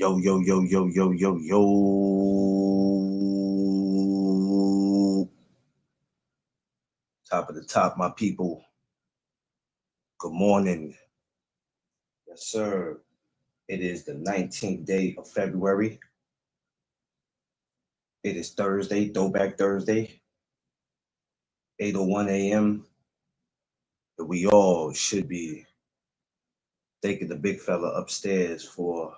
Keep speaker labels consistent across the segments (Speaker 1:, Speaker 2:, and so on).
Speaker 1: Yo, yo, yo, yo, yo, yo, yo. Top of the top, my people. Good morning. Yes, sir. It is the 19th day of February. It is Thursday, Throwback Thursday, 8:01 a.m. We all should be thanking the big fella upstairs for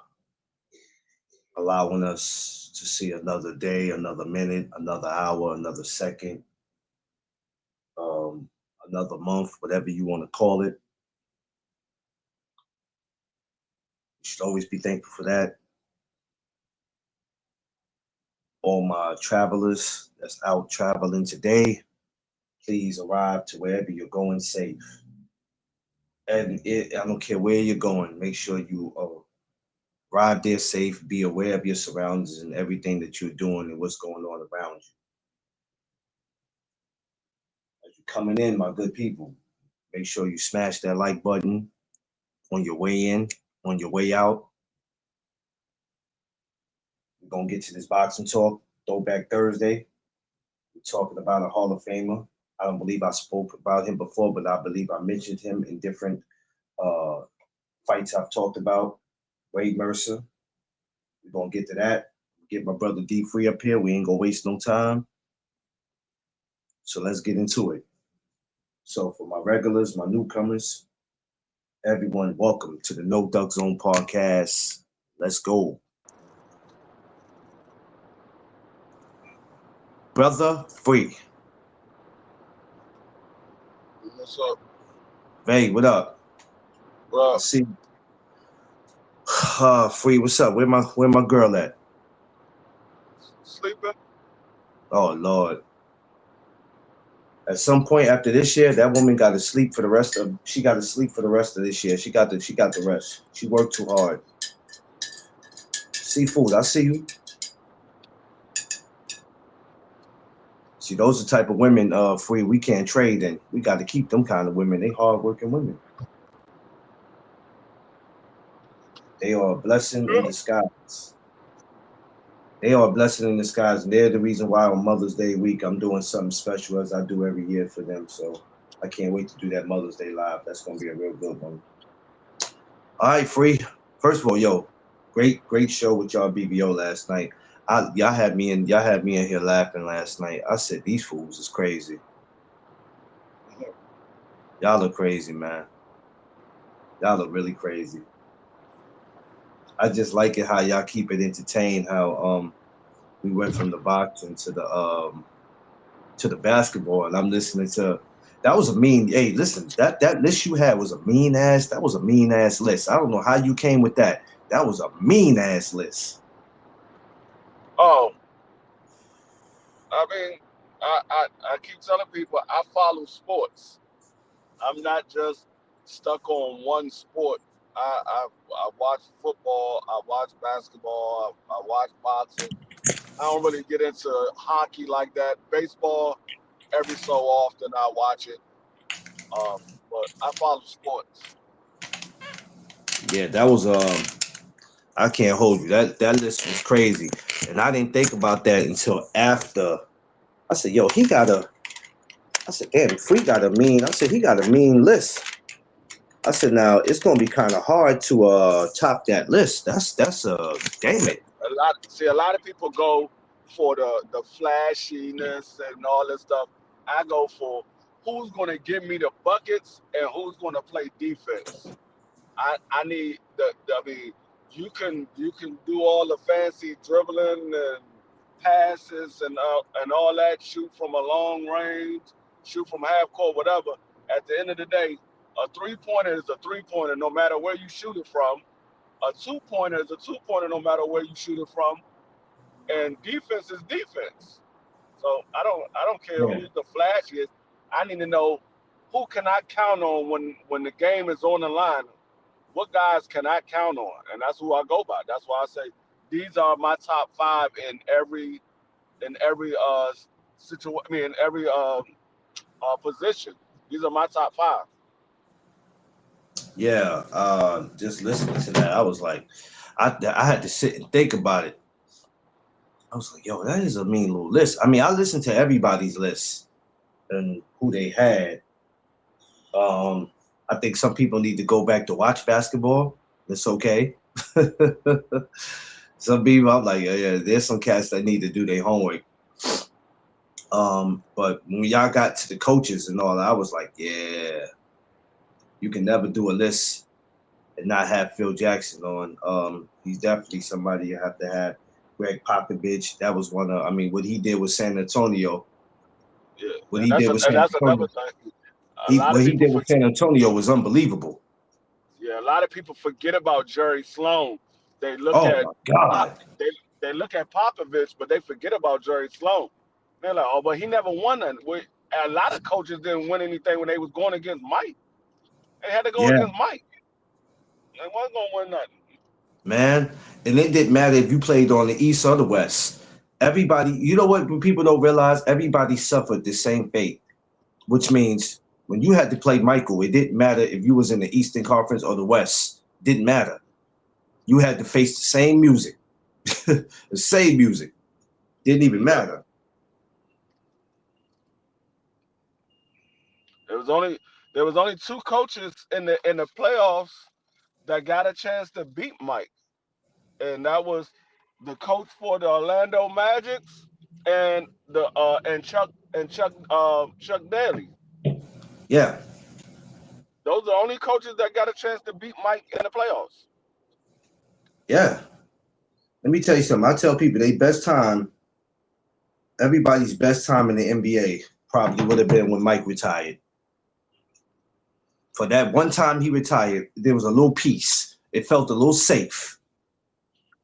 Speaker 1: allowing us to see another day, another minute, another hour, another second, um, another month, whatever you want to call it. You should always be thankful for that. All my travelers that's out traveling today, please arrive to wherever you're going safe. I don't care where you're going, make sure you arrive there safe, be aware of your surroundings and everything that you're doing and what's going on around you. As you're coming in, my good people, make sure you smash that like button on your way in, on your way out. We're going to get to this boxing talk, Throwback Thursday. We're talking about a Hall of Famer. I don't believe I spoke about him before, but I believe I mentioned him in different uh, fights I've talked about. Wade Mercer. We're gonna get to that. Get my brother D Free up here. We ain't gonna waste no time. So let's get into it. So for my regulars, my newcomers, everyone, welcome to the No Duck Zone podcast. Let's go. Brother Free.
Speaker 2: What's up?
Speaker 1: Hey, what up? I
Speaker 2: Well,
Speaker 1: see. Free, what's up? Where my girl at?
Speaker 2: sleeping?
Speaker 1: Oh Lord. At some point after this year, that woman got to sleep for the rest of. She got to sleep for the rest of this year. She got the rest. She worked too hard. Seafood, I see you. See, those are the type of women, Free, we can't trade in. We got to keep them kind of women. They hardworking women. They are a blessing in
Speaker 2: Yeah.
Speaker 1: disguise. They are a blessing in disguise, and they're the reason why on Mother's Day week I'm doing something special as I do every year for them. So I can't wait to do that Mother's Day live. That's gonna be a real good one. All right, Free. First of all, yo, great show with y'all BBO last night. Y'all had me in here laughing last night. I said these fools is crazy. Y'all are crazy, man. Y'all are really crazy. I just like it how y'all keep it entertained. How we went from the boxing to the basketball, and I'm listening to. That was a mean. Hey, listen, that list you had was a mean ass. That was a mean ass list. I don't know how you came with that. That was a mean ass list.
Speaker 2: Oh, I mean, I keep telling people I follow sports. I'm not just stuck on one sport. I watch football. I watch basketball. I watch boxing. I don't really get into hockey like that. Baseball, every so often I watch it. Um, but I follow sports.
Speaker 1: Yeah, that was I can't hold you. That list was crazy, and I didn't think about that until after. I said, "Yo, he got a." I said, "Damn, Free got a mean." I said, "He got a mean list." I said, "Now it's gonna be kind of hard to top that list." That's damn it.
Speaker 2: A lot of people go for the flashiness and all this stuff. I go for who's going to give me the buckets and who's going to play defense. I need I mean, you can do all the fancy dribbling and passes and all that, shoot from a long range, shoot from half court, whatever. At the end of the day, a 3 pointer is a 3 pointer, no matter where you shoot it from. A 2 pointer is a 2 pointer, no matter where you shoot it from. And defense is defense. So I don't care
Speaker 1: Yeah.
Speaker 2: who's the flashiest. I need to know who can I count on when the game is on the line. What guys can I count on? And that's who I go by. That's why I say these are my top five in every situation. I mean, in every position. These are my top five.
Speaker 1: Yeah, just listening to that, I was like, I had to sit and think about it. I was like, yo, that is a mean little list. I mean, I listened to everybody's list and who they had. Um, I think some people need to go back to watch basketball. It's okay. Some people, I'm like, yeah, there's some cats that need to do their homework. But when y'all got to the coaches and all, I was like, yeah, you can never do a list and not have Phil Jackson on. He's definitely somebody you have to have. Greg Popovich, that was one of, I mean, what he did with San Antonio,
Speaker 2: Yeah,
Speaker 1: what
Speaker 2: and
Speaker 1: he did with San
Speaker 2: that's another
Speaker 1: Antonio,
Speaker 2: thing. A lot
Speaker 1: what
Speaker 2: of
Speaker 1: he
Speaker 2: people
Speaker 1: did with
Speaker 2: forget.
Speaker 1: San Antonio was unbelievable.
Speaker 2: Yeah, a lot of people forget about Jerry Sloan. They look
Speaker 1: Oh
Speaker 2: at
Speaker 1: my
Speaker 2: Pop.
Speaker 1: God.
Speaker 2: They look at Popovich, but they forget about Jerry Sloan. They're like, oh, but he never won nothing. A lot of coaches didn't win anything when they was going against Mike. They had to go
Speaker 1: Yeah,
Speaker 2: against Mike. They wasn't gonna win nothing.
Speaker 1: man. And it didn't matter if you played on the East or the West. Everybody, you know what people don't realize? Everybody suffered the same fate, which means when you had to play Michael, it didn't matter if you was in the Eastern Conference or the West. Didn't matter. You had to face the same music. The same music. Didn't even
Speaker 2: Yep.
Speaker 1: matter.
Speaker 2: There was only there was only two coaches in the playoffs that got a chance to beat Mike, and that was the coach for the Orlando Magics and Chuck Daly.
Speaker 1: Yeah,
Speaker 2: Those are the only coaches that got a chance to beat Mike in the playoffs.
Speaker 1: yeah. Let me tell you something. I tell people they best time, everybody's best time in the NBA probably would have been when Mike retired. For that one time he retired, there was a little peace. It felt a little safe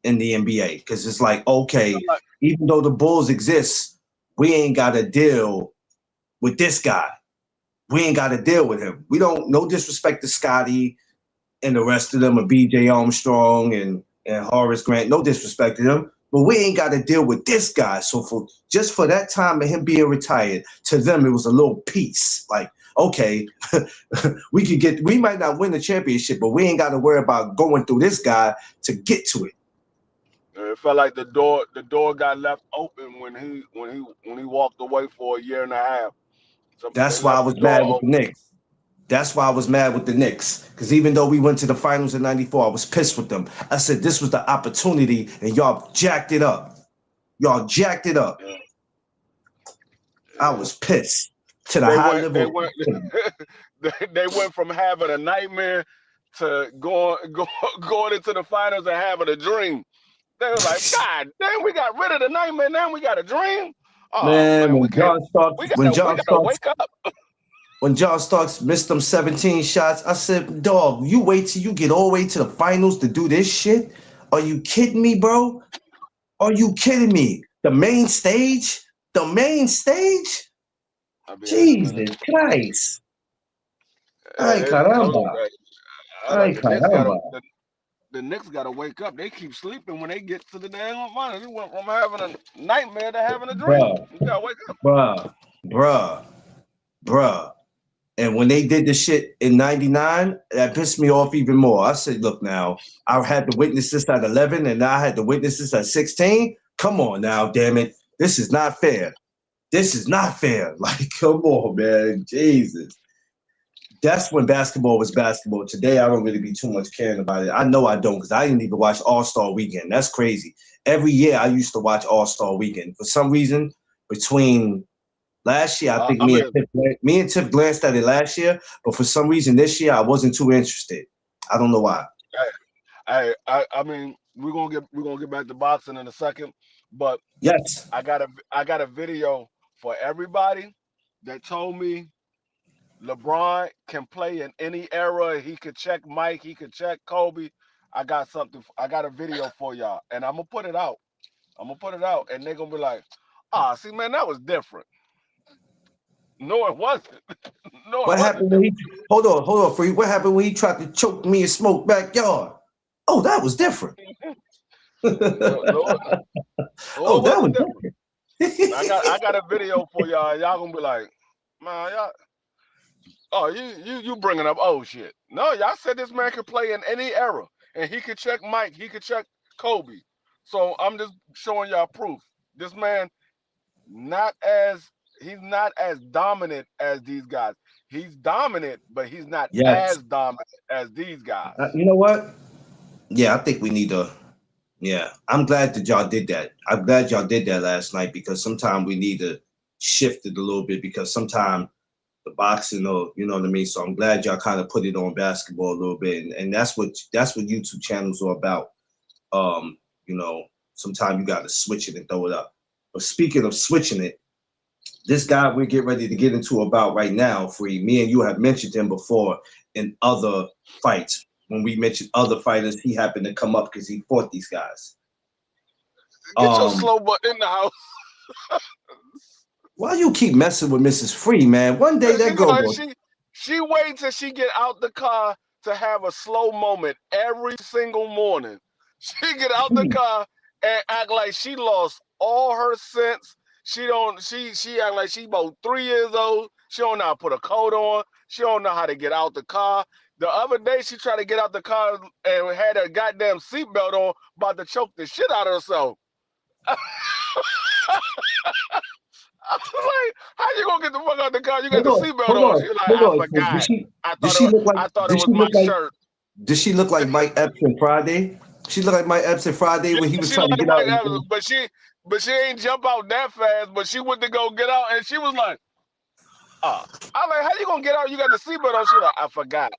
Speaker 1: in the NBA because it's like, okay,
Speaker 2: Like,
Speaker 1: even though the Bulls exist, we ain't got to deal with this guy. We ain't got to deal with him. We don't, no disrespect to Scotty and the rest of them, or BJ Armstrong and Horace Grant, no disrespect to them, but we ain't got to deal with this guy. So for just for that time of him being retired, to them it was a little peace. Like, okay, we might not win the championship, but we ain't got to worry about going through this guy to get to it.
Speaker 2: it felt like the door got left open when he walked away for a year and a half. So they
Speaker 1: That's why I
Speaker 2: left the
Speaker 1: was
Speaker 2: door
Speaker 1: mad with the
Speaker 2: open.
Speaker 1: Knicks. That's why I was mad with the Knicks. Because even though we went to the finals in '94, I was pissed with them. I said this was the opportunity, and y'all jacked it up. Y'all jacked it up.
Speaker 2: Yeah,
Speaker 1: I
Speaker 2: yeah.
Speaker 1: was pissed to the
Speaker 2: They
Speaker 1: high
Speaker 2: went. They
Speaker 1: level.
Speaker 2: went. they went from having a nightmare to going into the finals and having a dream. They was like, God damn, we got rid of the nightmare. Now we got a dream. Oh
Speaker 1: Man,
Speaker 2: man, we
Speaker 1: when
Speaker 2: can't. We
Speaker 1: John
Speaker 2: gotta
Speaker 1: Starks,
Speaker 2: wake up.
Speaker 1: when John Starks missed them 17 shots, I said, dog, you wait till you get all the way to the finals to do this shit? Are you kidding me, bro? Are you kidding me? The main stage? The main stage?
Speaker 2: I'll be asking, man.
Speaker 1: Jesus Christ. Ay,
Speaker 2: Hey, coach,
Speaker 1: caramba.
Speaker 2: I
Speaker 1: Ay,
Speaker 2: like
Speaker 1: caramba.
Speaker 2: the Knicks gotta wake up. They keep sleeping when they get to the damn finals. They went from having a nightmare to having a dream.
Speaker 1: Bruh,
Speaker 2: You gotta wake up.
Speaker 1: bruh, bruh, bruh. And when they did the shit in '99, that pissed me off even more. I said, look now, I had to witness this at 11 and now I had to witness this at 16. Come on now, damn it. This is not fair. This is not fair. Like, come on, man. Jesus. That's when basketball was basketball. Today, I don't really be too much caring about it. I know I don't because I didn't even watch All Star Weekend. That's crazy. Every year, I used to watch All Star Weekend. For some reason, between last year, I think
Speaker 2: I mean,
Speaker 1: Me and Tiff glanced at it last year, but for some reason this year I wasn't too interested. I don't know why.
Speaker 2: I mean, we're gonna get back to boxing in a second, but
Speaker 1: Yes.
Speaker 2: I got a video for everybody that told me LeBron can play in any era. He could check Mike. He could check Kobe. I got something. I got a video for y'all, and I'm gonna put it out. And they're gonna be like, "Ah, see, man, that was different." No, it wasn't. No, it
Speaker 1: What
Speaker 2: wasn't
Speaker 1: happened when he
Speaker 2: different.
Speaker 1: hold on, free? What happened when he tried to choke me and smoke backyard? Oh, that was different.
Speaker 2: No, no, no,
Speaker 1: Oh,
Speaker 2: it
Speaker 1: that was
Speaker 2: wasn't different. I got
Speaker 1: different.
Speaker 2: I got a video for y'all. Y'all gonna be like, man, y'all. Oh, you bringing up old shit. No, y'all said this man could play in any era. and he could check Mike. He could check Kobe. So I'm just showing y'all proof. This man not as he's not as dominant as these guys. He's dominant, but he's not
Speaker 1: Yes.
Speaker 2: as dominant as these guys.
Speaker 1: You know what? Yeah, I think we need to. Yeah, I'm glad that y'all did that. I'm glad y'all did that last night because sometimes we need to shift it a little bit because sometimes the boxing or you know what I mean. So I'm glad y'all kind of put it on basketball a little bit, and that's what YouTube channels are about. You know, sometimes you got to switch it and throw it up. But speaking of switching it, this guy we're getting ready to get into about right now, Free. Me and you have mentioned him before in other fights. When we mentioned other fighters, he happened to come up because he fought these guys.
Speaker 2: Get your
Speaker 1: Um,
Speaker 2: slow butt in the house.
Speaker 1: why you keep messing with Mrs. Free, man? One day that girl
Speaker 2: Because
Speaker 1: will.
Speaker 2: she waits till she get out the car to have a slow moment every single morning. She get out the car and act like she lost all her sense. She act like she about 3 years old. She don't know how to put a coat on. She don't know how to get out the car. The other day she tried to get out the car and had a goddamn seatbelt on, about to choke the shit out of herself. I was like, how you gonna get the fuck out the car? You got
Speaker 1: Hold
Speaker 2: the
Speaker 1: on,
Speaker 2: seatbelt
Speaker 1: hold
Speaker 2: on.
Speaker 1: on,
Speaker 2: She's like,
Speaker 1: hold
Speaker 2: I
Speaker 1: on. Free.
Speaker 2: forgot.
Speaker 1: Did she look like?
Speaker 2: I thought it
Speaker 1: Did
Speaker 2: was
Speaker 1: she
Speaker 2: my
Speaker 1: look like?
Speaker 2: shirt.
Speaker 1: Did she look like Mike Epps in Friday? She looked like Mike Epps in Friday
Speaker 2: Yeah,
Speaker 1: when he was
Speaker 2: she
Speaker 1: trying to
Speaker 2: like
Speaker 1: get out.
Speaker 2: Mike Evans, but she ain't jump out that fast. But she went to go get out, and she was like, "Oh, I'm like, how you gonna get out? You got the seatbelt on." She like, I forgot.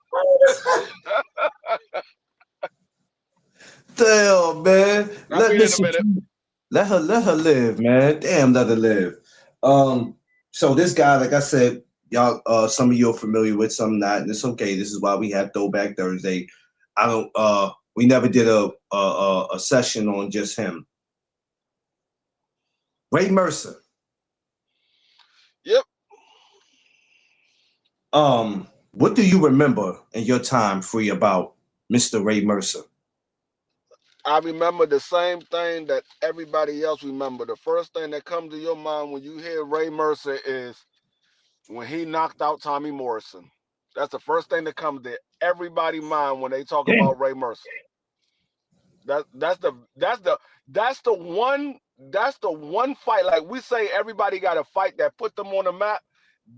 Speaker 1: Damn, man.
Speaker 2: I'll be there in a
Speaker 1: Listen,
Speaker 2: minute.
Speaker 1: let her live, man. Damn, let her live. So this guy, like I said, y'all, some of you are familiar with, some not, and it's okay. This is why we have Throwback Thursday. I don't. We never did a session on just him. Ray Mercer.
Speaker 2: Yep,
Speaker 1: What do you remember in your time, Free, about Mr. Ray Mercer?
Speaker 2: I remember the same thing that everybody else remember. The first thing that comes to your mind when you hear Ray Mercer is when he knocked out Tommy Morrison. That's the first thing that comes to everybody's mind when they talk
Speaker 1: Damn.
Speaker 2: about Ray Mercer. That's the one fight. Like we say, everybody got a fight that put them on the map.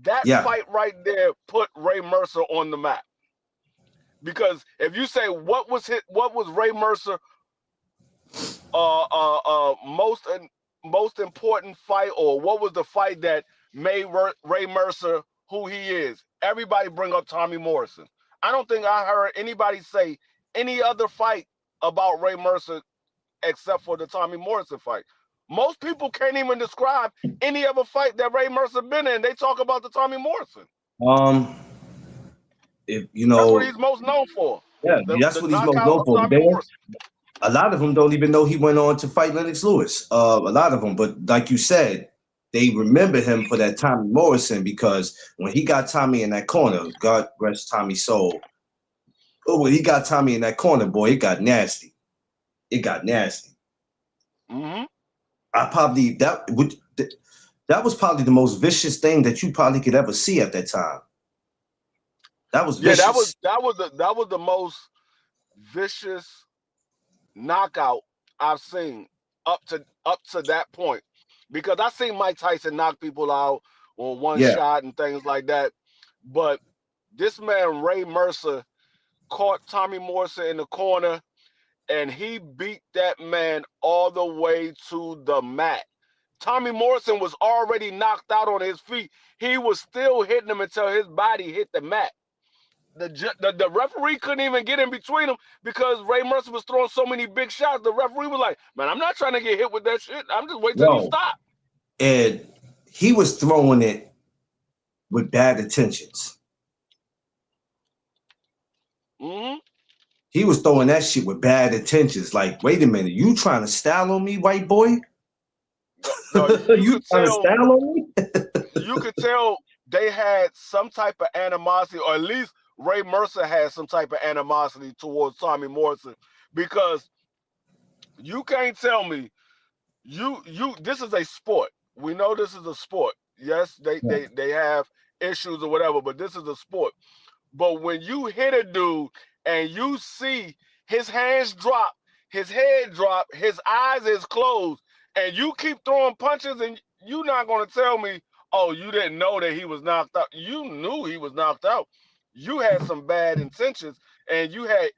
Speaker 2: That
Speaker 1: Yeah.
Speaker 2: fight right there put Ray Mercer on the map. Because if you say what was Ray Mercer most important fight, or what was the fight that made Ray Mercer who he is, everybody bring up Tommy Morrison. I don't think I heard anybody say any other fight about Ray Mercer except for the Tommy Morrison fight. Most people can't even describe any other fight that Ray Mercer been in. They talk about the Tommy Morrison.
Speaker 1: Um, if you
Speaker 2: That's what
Speaker 1: know,
Speaker 2: he's most known for.
Speaker 1: yeah, that's
Speaker 2: The
Speaker 1: what he's most
Speaker 2: knockout
Speaker 1: known
Speaker 2: of
Speaker 1: for. But
Speaker 2: Tommy Morrison.
Speaker 1: a lot of them don't even know he went on to fight Lennox Lewis. A lot of them, but like you said, they remember him for that Tommy Morrison because when he got Tommy in that corner, God rest Tommy's soul. Oh, when he got Tommy in that corner, boy, it got nasty. It got nasty.
Speaker 2: Mm-hmm.
Speaker 1: I probably that was probably the most vicious thing that you probably could ever see at that time. That was
Speaker 2: Yeah, that was
Speaker 1: vicious.
Speaker 2: the most vicious knockout I've seen up to that point. Because I seen Mike Tyson knock people out on one
Speaker 1: Yeah.
Speaker 2: shot and things like that. But this man Ray Mercer caught Tommy Morrison in the corner, and he beat that man all the way to the mat. Tommy Morrison was already knocked out on his feet. He was still hitting him until his body hit the mat. The referee couldn't even get in between them because Ray Mercer was throwing so many big shots. The referee was like, "Man, I'm not trying to get hit with that shit. I'm just waiting till you
Speaker 1: No.
Speaker 2: stop."
Speaker 1: And he was throwing it with bad intentions.
Speaker 2: Mm-hmm.
Speaker 1: He was throwing that shit with bad intentions. Like, wait a minute, you trying to style on me, white boy?
Speaker 2: No, you
Speaker 1: You
Speaker 2: could
Speaker 1: trying to
Speaker 2: tell.
Speaker 1: style on me?
Speaker 2: You could tell they had some type of animosity, or at least Ray Mercer had some type of animosity towards Tommy Morrison, because you can't tell me you this is a sport. We know this is a sport. Yes, they have issues or whatever, but this is a sport. But when you hit a dude and you see his hands drop, his head drop, his eyes is closed, and you keep throwing punches, and you're not gonna tell me, oh, you didn't know that he was knocked out. You knew he was knocked out. You had some bad intentions, and you had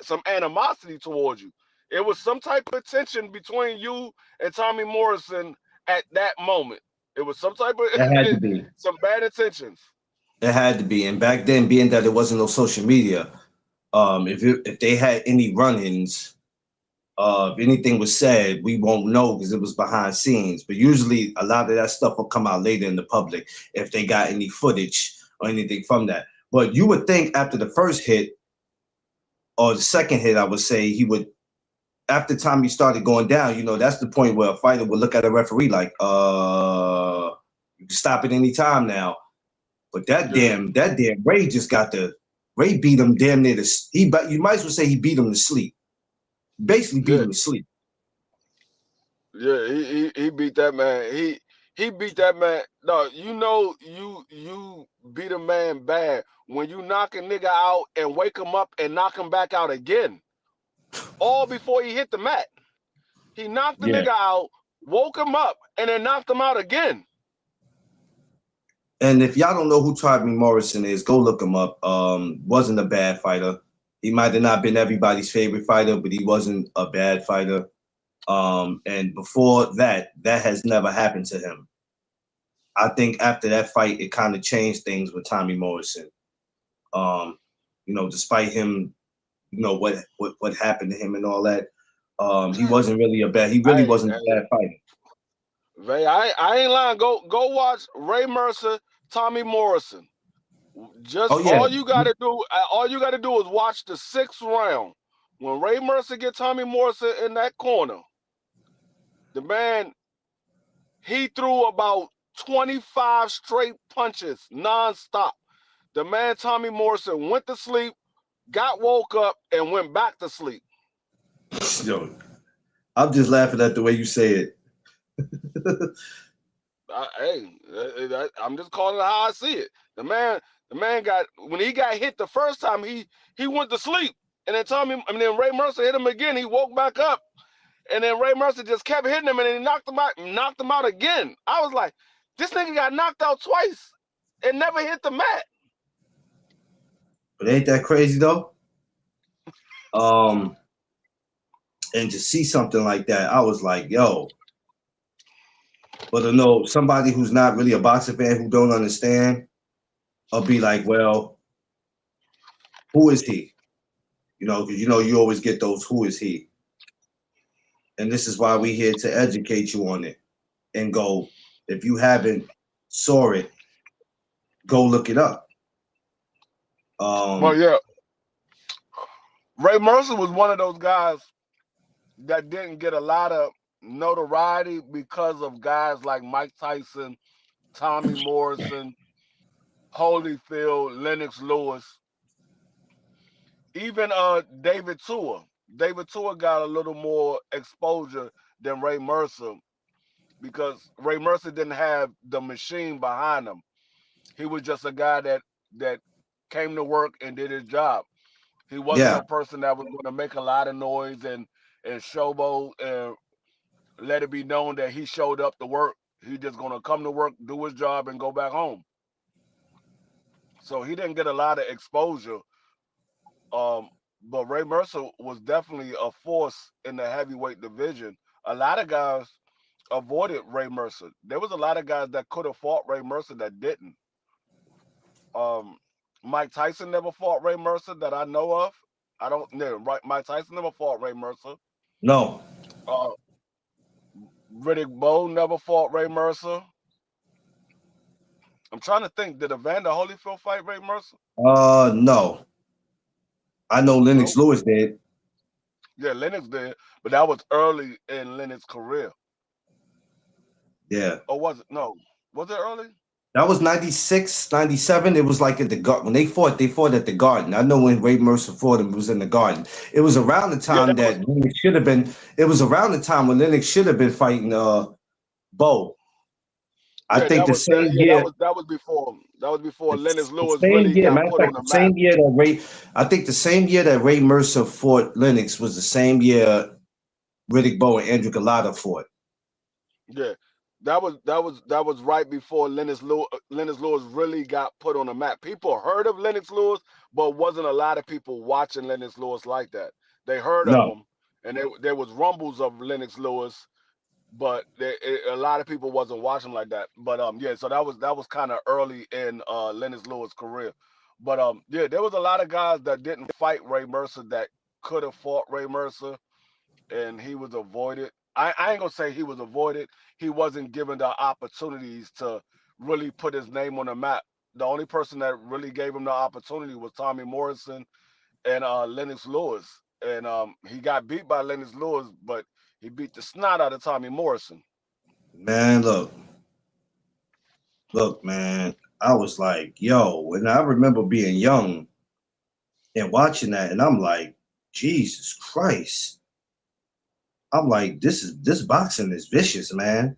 Speaker 2: some animosity towards you. It was some type of tension between you and Tommy Morrison at that moment. It was some type
Speaker 1: It had to
Speaker 2: of
Speaker 1: be.
Speaker 2: some bad intentions.
Speaker 1: It had to be. And back then, being that there wasn't no social media, if they had any run-ins, if anything was said, we won't know because it was behind scenes. But usually, a lot of that stuff will come out later in the public if they got any footage or anything from that. But you would think after the first hit or the second hit, I would say he would. After Tommy started going down, that's the point where a fighter would look at a referee like, you can stop at any time now. But that
Speaker 2: Yeah,
Speaker 1: damn Ray just got Ray beat him damn near you might as well say he beat him to sleep. Basically beat
Speaker 2: yeah,
Speaker 1: him to sleep.
Speaker 2: yeah. He beat that man. He beat that man. No, you beat a man bad when you knock a nigga out and wake him up and knock him back out again. All before he hit the mat. He knocked the
Speaker 1: Yeah.
Speaker 2: nigga out, woke him up, and then knocked him out again.
Speaker 1: And if y'all don't know who Tommy Morrison is, go look him up. Wasn't a bad fighter. He might have not been everybody's favorite fighter, but he wasn't a bad fighter. And before that has never happened to him. I think after that fight, it kind of changed things with Tommy Morrison. Despite him, what happened to him and all that, he really
Speaker 2: I,
Speaker 1: wasn't a bad fighter.
Speaker 2: I ain't lying. Go watch Ray Mercer, Tommy Morrison. Just
Speaker 1: Oh yeah,
Speaker 2: all you gotta do is watch the 6th round. When Ray Mercer get Tommy Morrison in that corner, the man, he threw about 25 straight punches nonstop. The man Tommy Morrison went to sleep, got woke up, and went back to sleep.
Speaker 1: yo, I'm just laughing at the way you say it.
Speaker 2: I'm just calling it how I see it. The man got, when he got hit the first time, he went to sleep, and then Ray Mercer hit him again. He woke back up, and then Ray Mercer just kept hitting him, and then he knocked him out again. I was like, this nigga got knocked out twice and never hit the mat.
Speaker 1: But ain't that crazy though? And to see something like that, I was like, yo. But to know somebody who's not really a boxing fan who don't understand, I'll be like, well, who is he? Because you always get those who is he. And this is why we're here to educate you on it and go, if you haven't saw it, go look it up.
Speaker 2: Well, yeah, Ray Mercer was one of those guys that didn't get a lot of notoriety because of guys like Mike Tyson, Tommy Morrison, Holyfield, Lennox Lewis, even David Tua. David Tua got a little more exposure than Ray Mercer because Ray Mercer didn't have the machine behind him. He was just a guy that came to work and did his job. He wasn't
Speaker 1: Yeah.
Speaker 2: no person that was going to make a lot of noise and showboat and let it be known that he showed up to work. He just going to come to work, do his job, and go back home. So he didn't get a lot of exposure. But Ray Mercer was definitely a force in the heavyweight division. A lot of guys avoided Ray Mercer. There was a lot of guys that could have fought Ray Mercer that didn't. Mike Tyson never fought Ray Mercer that I know of. I don't know. Right, Mike Tyson never fought Ray Mercer.
Speaker 1: No.
Speaker 2: Uh, Riddick Bowe never fought Ray Mercer. I'm trying to think. Did Evander Holyfield fight Ray Mercer?
Speaker 1: No. I know Lennox
Speaker 2: Nope.
Speaker 1: Lewis did.
Speaker 2: Yeah, Lennox did, but that was early in Lennox's career.
Speaker 1: Yeah.
Speaker 2: Or was it? No. Was it early?
Speaker 1: That was 96, 97. It was like at the Garden. When they fought at the Garden. I know when Ray Mercer fought him, it was in the Garden. It was around the
Speaker 2: Yeah,
Speaker 1: time that Lennox should have been. It was around the time when Lennox should have been fighting Bowe. I
Speaker 2: Yeah,
Speaker 1: think
Speaker 2: that
Speaker 1: the
Speaker 2: was that.
Speaker 1: same
Speaker 2: Yeah,
Speaker 1: year,
Speaker 2: that was before. That was before Lennox
Speaker 1: the
Speaker 2: Lewis
Speaker 1: same
Speaker 2: really
Speaker 1: year,
Speaker 2: got
Speaker 1: matter of
Speaker 2: put on
Speaker 1: fact,
Speaker 2: the
Speaker 1: the
Speaker 2: map.
Speaker 1: same year that I think the same year that Ray Mercer fought Lennox was the same year Riddick Bowe and Andrew Galata fought.
Speaker 2: Yeah, that was right before Lennox Lewis really got put on the map. People heard of Lennox Lewis, but wasn't a lot of people watching Lennox Lewis like that. They heard of
Speaker 1: No,
Speaker 2: him, and there was rumbles of Lennox Lewis, but a lot of people wasn't watching like that. But yeah, so that was kind of early in Lennox Lewis' career. But yeah, there was a lot of guys that didn't fight Ray Mercer that could have fought Ray Mercer, and he was avoided. I ain't gonna say he was avoided. He wasn't given the opportunities to really put his name on the map. The only person that really gave him the opportunity was Tommy Morrison and Lennox Lewis, and he got beat by Lennox Lewis, but he beat the snot out of Tommy Morrison.
Speaker 1: man, look, man. I was like, yo, and I remember being young and watching that, and I'm like, Jesus Christ. I'm like, this boxing is vicious, man.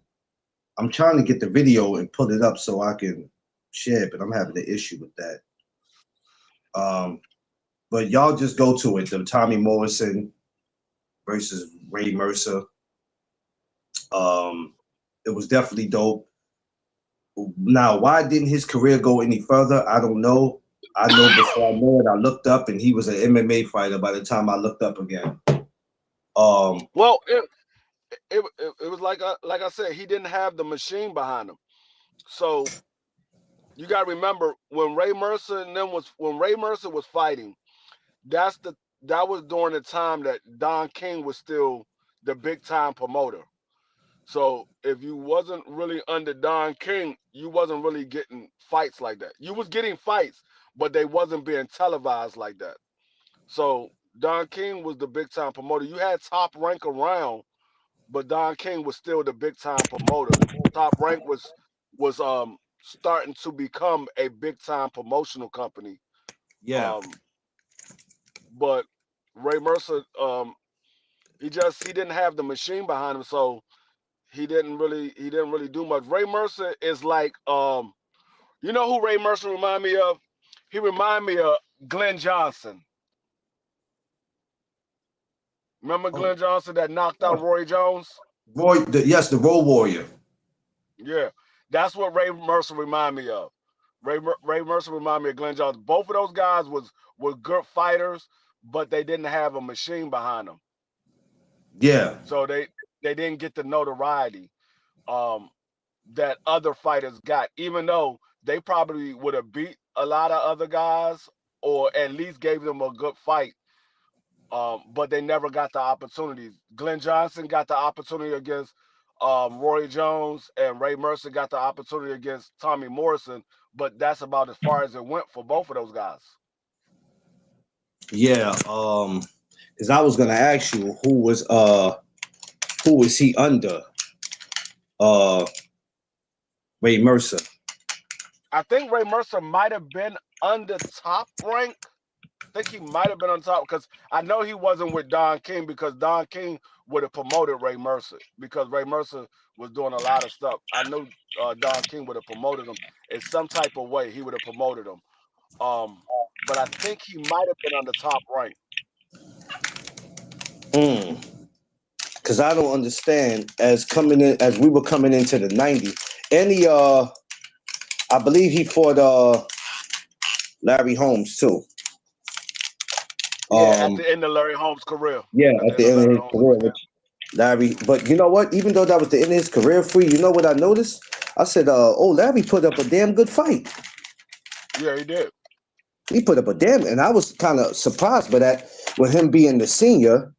Speaker 1: I'm trying to get the video and put it up so I can share it, but I'm having an issue with that. Um, but y'all just go to it. The Tommy Morrison versus Ray Mercer. Um, it was definitely dope. Now, why didn't his career go any further? I don't know. I know before I know it, I looked up and he was an MMA fighter by the time I looked up again. Um,
Speaker 2: Well, it was like I said, he didn't have the machine behind him. So you got to remember when Ray Mercer was fighting. That's the that was during the time that Don King was still the big time promoter. So if you wasn't really under Don King, you wasn't really getting fights like that. You was getting fights, but they wasn't being televised like that. So Don King was the big time promoter. You had Top Rank around, but Don King was still the big time promoter. Top Rank was starting to become a big time promotional company.
Speaker 1: yeah,
Speaker 2: Um, but Ray Mercer, he didn't have the machine behind him, so he didn't really do much. Ray Mercer is like you know who Ray Mercer remind me of? He remind me of Glenn Johnson. Remember
Speaker 1: oh,
Speaker 2: Glenn Johnson that knocked out
Speaker 1: oh,
Speaker 2: Roy Jones?
Speaker 1: yes, the Road Warrior.
Speaker 2: Yeah, that's what Ray Mercer remind me of. Ray Mercer remind me of Glenn Johnson. Both of those guys were good fighters, but they didn't have a machine behind them,
Speaker 1: Yeah,
Speaker 2: so they didn't get the notoriety um, that other fighters got. Even though they probably would have beat a lot of other guys, or at least gave them a good fight, but they never got the opportunities. Glenn Johnson got the opportunity against Roy Jones, and Ray Mercer got the opportunity against Tommy Morrison, but that's about as far as it went for both of those guys.
Speaker 1: yeah. Because I was gonna ask you who was he under? Uh, Ray Mercer.
Speaker 2: I think Ray Mercer might have been under Top Rank. I think he might have been on top because I know he wasn't with Don King because Don King would have promoted Ray Mercer because Ray Mercer was doing a lot of stuff. I know Don King would have promoted him in some type of way. He would have promoted him. Um, but I think he might have been on the top rank.
Speaker 1: Because I don't understand as we were coming into the '90s. Any I believe he fought Larry Holmes too.
Speaker 2: Yeah, at
Speaker 1: Um,
Speaker 2: the end of Larry Holmes' career.
Speaker 1: yeah,
Speaker 2: At the
Speaker 1: at
Speaker 2: end
Speaker 1: the
Speaker 2: of
Speaker 1: end of
Speaker 2: Larry
Speaker 1: his
Speaker 2: Holmes'
Speaker 1: career,
Speaker 2: career.
Speaker 1: Larry. But you know what? Even though that was the end of his career for you know what I noticed? I said, oh, Larry put up a damn good fight.
Speaker 2: Yeah, he did.
Speaker 1: He put up a damn, and I was kind of surprised by that. With him being the senior,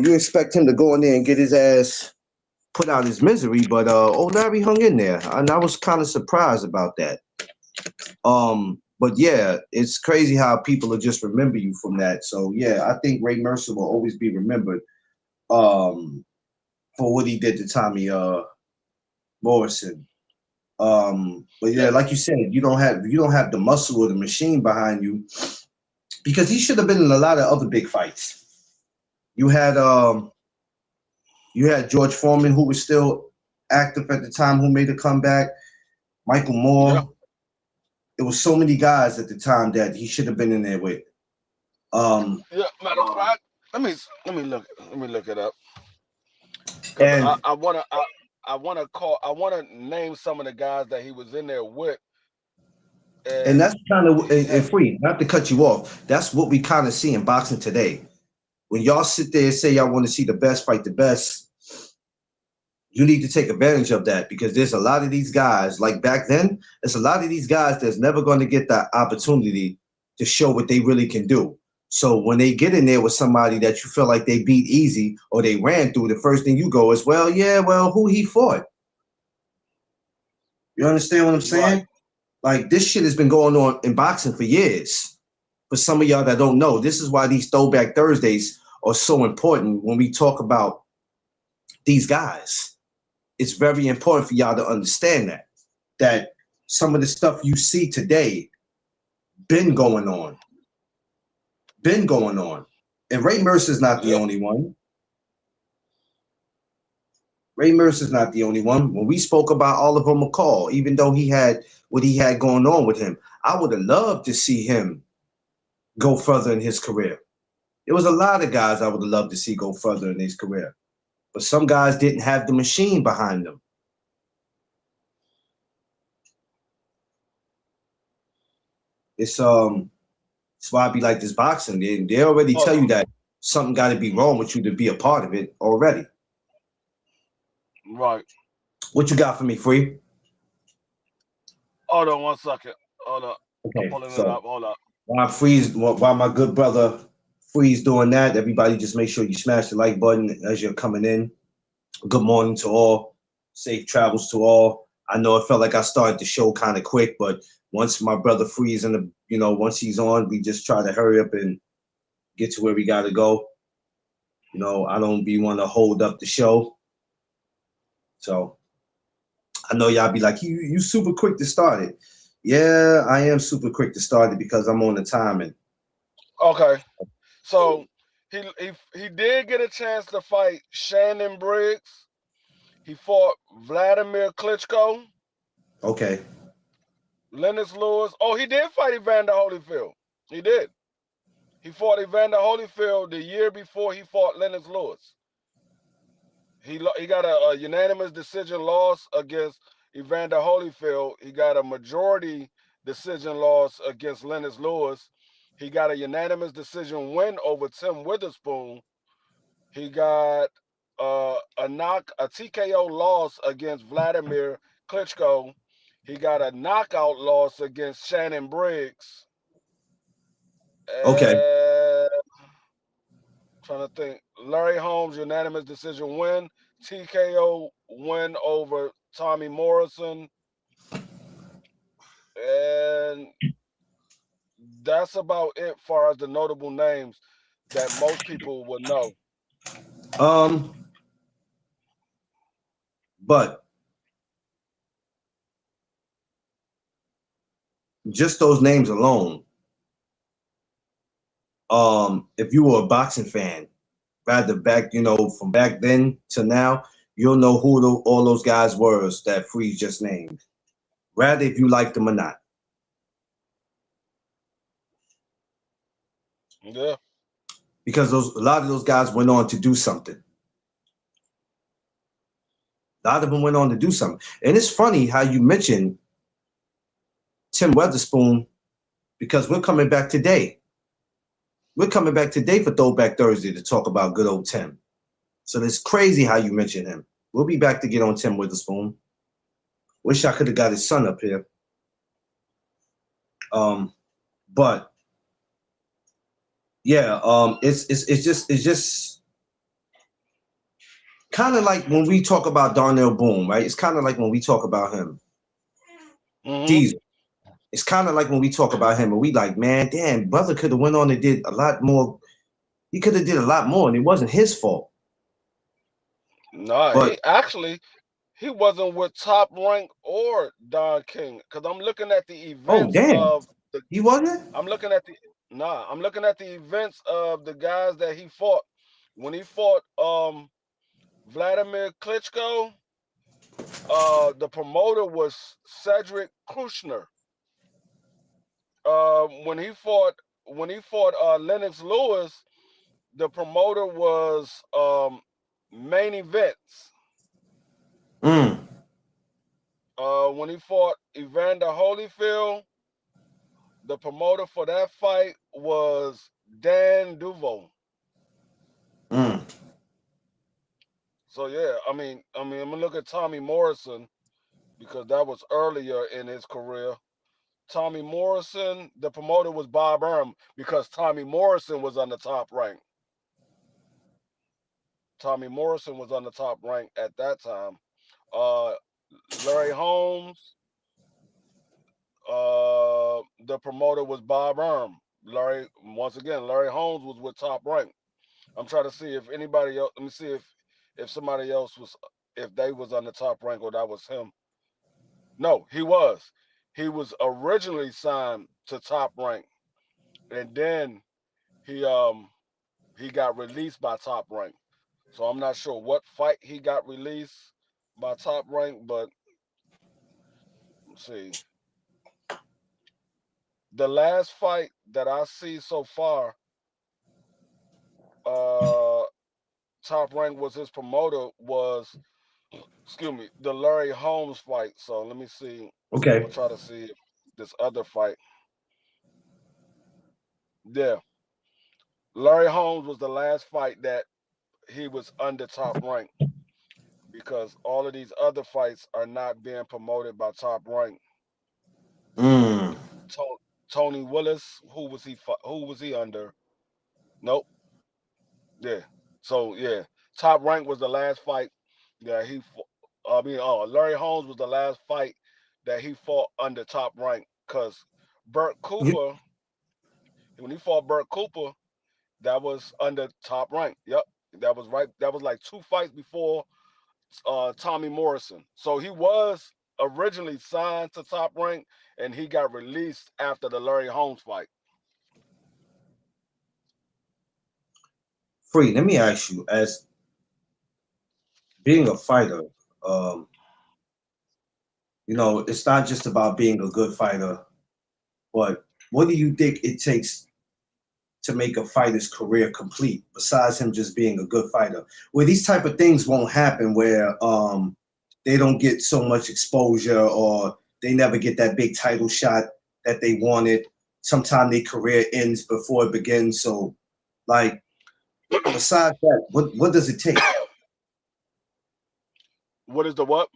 Speaker 1: you expect him to go in there and get his ass put out his misery, but Larry hung in there, and I was kind of surprised about that. But yeah, it's crazy how people will just remember you from that. So yeah, I think Ray Mercer will always be remembered um, for what he did to Tommy Morrison. But
Speaker 2: Yeah.
Speaker 1: yeah, like you said, you don't have the muscle or the machine behind you because he should have been in a lot of other big fights. You had um, you had George Foreman who was still active at the time who made a comeback. Michael
Speaker 2: Yeah.
Speaker 1: Moore. It was so many guys at the time that he should have been in there with.
Speaker 2: Yeah. Matter of fact, let me look it up because I,
Speaker 1: and
Speaker 2: I wanna I, I wanna name some of the guys that he was in there with,
Speaker 1: and
Speaker 2: and
Speaker 1: that's kind of
Speaker 2: he had.
Speaker 1: free. Not to cut you off. That's what we kind of see in boxing today. When y'all sit there and say y'all want to see the best fight the best, you need to take advantage of that because there's a lot of these guys, like back then, there's a lot of these guys that's never going to get that opportunity to show what they really can do. So when they get in there with somebody that you feel like they beat easy or they ran through, the first thing you go is, well, yeah, well, who he fought. You understand what I'm
Speaker 2: Right.
Speaker 1: saying? Like this shit has been going on in boxing for years. For some of y'all that don't know, this is why these throwback Thursdays are so important when we talk about these guys. It's very important for y'all to understand that some of the stuff you see today been going on. And Ray Mercer's not the
Speaker 2: Yeah.
Speaker 1: only one. Ray Mercer's not the only one. When we spoke about Oliver McCall, even though he had what he had going on with him, I would have loved to see him go further in his career. There was a lot of guys I would have loved to see go further in his career, but some guys didn't have the machine behind them. It's that's why I be like this boxing. They already
Speaker 2: Hold
Speaker 1: tell you
Speaker 2: on.
Speaker 1: that something got to be wrong with you to be a part of it already.
Speaker 2: Right.
Speaker 1: What you got for me, Free?
Speaker 2: Hold on 1 second. Hold up. I'm
Speaker 1: Okay,
Speaker 2: pulling it
Speaker 1: so
Speaker 2: up. Hold up.
Speaker 1: while my good brother Freeze doing that, everybody just make sure you smash the like button as you're coming in. Good morning to all. Safe travels to all. I know it felt like I started the show kind of quick, but once my brother Freeze and once he's on, we just try to hurry up and get to where we got to go. I don't be want to hold up the show. So I know y'all be like, you super quick to start it. Yeah, I am super quick to start it because I'm on the timing.
Speaker 2: Okay. So he did get a chance to fight Shannon Briggs. He fought Vladimir Klitschko,
Speaker 1: Okay.
Speaker 2: Lennox Lewis. Oh, he did fight Evander Holyfield. He did. He fought Evander Holyfield the year before he fought Lennox Lewis. He got a unanimous decision loss against Evander Holyfield. He got a majority decision loss against Lennox Lewis. He got a unanimous decision win over Tim Witherspoon. He got a TKO loss against Vladimir Klitschko. He got a knockout loss against Shannon Briggs.
Speaker 1: Okay.
Speaker 2: And trying to think, Larry Holmes unanimous decision win. TKO win over Tommy Morrison, and that's about it far as the notable names that most people would know.
Speaker 1: Um, but just those names alone, if you were a boxing fan, rather back, from back then to now, you'll know who all those guys were that Freeze just named. Rather if you like them or not.
Speaker 2: Yeah.
Speaker 1: Because a lot of those guys went on to do something. A lot of them went on to do something. And it's funny how you mentioned Tim Witherspoon because we're coming back today. We're coming back today for Throwback Thursday to talk about good old Tim. So it's crazy how you mentioned him. We'll be back to get on Tim Witherspoon. Wish I could have got his son up here. But yeah, it's just kind of like when we talk about Darnell Boone, right? It's kind of like when we talk about him.
Speaker 2: Hmm.
Speaker 1: Diesel. It's kind of like when we talk about him and we like, man, damn, brother could have went on and did a lot more. He could have did a lot more, and it wasn't his fault.
Speaker 2: No,
Speaker 1: But
Speaker 2: he wasn't with Top Rank or Don King because I'm looking at the
Speaker 1: oh
Speaker 2: events
Speaker 1: damn,
Speaker 2: of the.
Speaker 1: he wasn't.
Speaker 2: I'm looking at the I'm looking at the events of the guys that he fought when he fought Vladimir Klitschko. The promoter was Cedric Kushner. When he fought Lennox Lewis, the promoter was Main Events.
Speaker 1: Mm.
Speaker 2: When he fought Evander Holyfield, the promoter for that fight was Dan Duvo.
Speaker 1: Mm.
Speaker 2: So yeah, I'm gonna look at Tommy Morrison because that was earlier in his career. Tommy Morrison, the promoter was Bob Earl because Tommy Morrison was on the top rank. Tommy Morrison was on the top rank at that time. Uh, Larry Holmes, the promoter was Bob Earl. Larry Holmes was with Top Rank. I'm trying to see if anybody else. Let me see if somebody else was, if they was on the Top Rank or that was him. No, he was. He was originally signed to Top Rank, and then he um he got released by Top Rank. So I'm not sure what fight he got released by Top Rank, but let's see. The last fight that I see so far, uh Top Rank was his promoter was, excuse me, the Larry Holmes fight. So let me see. I'm
Speaker 1: Okay.
Speaker 2: gonna try to see if this other fight. Yeah, Larry Holmes was the last fight that he was under Top Rank because all of these other fights are not being promoted by Top Rank.
Speaker 1: Mm.
Speaker 2: To- Tony Willis, who was he under? Nope. Yeah. So yeah, Top Rank was the last fight that Larry Holmes was the last fight that he fought under Top Rank because Burt
Speaker 1: You,
Speaker 2: Cooper, when he fought Burt Cooper, that was under Top Rank. Yep, that was right. That was like 2 fights before Tommy Morrison. So he was originally signed to Top Rank, and he got released after the Larry Holmes fight.
Speaker 1: Free. Let me ask you, as being a fighter, um, it's not just about being a good fighter, but what do you think it takes to make a fighter's career complete besides him just being a good fighter, where these type of things won't happen, where they don't get so much exposure or they never get that big title shot that they wanted. Sometimes their career ends before it begins. So, like, besides that, what does it take?
Speaker 2: What is the what?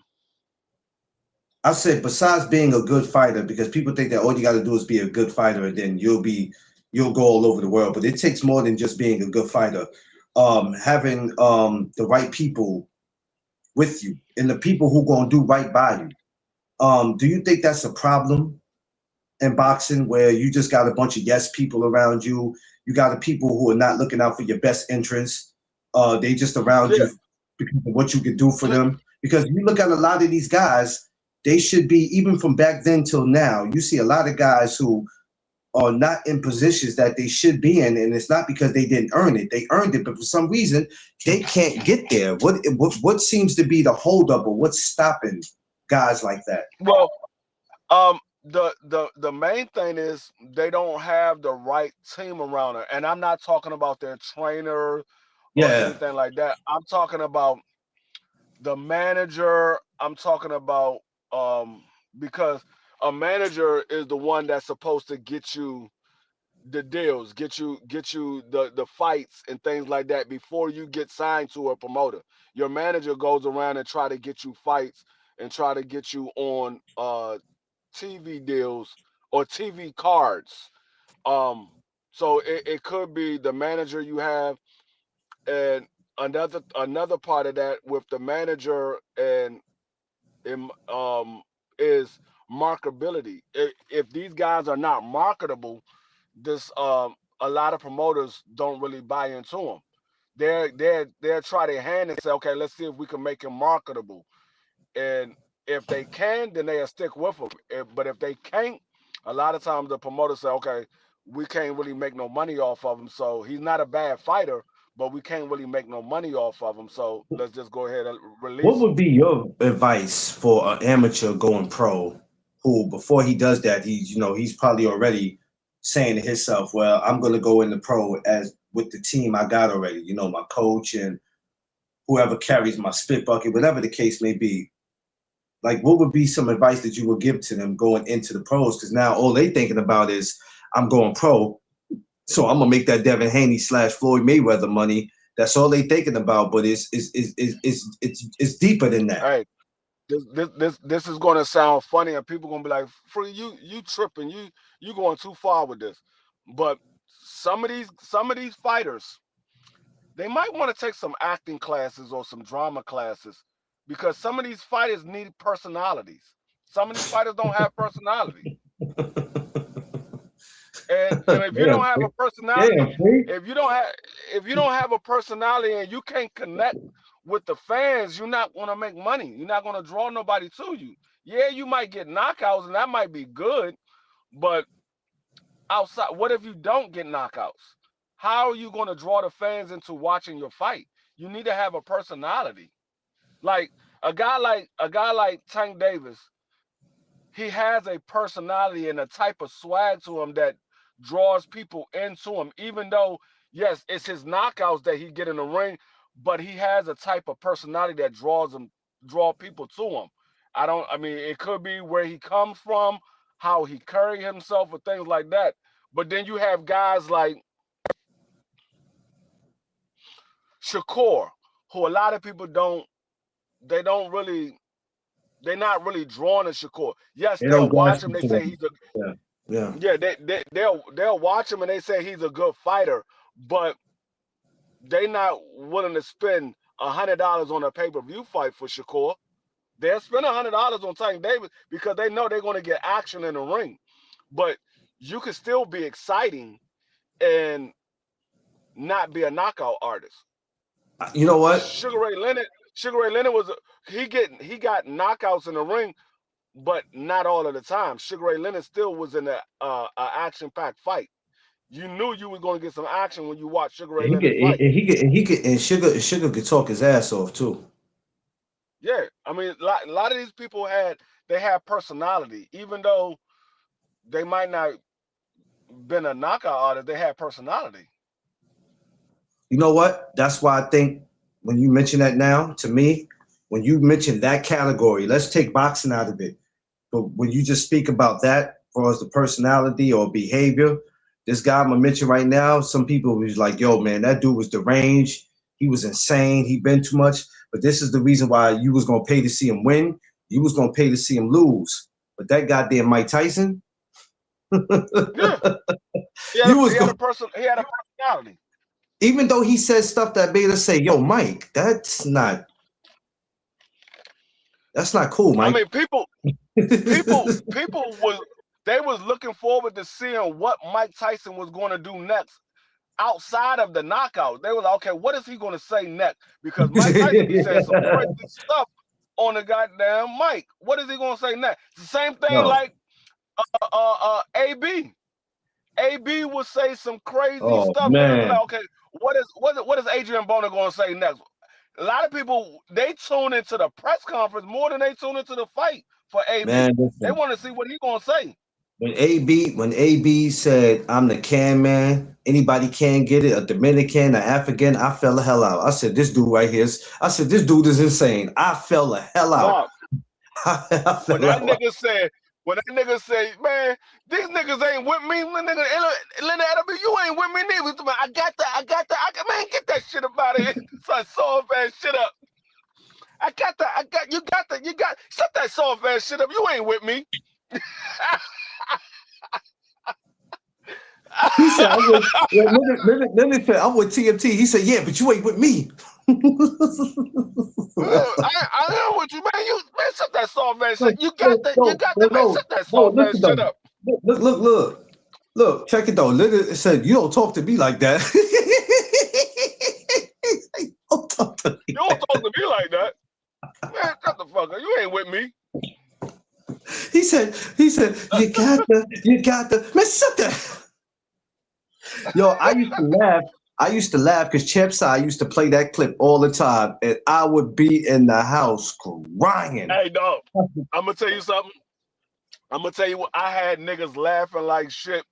Speaker 1: I said besides being a good fighter, because people think that all you got to do is be a good fighter and then you'll go all over the world. But it takes more than just being a good fighter. Having the right people with you and the people who gonna do right by you. Do you think that's a problem in boxing where you just got a bunch of yes people around you? You got the people who are not looking out for your best interests. They just around
Speaker 2: Yeah.
Speaker 1: you because of what you can do for them. Because you look at a lot of these guys, they should be, even from back then till now. You see a lot of guys who are not in positions that they should be in, and it's not because they didn't earn it. They earned it, but for some reason they can't get there. What seems to be the holdup, or what's stopping guys like that?
Speaker 2: Well, the main thing is they don't have the right team around her, and I'm not talking about their trainer or
Speaker 1: Yeah,
Speaker 2: anything like that. I'm talking about the manager. I'm talking about um because a manager is the one that's supposed to get you the deals, get you the fights and things like that before you get signed to a promoter. Your manager goes around and try to get you fights and try to get you on TV deals or TV cards. Um, so it could be the manager you have, and another part of that with the manager and is marketability. If these guys are not marketable, this a lot of promoters don't really buy into them. They're try their hand and say, okay, let's see if we can make him marketable. And if they can, then they'll stick with him. But if they can't, a lot of times the promoters say, okay, we can't really make no money off of him. So he's not a bad fighter, but we can't really make no money off of them. So let's just go ahead and
Speaker 1: What
Speaker 2: release them.
Speaker 1: would be your advice for an amateur going pro who, before he does that, he's probably already saying to himself, well, I'm going to go in the pro as with the team I got already, my coach and whoever carries my spit bucket, whatever the case may be. Like, what would be some advice that you would give to them going into the pros? Because now all they thinking about is, I'm going pro, so I'm gonna make that Devin Haney / Floyd Mayweather money. That's all they thinking about. But it's deeper than that.
Speaker 2: Hey, this is going to sound funny, and people going to be like, "Free, you tripping? You going too far with this." But some of these fighters, they might want to take some acting classes or some drama classes, because some of these fighters need personalities. Some of these fighters don't have personality. And if you don't
Speaker 1: Damn,
Speaker 2: have a personality,
Speaker 1: damn, Free.
Speaker 2: if you don't have a personality and you can't connect with the fans, you're not gonna make money. You're not gonna draw nobody to you. Yeah, you might get knockouts and that might be good, but outside, what if you don't get knockouts? How are you gonna draw the fans into watching your fight? You need to have a personality. Like a guy like Tank Davis, he has a personality and a type of swag to him that draws people into him. Even though, yes, it's his knockouts that he get in the ring, but he has a type of personality that draw people to him. I mean, it could be where he comes from, how he carry himself, or things like that. But then you have guys like Shakur, who a lot of people they don't really, they're not really drawn to Shakur. Yes,
Speaker 1: They don't
Speaker 2: they'll
Speaker 1: grasp
Speaker 2: watch him.
Speaker 1: it
Speaker 2: They
Speaker 1: to
Speaker 2: say
Speaker 1: them.
Speaker 2: he's a
Speaker 1: Yeah, yeah.
Speaker 2: Yeah, they'll watch him and they say he's a good fighter, but they not willing to spend $100 on a pay-per-view fight for Shakur. They'll spend $100 on Tank Davis because they know they're going to get action in the ring. But you can still be exciting and not be a knockout artist.
Speaker 1: You know what?
Speaker 2: Sugar Ray Leonard he got knockouts in the ring, but not all of the time. Sugar Ray Leonard still was in a action-packed fight. You knew you were going to get some action when you watched Sugar Ray
Speaker 1: And he could,
Speaker 2: Leonard fight.
Speaker 1: and he could, and Sugar could talk his ass off too.
Speaker 2: Yeah, I mean, a lot of these people they have personality, even though they might not been a knockout artist. They have personality.
Speaker 1: You know what? That's why I think when you mention that now, to me, when you mention that category, let's take boxing out of it. But when you just speak about that, as far as the personality or behavior, this guy I'm gonna mention right now, some people was like, "Yo, man, that dude was deranged. He was insane. He been too much." But this is the reason why you was gonna pay to see him win. You was gonna pay to see him lose. But that goddamn Mike Tyson,
Speaker 2: Yeah,
Speaker 1: you was going
Speaker 2: he had a personality.
Speaker 1: even though he said stuff that made us say, "Yo, Mike, that's not cool,
Speaker 2: I
Speaker 1: Mike."
Speaker 2: mean, people was looking forward to seeing what Mike Tyson was going to do next outside of the knockout. They were like, okay, what is he going to say next? Because Mike Tyson be saying some crazy stuff on the goddamn mic. What is he going to say next? It's the same thing
Speaker 1: No.
Speaker 2: like AB. AB would say some crazy
Speaker 1: Oh
Speaker 2: stuff, and they'll be
Speaker 1: man.
Speaker 2: like, okay, what is Adrian Bona going to say next? A lot of people, they tune into the press conference more than they tune into the fight for
Speaker 1: Man,
Speaker 2: AB. They
Speaker 1: listen.
Speaker 2: want to see what he's going to say.
Speaker 1: When AB said I'm the can man, anybody can get it, a Dominican, an African, I fell the hell out. I said this dude right here this dude is insane. I fell the hell out.
Speaker 2: Mark,
Speaker 1: I
Speaker 2: when
Speaker 1: fell
Speaker 2: that
Speaker 1: out.
Speaker 2: nigga said, man, these niggas ain't with me. Linda Edeby, you ain't with me neither. Man, man, get that shit up out of here. Some soft ass shit up. Shut that soft ass shit up. You ain't with me.
Speaker 1: He said I was let me say I'm with TMT. He said, yeah, but you ain't with me.
Speaker 2: I am with you, man. Man, shut that soft ass
Speaker 1: No,
Speaker 2: shit. You got
Speaker 1: no,
Speaker 2: that,
Speaker 1: no,
Speaker 2: man.
Speaker 1: no,
Speaker 2: Shut that
Speaker 1: no,
Speaker 2: soft ass
Speaker 1: listen
Speaker 2: shit
Speaker 1: though.
Speaker 2: up.
Speaker 1: Look, check it though. It said you don't talk to me like that. Don't talk to me.
Speaker 2: You don't talk to me like that. Man, shut the fuck up. You ain't with me.
Speaker 1: He said, you got the man, shut that. Yo, I used to laugh. I used to laugh because Chips, I used to play that clip all the time, and I would be in the house crying.
Speaker 2: Hey, dog, I'm gonna tell you something. I'm gonna tell you what. I had niggas laughing like shit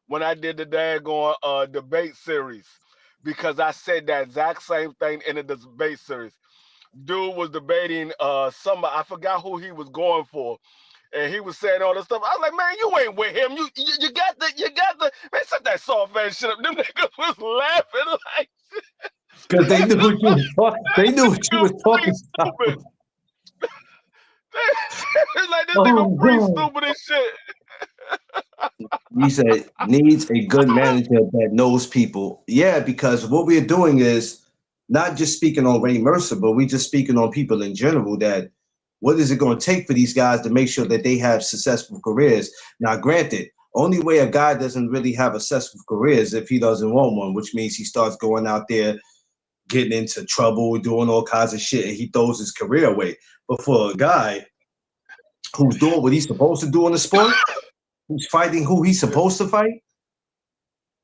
Speaker 2: when I did the daggone debate series because I said that exact same thing in the debate series. Dude was debating somebody. I forgot who he was going for. And he was saying all this stuff. I was like, man, you ain't with him. You got the man, set that soft ass shit up. Them niggas was laughing like
Speaker 1: Because they knew what you was talking. They
Speaker 2: this
Speaker 1: knew what you
Speaker 2: nigga
Speaker 1: was
Speaker 2: free
Speaker 1: talking about.
Speaker 2: stupid. It's like this nigga
Speaker 1: Oh
Speaker 2: free
Speaker 1: God.
Speaker 2: stupid as shit.
Speaker 1: He said needs a good manager that knows people. Yeah, because what we're doing is not just speaking on Ray Mercer, but we just speaking on people in general that what is it going to take for these guys to make sure that they have successful careers? Now, granted, only way a guy doesn't really have a successful career is if he doesn't want one, which means he starts going out there getting into trouble, doing all kinds of shit, and he throws his career away. But for a guy who's doing what he's supposed to do in the sport, who's fighting who he's
Speaker 2: Yeah.
Speaker 1: supposed to fight,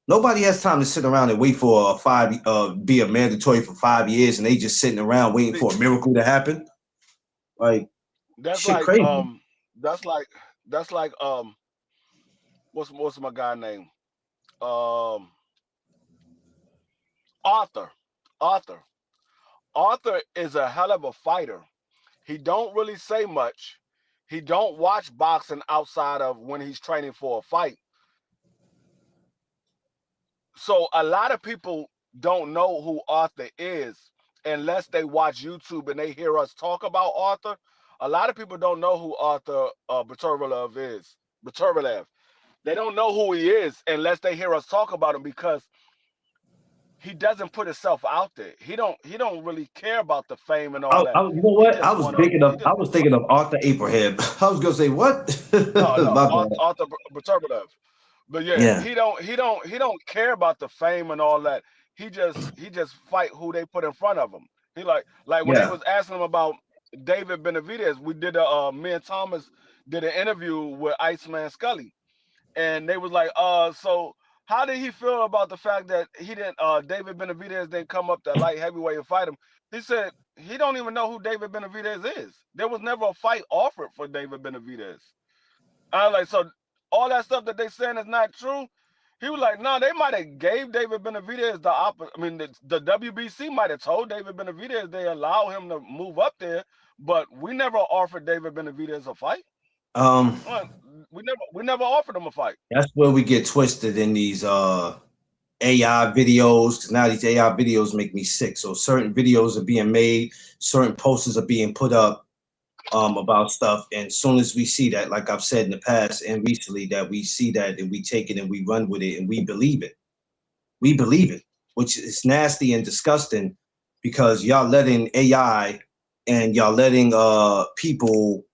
Speaker 1: nobody has time to sit around and wait for be a mandatory for 5 years, and they just sitting around waiting
Speaker 2: See,
Speaker 1: for a miracle to happen. Like
Speaker 2: that's
Speaker 1: shit,
Speaker 2: like
Speaker 1: crazy.
Speaker 2: that's like that's like what's my guy name? Um Arthur. Arthur. Arthur is a hell of a fighter. He don't really say much. He don't watch boxing outside of when he's training for a fight. So a lot of people don't know who Arthur is unless they watch YouTube and they hear us talk about Arthur. A lot of people don't know who Arthur Baturalev is. Baturalev. They don't know who he is unless they hear us talk about him because he doesn't put himself out there. He don't really care about the fame and all that.
Speaker 1: You know
Speaker 2: He
Speaker 1: what?
Speaker 2: just wanna he
Speaker 1: I
Speaker 2: just
Speaker 1: was thinking of Arthur Abraham. I was gonna say what?
Speaker 2: no
Speaker 1: My bad.
Speaker 2: Arthur Baturalev. But yeah,
Speaker 1: Yeah,
Speaker 2: he don't care about the fame and all that. He just fight who they put in front of him. He like when they
Speaker 1: yeah.
Speaker 2: was asking him about David Benavidez, we did a me and Thomas did an interview with Iceman Scully, and they was like, so how did he feel about the fact that he didn't David Benavidez didn't come up to light heavyweight and fight him? He said he don't even know who David Benavidez is. There was never a fight offered for David Benavidez. I was like, so all that stuff that they saying is not true. He was like, no, they might have gave David Benavidez the opposite. I mean, the WBC might have told David Benavidez they allow him to move up there, but we never offered David Benavidez a fight.
Speaker 1: Um,
Speaker 2: Well, we never offered him a fight.
Speaker 1: that's where we get twisted in these AI videos because now these AI videos make me sick. So certain videos are being made, certain posters are being put up about stuff, and as soon as we see that, like I've said in the past and recently, that we see that and we take it and we run with it and we believe it. We believe it, which is nasty and disgusting because y'all letting AI and y'all letting people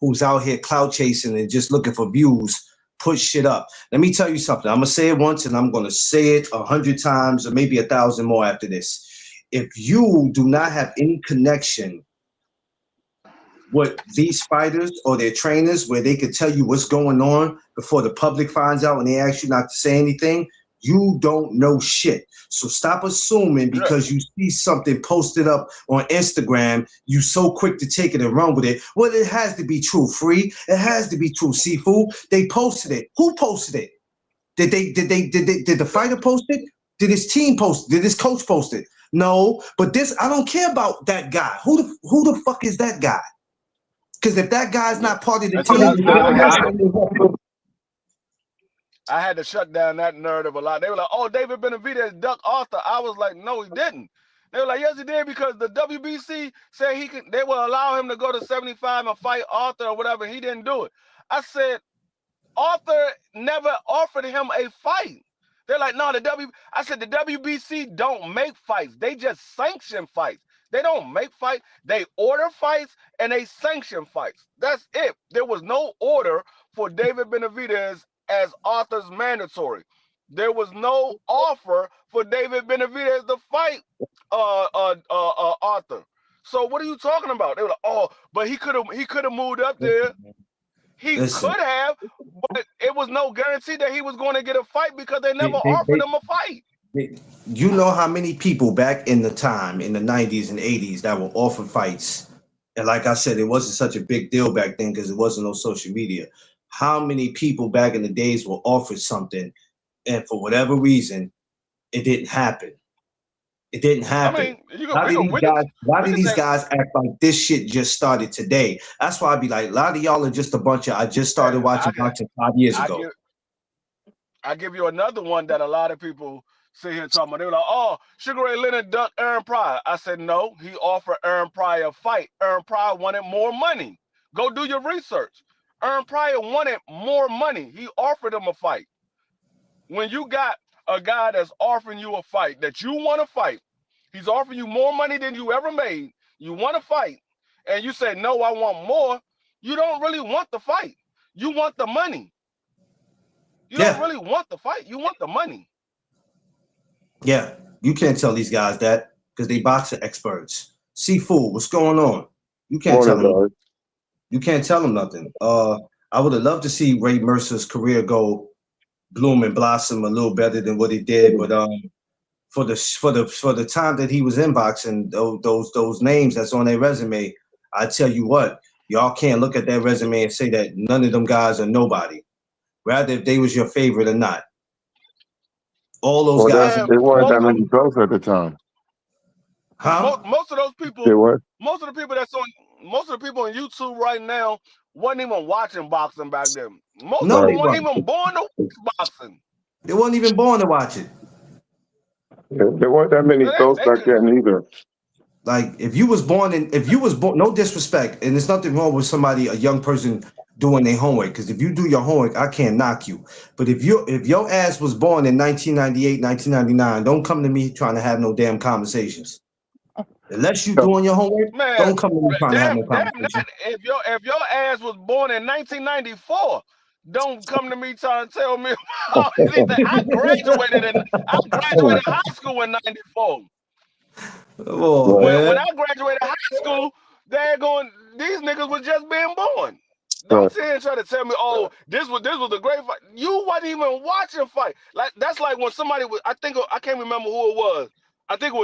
Speaker 1: who's out here cloud chasing and just looking for views put shit up. Let me tell you something. I'm gonna say it once and I'm gonna say it 100 times or maybe 1,000 more after this. If you do not have any connection with these fighters or their trainers where they could tell you what's going on before the public finds out and they ask you not to say anything, you don't know shit. So stop assuming
Speaker 2: Yeah,
Speaker 1: because you see something posted up on Instagram, you so quick to take it and run with it. Well, it has to be true, Free. It has to be true, Seafood. They posted it. Who posted it? Did the
Speaker 2: yeah,
Speaker 1: fighter post it? Did his team post it? Did his coach post it? No, but this I don't care about that guy. Who the fuck is that guy? Because if that guy's
Speaker 2: yeah.
Speaker 1: not part of the
Speaker 2: And see,
Speaker 1: team,
Speaker 2: I had to shut down that narrative a lot. They were like, "Oh, David Benavidez ducked Arthur." I was like, "No, he didn't." They were like, "Yes, he did," because the WBC said he could. They will allow him to go to 75 and fight Arthur or whatever. He didn't do it. I said, Arthur never offered him a fight. They're like, no, I said the WBC don't make fights. They just sanction fights. They don't make fights. They order fights and they sanction fights. That's it. There was no order for David Benavidez as Arthur's mandatory. There was no offer for David Benavidez to fight Arthur. So what are you talking about? They were like, oh, but he could have moved up there. He
Speaker 1: listen,
Speaker 2: could have, but it was no guarantee that he was going to get a fight because they never
Speaker 1: they, they,
Speaker 2: offered
Speaker 1: they,
Speaker 2: him a fight.
Speaker 1: You know how many people back in the time in the 90s and 80s that were offered fights, and like I said, it wasn't such a big deal back then because it wasn't no social media. How many people back in the days were offered something, and for whatever reason, it didn't happen. It didn't
Speaker 2: I
Speaker 1: happen.
Speaker 2: mean,
Speaker 1: Why
Speaker 2: we
Speaker 1: do
Speaker 2: can
Speaker 1: these
Speaker 2: say
Speaker 1: guys act like this shit just started today? That's why I be like, a lot of y'all are just a bunch of. I just started watching boxing 5 years
Speaker 2: I
Speaker 1: ago.
Speaker 2: give I give you another one that a lot of people sit here talking about. They were like, "Oh, Sugar Ray Leonard ducked Aaron Pryor." I said, "No, he offered Aaron Pryor a fight. Aaron Pryor wanted more money. Go do your research. Aaron Pryor wanted more money. He offered him a fight. When you got a guy that's offering you a fight that you want to fight, he's offering you more money than you ever made. You want to fight, and you say, "No, I want more." You don't really want the fight. You want the money. You don't
Speaker 1: Yeah,
Speaker 2: really want the fight. You want the money.
Speaker 1: yeah. You can't tell these guys that because they boxing experts. Seafood, what's going on? You can't tell
Speaker 3: Morning,
Speaker 1: them.
Speaker 3: dog.
Speaker 1: You can't tell them nothing. I would have loved to see Ray Mercer's career go bloom and blossom a little better than what he did, but for the time that he was in boxing, those names that's on their resume, I tell you what, y'all can't look at that resume and say that none of them guys are nobody. Rather, if they was your favorite or not, all those
Speaker 3: Well,
Speaker 1: guys are
Speaker 2: Man,
Speaker 3: there
Speaker 1: your
Speaker 3: weren't
Speaker 2: most
Speaker 3: that
Speaker 2: of
Speaker 1: favorite.
Speaker 2: them,
Speaker 3: many belts at the time.
Speaker 1: Huh?
Speaker 2: most of those people,
Speaker 3: There were.
Speaker 2: most of the people that's on, most of the people on YouTube right now wasn't even watching boxing back then. Most of
Speaker 1: No,
Speaker 2: them
Speaker 1: they
Speaker 3: Right.
Speaker 2: weren't
Speaker 1: weren't.
Speaker 2: even born to watch boxing.
Speaker 1: They weren't even born to watch it.
Speaker 3: There weren't that many
Speaker 2: So
Speaker 3: belts
Speaker 2: they
Speaker 3: back
Speaker 2: could,
Speaker 3: then either.
Speaker 1: Like if you was born, no disrespect, and there's nothing wrong with somebody, a young person doing their homework. Because if you do your homework, I can't knock you. But if your ass was born in 1998, 1999, don't come to me trying to have no damn conversations. Unless you
Speaker 3: So,
Speaker 1: doing your homework,
Speaker 2: man,
Speaker 1: don't come to me trying to have no
Speaker 2: damn
Speaker 1: conversation.
Speaker 2: not. If your ass was born in 1994, don't come to me trying to tell me anything. I graduated high school in '94.
Speaker 1: Come on,
Speaker 3: right,
Speaker 2: When
Speaker 1: man.
Speaker 2: I graduated high school, they're going. These niggas was just being born. Don't
Speaker 3: right.
Speaker 2: sit here and try to tell me, "Oh, this was a great fight." You wasn't even watching fight. Like that's like when somebody was. I can't remember who it was. I think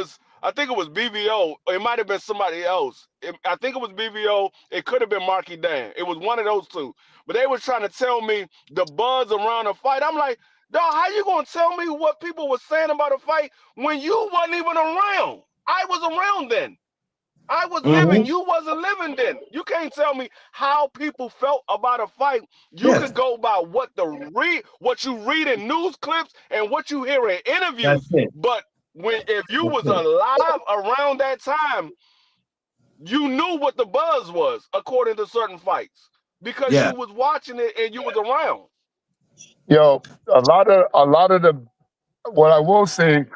Speaker 2: it was BVO. Or it might have been somebody else. I think it was BVO. It could have been Marky Dan. It was one of those two. But they were trying to tell me the buzz around a fight. I'm like, dog, how you gonna tell me what people were saying about a fight when you wasn't even around? I was around then. I was living.
Speaker 1: Hmm.
Speaker 2: You wasn't living then. You can't tell me how people felt about a fight. You
Speaker 1: Yeah,
Speaker 2: could go by what you read in news clips and what you hear in
Speaker 1: that's
Speaker 2: interviews.
Speaker 1: it.
Speaker 2: But if you
Speaker 1: That's
Speaker 2: was
Speaker 1: it.
Speaker 2: alive around that time, you knew what the buzz was according to certain fights because
Speaker 1: Yeah.
Speaker 2: you was watching it and you was around.
Speaker 3: Yo, a lot of the what I will say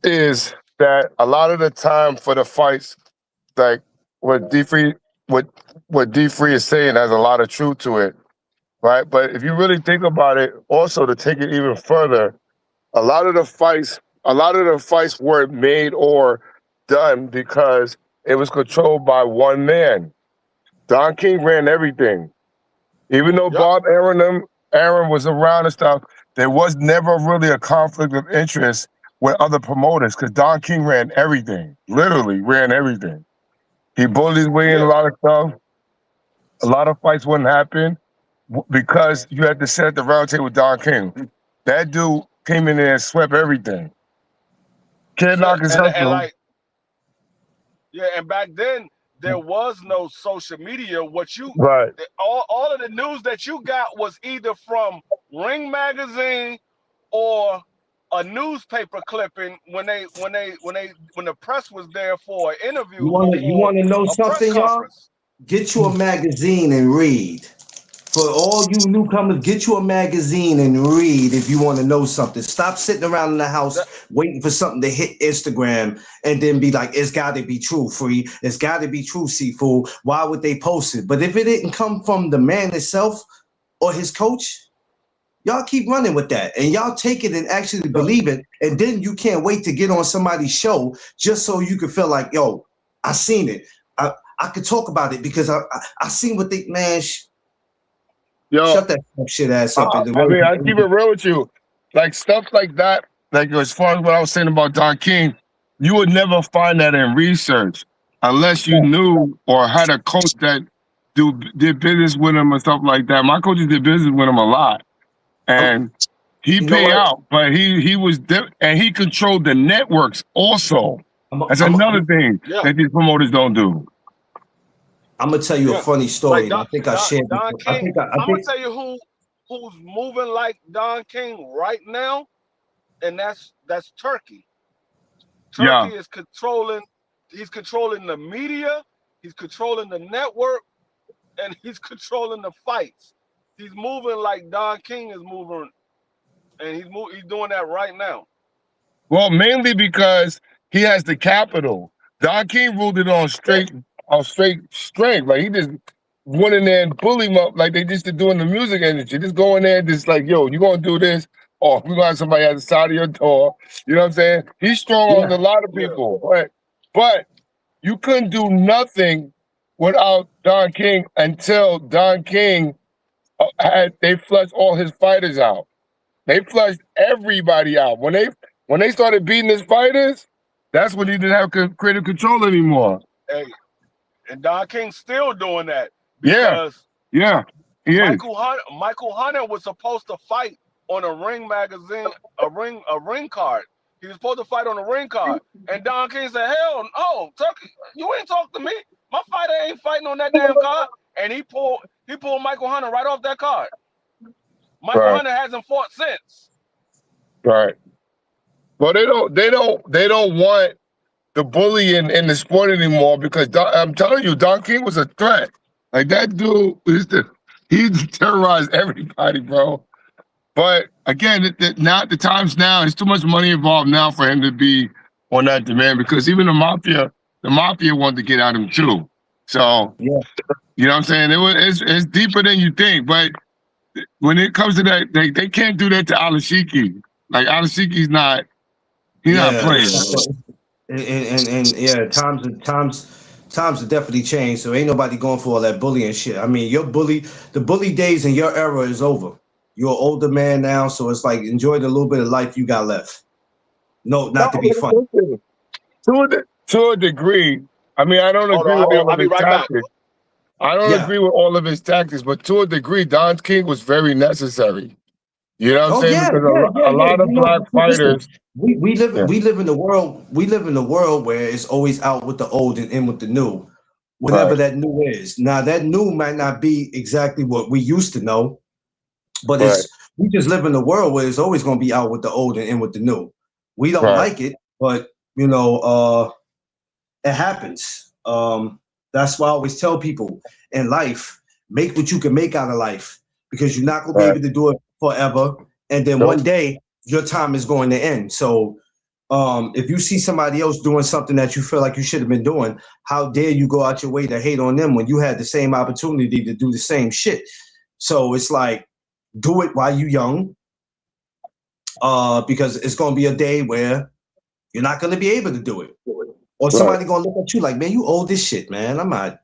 Speaker 3: is that a lot of the time for the fights, like what D Free what what D Free is saying has a lot of truth to it, right? But if you really think about it, also to take it even further, a lot of the fights weren't made or done because it was controlled by one man. Don King ran everything. Even though
Speaker 2: Yup.
Speaker 3: Aaron was around and stuff, there was never really a conflict of interest with other promoters because Don King ran everything. Literally ran everything. He bullied his way in a
Speaker 2: Yeah.
Speaker 3: lot of stuff. A lot of fights wouldn't happen because you had to sit at the round table with Don King. That dude came in there and swept everything. Can't
Speaker 2: So
Speaker 3: knock his
Speaker 2: and
Speaker 3: hustle.
Speaker 2: like yeah, and back then there was no social media.
Speaker 3: Right.
Speaker 2: All of the news that you got was either from Ring magazine or a newspaper clipping when the press was there for an interview or
Speaker 1: You
Speaker 2: for
Speaker 1: want to know
Speaker 2: a press
Speaker 1: something, y'all?
Speaker 2: conference.
Speaker 1: Get you a magazine and read. For all you newcomers, get you a magazine and read if you want to know something. Stop sitting around in the house
Speaker 2: That,
Speaker 1: waiting for something to hit Instagram and then be like, it's got to be true, Free. It's got to be true, Seafood. Why would they post it? But if it didn't come from the man himself or his coach, y'all keep running with that and y'all take it and actually
Speaker 2: the,
Speaker 1: believe it. And then you can't wait to get on somebody's show just so you can feel like, yo, I seen it. I could talk about it because I seen what they, man,
Speaker 3: Yo,
Speaker 1: shut that shit ass up.
Speaker 3: I mean, I keep it real with you. Like stuff like that. like as far as what I was saying about Don King, you would never find that in research unless you knew or had a coach that did business with him or something like that. My coaches did business with him a lot,
Speaker 1: Um,
Speaker 3: and he
Speaker 1: you know
Speaker 3: pay
Speaker 1: what?
Speaker 3: out, but he was and he controlled the networks also. That's another thing
Speaker 2: Yeah,
Speaker 3: that these promoters don't do.
Speaker 1: I'm gonna tell you a
Speaker 2: yeah.
Speaker 1: funny
Speaker 2: Like
Speaker 1: story, and I think I shared.
Speaker 2: Don
Speaker 1: I
Speaker 2: King.
Speaker 1: think I
Speaker 2: I'm gonna
Speaker 1: think
Speaker 2: tell you who's moving like Don King right now, and that's Turkey. Turkey
Speaker 3: Yeah.
Speaker 2: is controlling. He's controlling the media. He's controlling the network, and he's controlling the fights. He's moving like Don King is moving, and he's doing that right now.
Speaker 3: Well, mainly because he has the capital. Don King ruled it
Speaker 2: Yeah,
Speaker 3: on straight strength. Like he just went in there and bully him up like they used to do in the music industry. Just go in there and just like, yo, you gonna do this? Or we gonna have somebody at the side of your door. You know what I'm saying? He's strong on
Speaker 1: yeah.
Speaker 3: a lot of
Speaker 2: yeah.
Speaker 3: people, but you couldn't do nothing without Don King until Don King had they flushed all his fighters out. They flushed everybody out. When they started beating his fighters, that's when he didn't have creative control anymore.
Speaker 2: Hey, and Don King's still doing that
Speaker 3: Yeah,
Speaker 2: because
Speaker 3: yeah, he is.
Speaker 2: Michael Hunter was supposed to fight on a Ring magazine, a ring card. He was supposed to fight on a ring card, and Don King said, "Hell no, Turkey, you ain't talk to me. My fighter ain't fighting on that damn card." And he pulled Michael Hunter right off that card. Michael
Speaker 3: Right,
Speaker 2: Hunter hasn't fought since.
Speaker 3: right. Well, they don't want the bullying in the sport anymore because I'm telling you, Don King was a threat. Like that dude he used to terrorize everybody, bro. But again, now the times now, it's too much money involved now for him to be on that demand because even the mafia wanted to get at him too. So
Speaker 1: Yeah,
Speaker 3: you know what I'm saying? It's deeper than you think. But when it comes to that, they can't do that to Alashiki. Like Alashiki's not he's not
Speaker 1: yeah.
Speaker 3: playing.
Speaker 1: And yeah, times have definitely changed. So ain't nobody going for all that bullying shit. I mean, the bully days in your era is over. You're an older man now, so it's like enjoy the little bit of life you got left. No,
Speaker 3: No,
Speaker 1: not to be funny.
Speaker 3: listen, to a degree. I mean, I don't
Speaker 2: Hold
Speaker 3: agree
Speaker 2: on,
Speaker 3: with
Speaker 2: hold on.
Speaker 3: all
Speaker 2: I'll
Speaker 3: of
Speaker 2: be
Speaker 3: his
Speaker 2: right back.
Speaker 3: tactics. I don't
Speaker 1: Yeah.
Speaker 3: agree with all of his tactics, but to a degree, Don King was very necessary. You know what I'm
Speaker 1: Oh
Speaker 3: saying?
Speaker 1: yeah,
Speaker 3: Because
Speaker 1: yeah, yeah,
Speaker 3: a
Speaker 1: yeah.
Speaker 3: lot of
Speaker 1: You know,
Speaker 3: black
Speaker 1: listen,
Speaker 3: fighters, yeah,
Speaker 1: we live in the world where it's always out with the old and in with the new, whatever
Speaker 3: right,
Speaker 1: that new is. Now that new might not be exactly what we used to know, but
Speaker 3: right,
Speaker 1: it's we just live in a world where it's always going to be out with the old and in with the new. We don't
Speaker 3: right,
Speaker 1: like it, but it happens. That's why I always tell people in life, make what you can make out of life because you're not going to be
Speaker 3: right.
Speaker 1: able to do it forever. And then one
Speaker 3: Nope,
Speaker 1: day your time is going to end. So if you see somebody else doing something that you feel like you should have been doing, how dare you go out your way to hate on them when you had the same opportunity to do the same shit? So it's like, do it while you're young, because it's going to be a day where you're not going to be able to do it. Or
Speaker 3: right.
Speaker 1: somebody gonna look at you like, man, you old this shit, man. I'm not.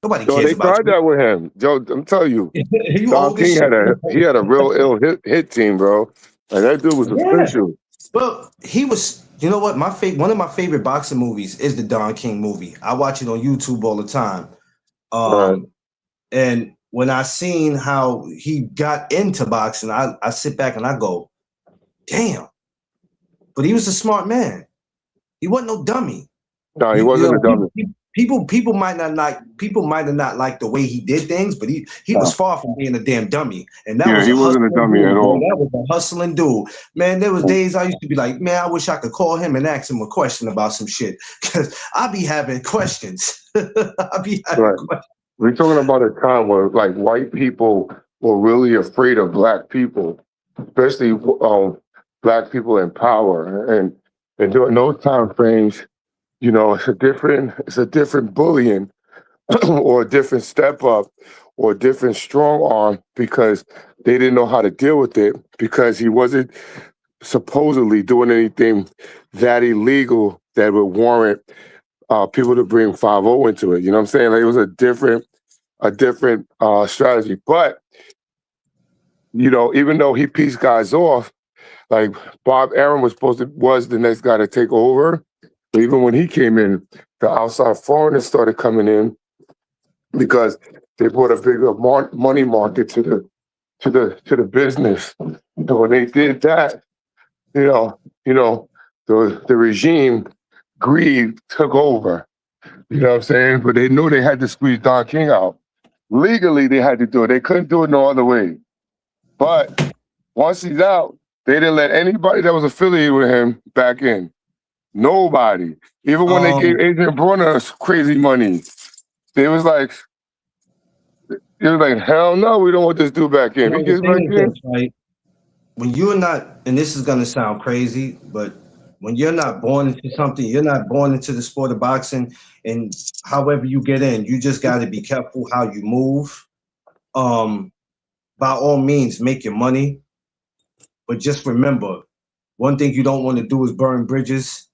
Speaker 1: Nobody
Speaker 3: So
Speaker 1: cares
Speaker 3: they
Speaker 1: about
Speaker 3: tried
Speaker 1: you.
Speaker 3: that with him. Joe, I'm telling you,
Speaker 1: You
Speaker 3: Don
Speaker 1: old this
Speaker 3: King
Speaker 1: shit.
Speaker 3: had a real ill hit team, bro. Like that dude was
Speaker 1: Yeah.
Speaker 3: official.
Speaker 1: Well, he was. You know what? One of my favorite boxing movies is the Don King movie. I watch it on YouTube all the time.
Speaker 3: Right,
Speaker 1: Um, and when I seen how he got into boxing, I sit back and I go, damn. But he was a smart man. He wasn't no dummy.
Speaker 3: no, he
Speaker 1: You
Speaker 3: wasn't a
Speaker 1: know,
Speaker 3: dummy.
Speaker 1: people might have not liked the way he did things, but he was
Speaker 3: No.
Speaker 1: far from being a damn dummy. And that
Speaker 3: Yeah,
Speaker 1: was
Speaker 3: he
Speaker 1: a
Speaker 3: wasn't a
Speaker 1: hustling
Speaker 3: dummy at
Speaker 1: dude, man.
Speaker 3: all.
Speaker 1: That was a hustling dude. Man, there was days I used to be like, man, I wish I could call him and ask him a question about some shit. Cause I be having questions. I be having
Speaker 3: Right.
Speaker 1: questions.
Speaker 3: We're talking about a time where like white people were really afraid of black people, especially black people in power. And during those time frames, you know, it's a different bullying or a different step up or a different strong arm because they didn't know how to deal with it because he wasn't supposedly doing anything that illegal that would warrant people to bring 5-0 into it. You know what I'm saying? Like it was a different strategy. But you know, even though he pieced guys off, like Bob Aaron was the next guy to take over. But even when he came in, the outside foreigners started coming in because they brought a bigger money market to the business. And when they did that, the regime greed took over. You know what I'm saying? But they knew they had to squeeze Don King out. Legally, they had to do it. They couldn't do it no other way. But once he's out, they didn't let anybody that was affiliated with him back in. Nobody. Even when they gave Adrian Broner crazy money, they was like, hell no, we don't want this dude back in. If he gets back in.
Speaker 1: Right? When you're not, and this is gonna sound crazy, but when you're not born into something, you're not born into the sport of boxing, and however you get in, you just got to be careful how you move. By all means, make your money, but just remember, one thing you don't want to do is burn bridges.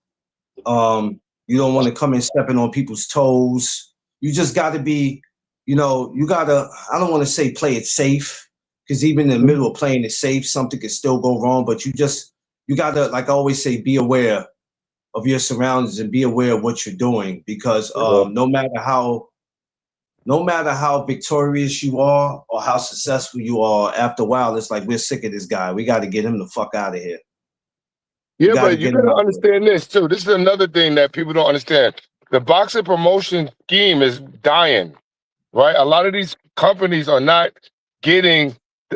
Speaker 1: You don't want to come in stepping on people's toes. You just got to be, you gotta. I don't want to say play it safe, because even in the middle of playing it safe, something could still go wrong. But you gotta, like I always say, be aware of your surroundings and be aware of what you're doing, because no matter how victorious you are or how successful you are, after a while, it's like, we're sick of this guy. We got to get him the fuck out of here.
Speaker 3: Yeah, but you gotta understand this too. This is another thing that people don't understand. The boxing promotion scheme is dying, right? A lot of these companies are not getting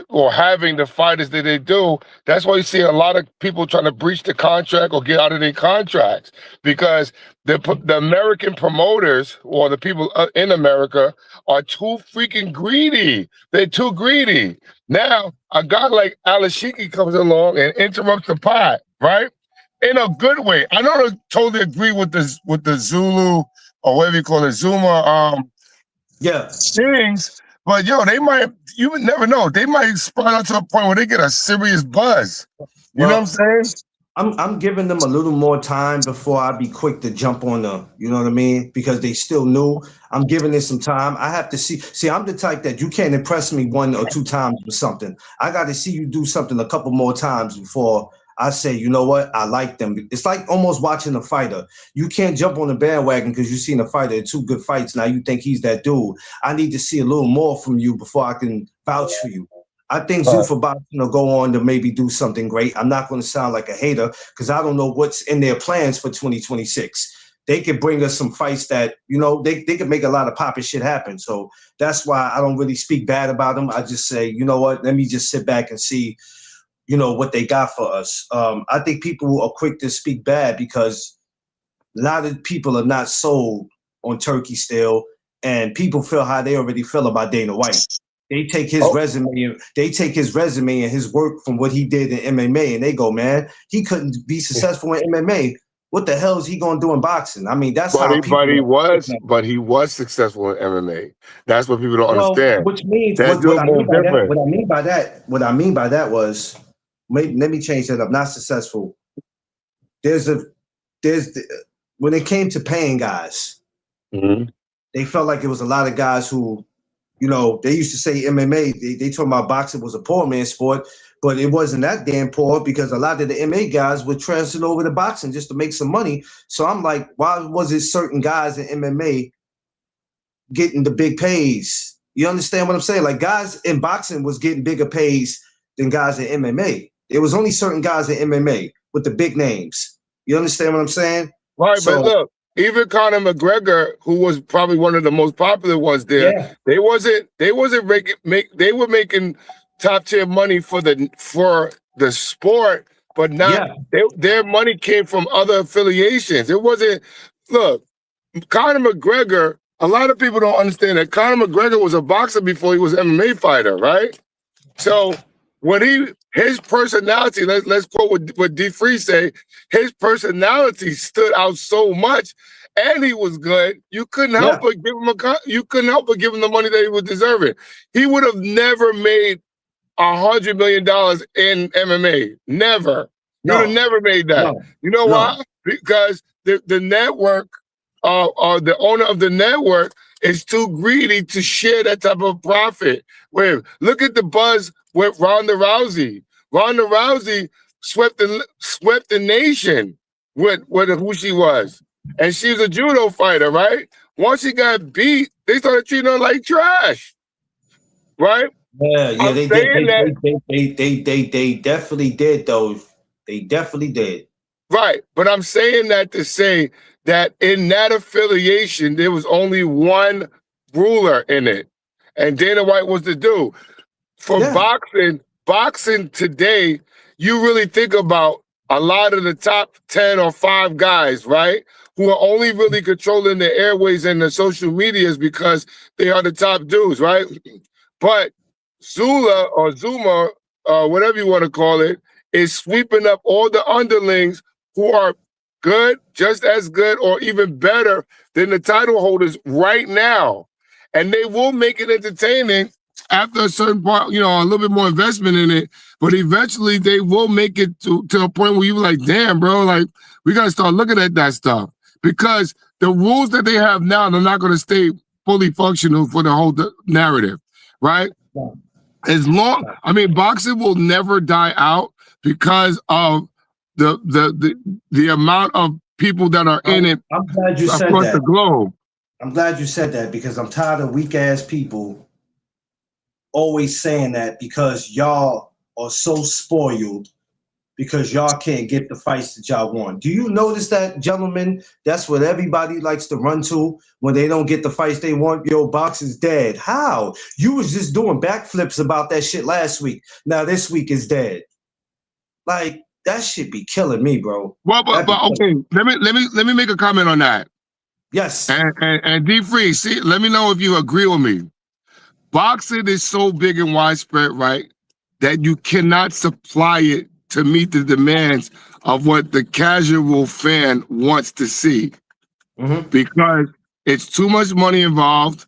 Speaker 3: or having the fighters that they do. That's why you see a lot of people trying to breach the contract or get out of their contracts, because the American promoters or the people in America are too freaking greedy. They're too greedy. Now, a guy like Alashiki comes along and interrupts the pot, right? In a good way. I don't totally agree with the Zulu or whatever you call it, Zuma things, but you would never know. They might spread out to a point where they get a serious buzz. You know what I'm saying?
Speaker 1: I'm giving them a little more time before I be quick to jump on the, you know what I mean? Because they still new. I'm giving it some time. I have to see, I'm the type that you can't impress me 1 or 2 times with something. I got to see you do something a couple more times before I say, you know what, I like them. It's like almost watching a fighter. You can't jump on the bandwagon because you've seen a fighter in 2 good fights. Now you think he's that dude. I need to see a little more from you before I can vouch for you. I think Zuffa Boxing will go on to maybe do something great. I'm not going to sound like a hater because I don't know what's in their plans for 2026. They could bring us some fights that, they could make a lot of popping shit happen. So that's why I don't really speak bad about them. I just say, you know what, let me just sit back and see, what they got for us. I think people are quick to speak bad because a lot of people are not sold on Turkey still, and people feel how they already feel about Dana White. They take his resume and his work from what he did in MMA, and they go, man, he couldn't be successful in MMA. What the hell is he gonna do in boxing? I mean, that's how people.
Speaker 3: But he was successful in MMA. That's what people don't understand.
Speaker 1: Which means
Speaker 3: what I
Speaker 1: mean by that was, let me change that up. Not successful. When it came to paying guys, they felt like it was a lot of guys who, they used to say MMA, they talking about boxing was a poor man's sport, but it wasn't that damn poor because a lot of the MMA guys were transferred over to boxing just to make some money. So I'm like, why was it certain guys in MMA getting the big pays? You understand what I'm saying? Like, guys in boxing was getting bigger pays than guys in MMA. There was only certain guys in MMA with the big names. You understand what I'm saying?
Speaker 3: Right, but look, even Conor McGregor, who was probably one of the most popular ones there, they were making top tier money for the sport, but not their money came from other affiliations. It wasn't. Look, Conor McGregor. A lot of people don't understand that Conor McGregor was a boxer before he was an MMA fighter, right? So when his personality, let's quote what D. Free say, his personality stood out so much, and he was good. You couldn't help but give him the money that he was deserving. He would have never made $100 million in MMA. Never. You would have never made that. No. You know why? Because the network, or the owner of the network, is too greedy to share that type of profit. Look at the buzz with Ronda Rousey. Ronda Rousey swept the nation with who she was, and she was a judo fighter, right? Once she got beat, they started treating her like trash, right?
Speaker 1: Yeah,
Speaker 3: I'm
Speaker 1: they did.
Speaker 3: saying that.
Speaker 1: They definitely did, though. They definitely did.
Speaker 3: Right. But I'm saying that to say that in that affiliation, there was only one ruler in it. And Dana White was the dude. For
Speaker 1: Yeah.
Speaker 3: boxing today, you really think about a lot of the top 10 or 5 guys, right? Who are only really controlling the airways and the social medias because they are the top dudes, right? But Zula or Zuma, whatever you want to call it, is sweeping up all the underlings who are good, just as good, or even better than the title holders right now. And they will make it entertaining after a certain part, a little bit more investment in it. But eventually they will make it to a point where you're like, damn, bro, like we got to start looking at that stuff. Because the rules that they have now, they're not going to stay fully functional for the whole narrative, right? As long, I mean, boxing will never die out because of the amount of people that are in it
Speaker 1: I'm glad you said
Speaker 3: across
Speaker 1: that.
Speaker 3: the globe.
Speaker 1: I'm glad you said that because I'm tired of weak ass people always saying that because y'all are so spoiled because y'all can't get the fights that y'all want. Do you notice that, gentlemen? That's what everybody likes to run to when they don't get the fights they want. Yo, boxing's dead. How? You was just doing backflips about that shit last week. Now this week is dead. Like that shit be killing me, bro.
Speaker 3: Well,
Speaker 1: That be
Speaker 3: okay, let me make a comment on that.
Speaker 1: yes.
Speaker 3: And D Free, see, let me know if you agree with me. Boxing is so big and widespread, right, that you cannot supply it to meet the demands of what the casual fan wants to see because it's too much money involved,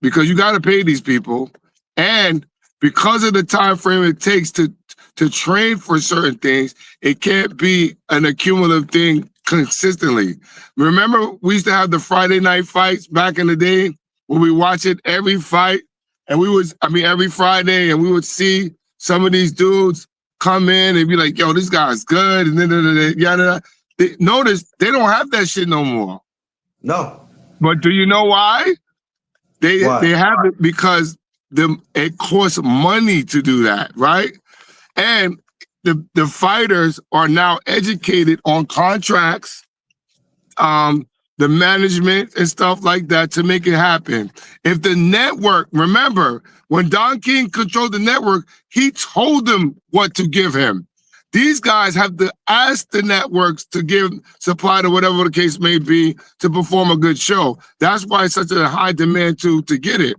Speaker 3: because you got to pay these people, and because of the time frame it takes to train for certain things, it can't be an accumulative thing consistently. Remember, we used to have the Friday night fights back in the day where we watch it every fight, and every Friday, and we would see some of these dudes come in and be like, "Yo, this guy's good," and then yada. Notice they don't have that shit no more.
Speaker 1: No.
Speaker 3: But do you know why? They
Speaker 1: Why?
Speaker 3: have it because it costs money to do that, right? And the fighters are now educated on contracts, the management and stuff like that to make it happen. If the network, remember, when Don King controlled the network, he told them what to give him. These guys have to ask the networks to give supply to whatever the case may be to perform a good show. That's why it's such a high demand to get it.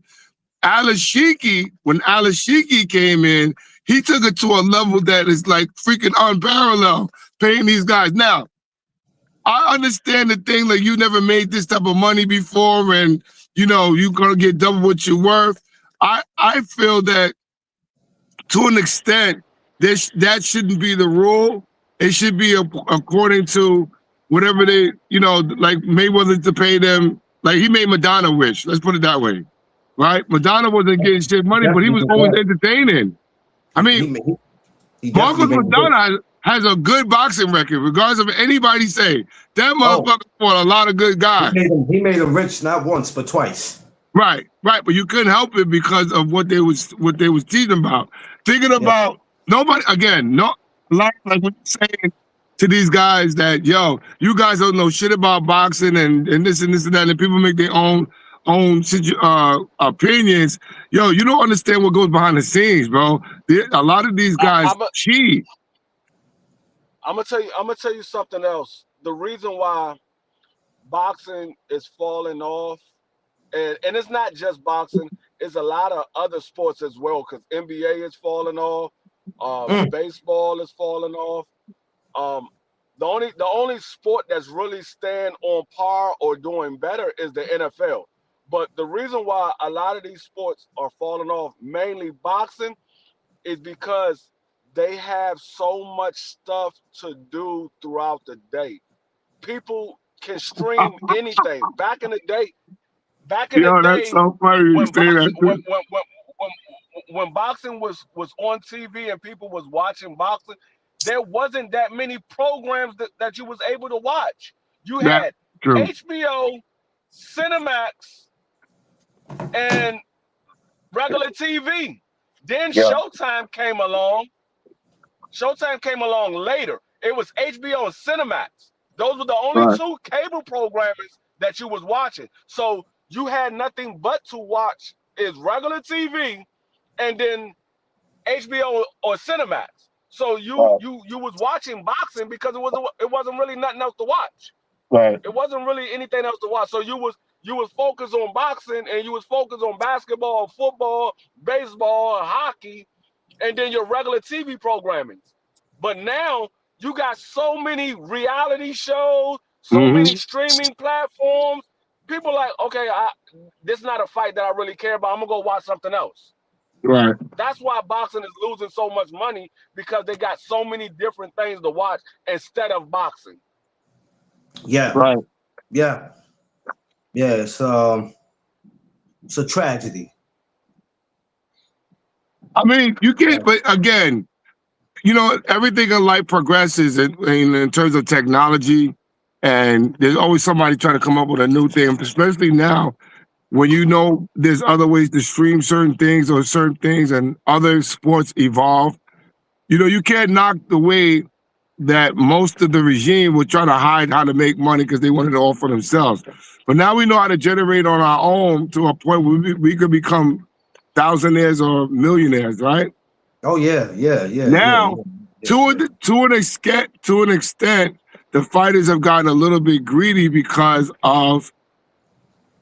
Speaker 3: When Alice Sheikhy came in, he took it to a level that is like freaking unparalleled, paying these guys. Now, I understand the thing, like you never made this type of money before, and you're gonna get double what you're worth. I feel that to an extent, that shouldn't be the rule. It should be according to whatever they, like Mayweather to pay them. Like he made Madonna wish. Let's put it that way, right? Madonna wasn't getting shit money, but he was always entertaining. I mean,
Speaker 1: He
Speaker 3: Marcos
Speaker 1: definitely made it.
Speaker 3: Madonna has a good boxing record, regardless of anybody say. That
Speaker 1: Oh,
Speaker 3: motherfucker fought a lot of good guys.
Speaker 1: he made him rich not once but twice.
Speaker 3: Right. But you couldn't help it because of what they was teaching about. Thinking
Speaker 1: Yeah.
Speaker 3: about nobody again, no, like what you're saying to these guys that, yo, you guys don't know shit about boxing and this and this and that, and people make their own opinions. Yo, you don't understand what goes behind the scenes, bro. A lot of these guys cheat.
Speaker 2: I'm gonna tell you something else. The reason why boxing is falling off, and it's not just boxing, it's a lot of other sports as well, because NBA is falling off, baseball is falling off. Um, the only sport that's really staying on par or doing better is the NFL. But the reason why a lot of these sports are falling off, mainly boxing, is because they have so much stuff to do throughout the day. People can stream anything. Back in the
Speaker 3: Yo, that's
Speaker 2: day
Speaker 3: so funny you
Speaker 2: when
Speaker 3: say that
Speaker 2: boxing
Speaker 3: too.
Speaker 2: when boxing was on TV and people was watching boxing, there wasn't that many programs that you was able to watch. You
Speaker 3: That
Speaker 2: had
Speaker 3: true.
Speaker 2: HBO, Cinemax, and regular TV. Then
Speaker 3: Yeah.
Speaker 2: Showtime came along later. It was HBO and Cinemax. Those were the only
Speaker 3: Right.
Speaker 2: two cable programmers that you was watching. So you had nothing but to watch is regular TV and then HBO or Cinemax. So
Speaker 3: Right.
Speaker 2: you was watching boxing because it wasn't really nothing else to watch.
Speaker 3: Right.
Speaker 2: It wasn't really anything else to watch. So you was focused on boxing and you was focused on basketball, football, baseball, hockey, and then your regular TV programming. But now you got so many reality shows, so many
Speaker 3: Mm-hmm.
Speaker 2: streaming platforms. People like, okay, this is not a fight that I really care about. I'm gonna go watch something else.
Speaker 3: Right.
Speaker 2: That's why boxing is losing so much money because they got so many different things to watch instead of boxing.
Speaker 1: Yeah,
Speaker 3: Right.
Speaker 1: yeah, yeah. It's a tragedy.
Speaker 3: I mean, you
Speaker 1: Yeah.
Speaker 3: can't. But again, everything in life progresses in terms of technology, and there's always somebody trying to come up with a new thing, especially now when there's other ways to stream certain things or certain things and other sports evolve. You can't knock the way that most of the regime would try to hide how to make money because they wanted it all for themselves. But now we know how to generate on our own to a point where we could become thousandaires or millionaires, right?
Speaker 1: Oh yeah, yeah, yeah, yeah,
Speaker 3: Now,
Speaker 1: yeah, yeah,
Speaker 3: to
Speaker 1: yeah.
Speaker 3: an, to an extent, the fighters have gotten a little bit greedy because of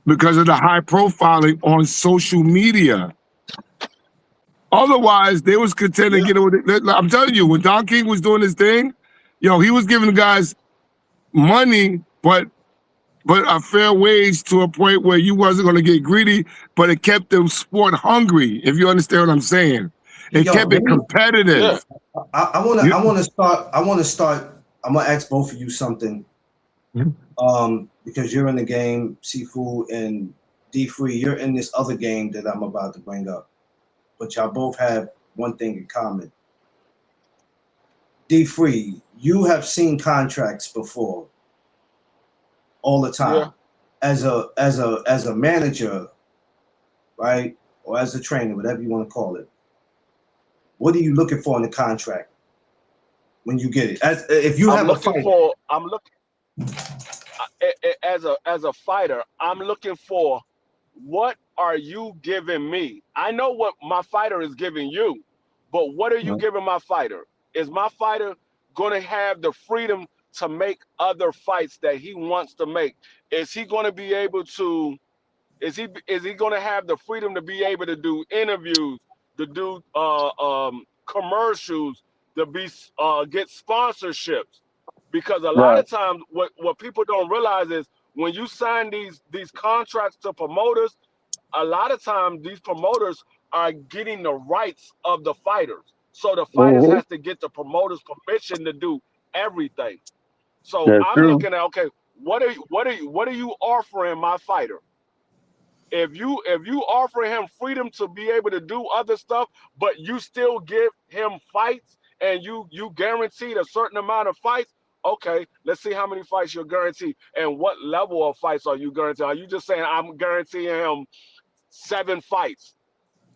Speaker 3: the high profiling on social media. Otherwise, they was content to
Speaker 1: Yeah.
Speaker 3: get away. I'm telling you, when Don King was doing his thing, he was giving guys money, but a fair wage to a point where you wasn't going to get greedy, but it kept them sport hungry. If you understand what I'm saying, it
Speaker 1: Yo,
Speaker 3: kept
Speaker 1: let
Speaker 3: it
Speaker 1: me.
Speaker 2: Yeah,
Speaker 3: competitive.
Speaker 1: I wanna.
Speaker 3: You,
Speaker 1: I wanna start. I wanna start. I'm gonna ask both of you something. Because you're in the game, Seafood and D Free. You're in this other game that I'm about to bring up. But y'all both have one thing in common. D Free, you have seen contracts before all the
Speaker 2: yeah.
Speaker 1: time. As a manager, right? Or as a trainer, whatever you want to call it. What are you looking for in the contract when you get it? As if you
Speaker 2: I'm
Speaker 1: have a
Speaker 2: looking
Speaker 1: fighter.
Speaker 2: for. I'm looking as a fighter. I'm looking for what are you giving me? I know what my fighter is giving you, but what are you
Speaker 1: Right.
Speaker 2: giving my fighter? Is my fighter going to have the freedom to make other fights that he wants to make? Is he going to be able to? Is he going to have the freedom to be able to do interviews, to do commercials, to be get sponsorships? Because a lot
Speaker 3: right.
Speaker 2: of times, what people don't realize is when you sign these contracts to promoters, a lot of times these promoters are getting the rights of the fighters. So the fighters
Speaker 3: Mhm.
Speaker 2: has to get the promoters permission to do everything. So
Speaker 3: That's
Speaker 2: I'm
Speaker 3: true.
Speaker 2: looking at, okay, what are you offering my fighter? If you offer him freedom to be able to do other stuff, but you still give him fights and you guaranteed a certain amount of fights, okay, let's see how many fights you're guaranteed and what level of fights are you guaranteed. Are you just saying I'm guaranteeing him 7 fights?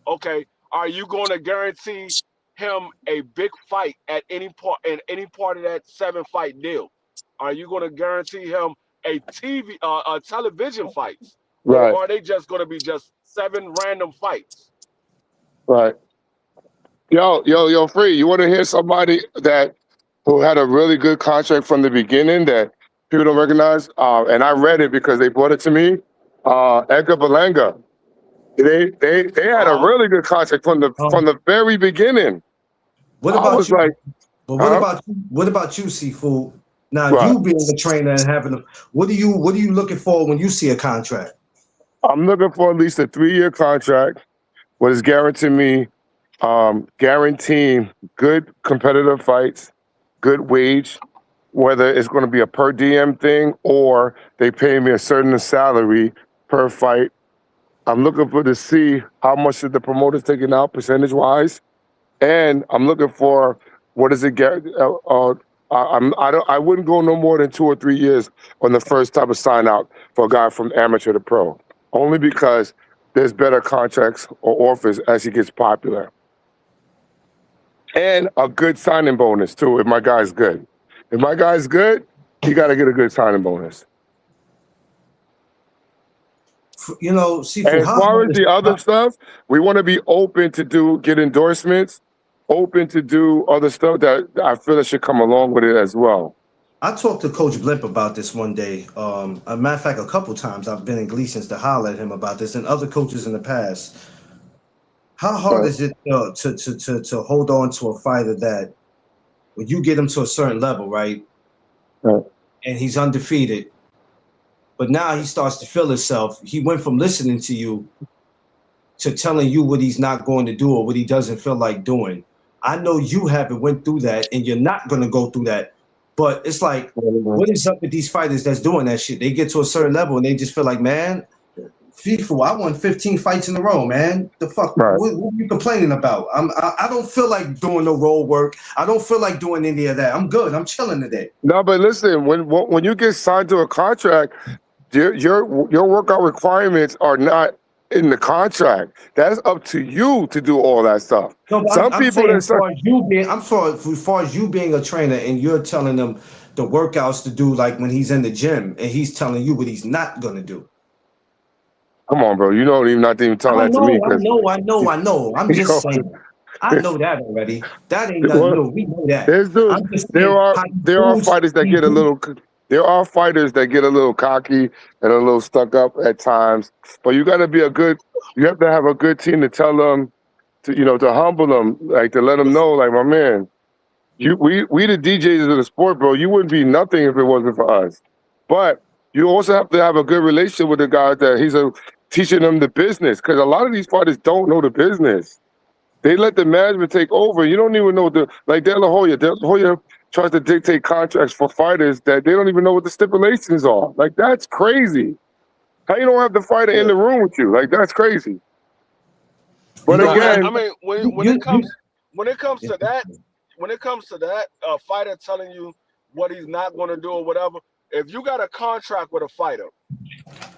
Speaker 2: Okay, are you going to guarantee him a big fight at any part in any part of that 7 fight deal? Are you going to guarantee him a television fights, or
Speaker 3: Right.
Speaker 2: are they just going to be just 7 random fights?
Speaker 3: Right. Yo, free. You want to hear somebody that who had a really good contract from the beginning that people don't recognize? And I read it because they brought it to me. Edgar Berlanga. They had a
Speaker 2: Uh huh.
Speaker 3: really good contract from the
Speaker 1: Um,
Speaker 3: from the very beginning.
Speaker 1: what
Speaker 3: I
Speaker 1: about
Speaker 3: was
Speaker 1: you?
Speaker 3: like,
Speaker 1: But
Speaker 3: huh?
Speaker 1: what about you, Seafood? Now
Speaker 3: Right.
Speaker 1: you being the trainer and having a, what are you looking for when you see a contract?
Speaker 3: I'm looking for at least a 3-year contract. What is guaranteeing me, guaranteeing good competitive fights, good wage, whether it's going to be a per diem thing or they pay me a certain salary per fight. I'm looking for to see how much of the promoter's taking out percentage wise, and I'm looking for what does it get? I wouldn't go no more than 2 or 3 years on the first type of sign out for a guy from amateur to pro, only because there's better contracts or offers as he gets popular, and a good signing bonus too. If my guy's good, he got to get a good signing bonus.
Speaker 1: You know, see,
Speaker 3: And
Speaker 1: for
Speaker 3: as
Speaker 1: how
Speaker 3: far
Speaker 1: hard
Speaker 3: as
Speaker 1: is
Speaker 3: the other stuff, we want to be open to get endorsements, open to do other stuff that I feel that should come along with it as well.
Speaker 1: I talked to Coach Blimp about this one day. A matter of fact, a couple times I've been in Gleason's to holler at him about this, and other coaches in the past. How hard
Speaker 3: But,
Speaker 1: is it to hold on to a fighter that when you get him to a certain level, right,
Speaker 3: uh,
Speaker 1: and he's undefeated, but now he starts to feel himself. He went from listening to you to telling you what he's not going to do or what he doesn't feel like doing. I know you haven't went through that, and you're not going to go through that. But it's like, what is up with these fighters that's doing that shit? They get to a certain level and they just feel like, man, FIFA, I won 15 fights in a row, man. The fuck,
Speaker 3: right.
Speaker 1: what are you complaining about? I don't feel like doing no road work. I don't feel like doing any of that. I'm good. I'm chilling today.
Speaker 3: No, but listen, when you get signed to a contract, your workout requirements are not in the contract. That's up to you to do all that stuff.
Speaker 1: No, but
Speaker 3: Some
Speaker 1: I'm
Speaker 3: people
Speaker 1: saying
Speaker 3: that
Speaker 1: as far as you being, I'm sorry, as far as you being a trainer and you're telling them the workouts to do, like when he's in the gym and he's telling you what he's not gonna do.
Speaker 3: come on, bro, you don't even not to even tell
Speaker 1: I
Speaker 3: that to me
Speaker 1: know, I
Speaker 3: because
Speaker 1: know, I know, I know. I'm
Speaker 3: you
Speaker 1: just
Speaker 3: know,
Speaker 1: saying. I know that already. That ain't nothing
Speaker 3: well,
Speaker 1: new. We know that.
Speaker 3: there's dudes,
Speaker 1: I'm just
Speaker 3: there
Speaker 1: saying
Speaker 3: are
Speaker 1: how you
Speaker 3: there are
Speaker 1: fools,
Speaker 3: fighters that
Speaker 1: these
Speaker 3: get a
Speaker 1: dudes.
Speaker 3: little there are fighters that get a little cocky and a little stuck up at times, but you got to be you have to have a good team to tell them to humble them, like to let them know, like, my man, we the DJs of the sport, bro. You wouldn't be nothing if it wasn't for us. But you also have to have a good relationship with the guy that teaching them the business, because a lot of these fighters don't know the business. They let the management take over. You don't even know like De La Hoya. De La Hoya tries to dictate contracts for fighters that they don't even know what the stipulations are. Like, that's crazy. How you don't have the fighter in
Speaker 1: Yeah.
Speaker 3: the room with you? Like, that's crazy.
Speaker 1: You
Speaker 3: But
Speaker 1: know,
Speaker 3: again,
Speaker 2: I mean, when
Speaker 1: you,
Speaker 2: it
Speaker 1: you,
Speaker 2: comes to that, a fighter telling you what he's not going to do or whatever, if you got a contract with a fighter,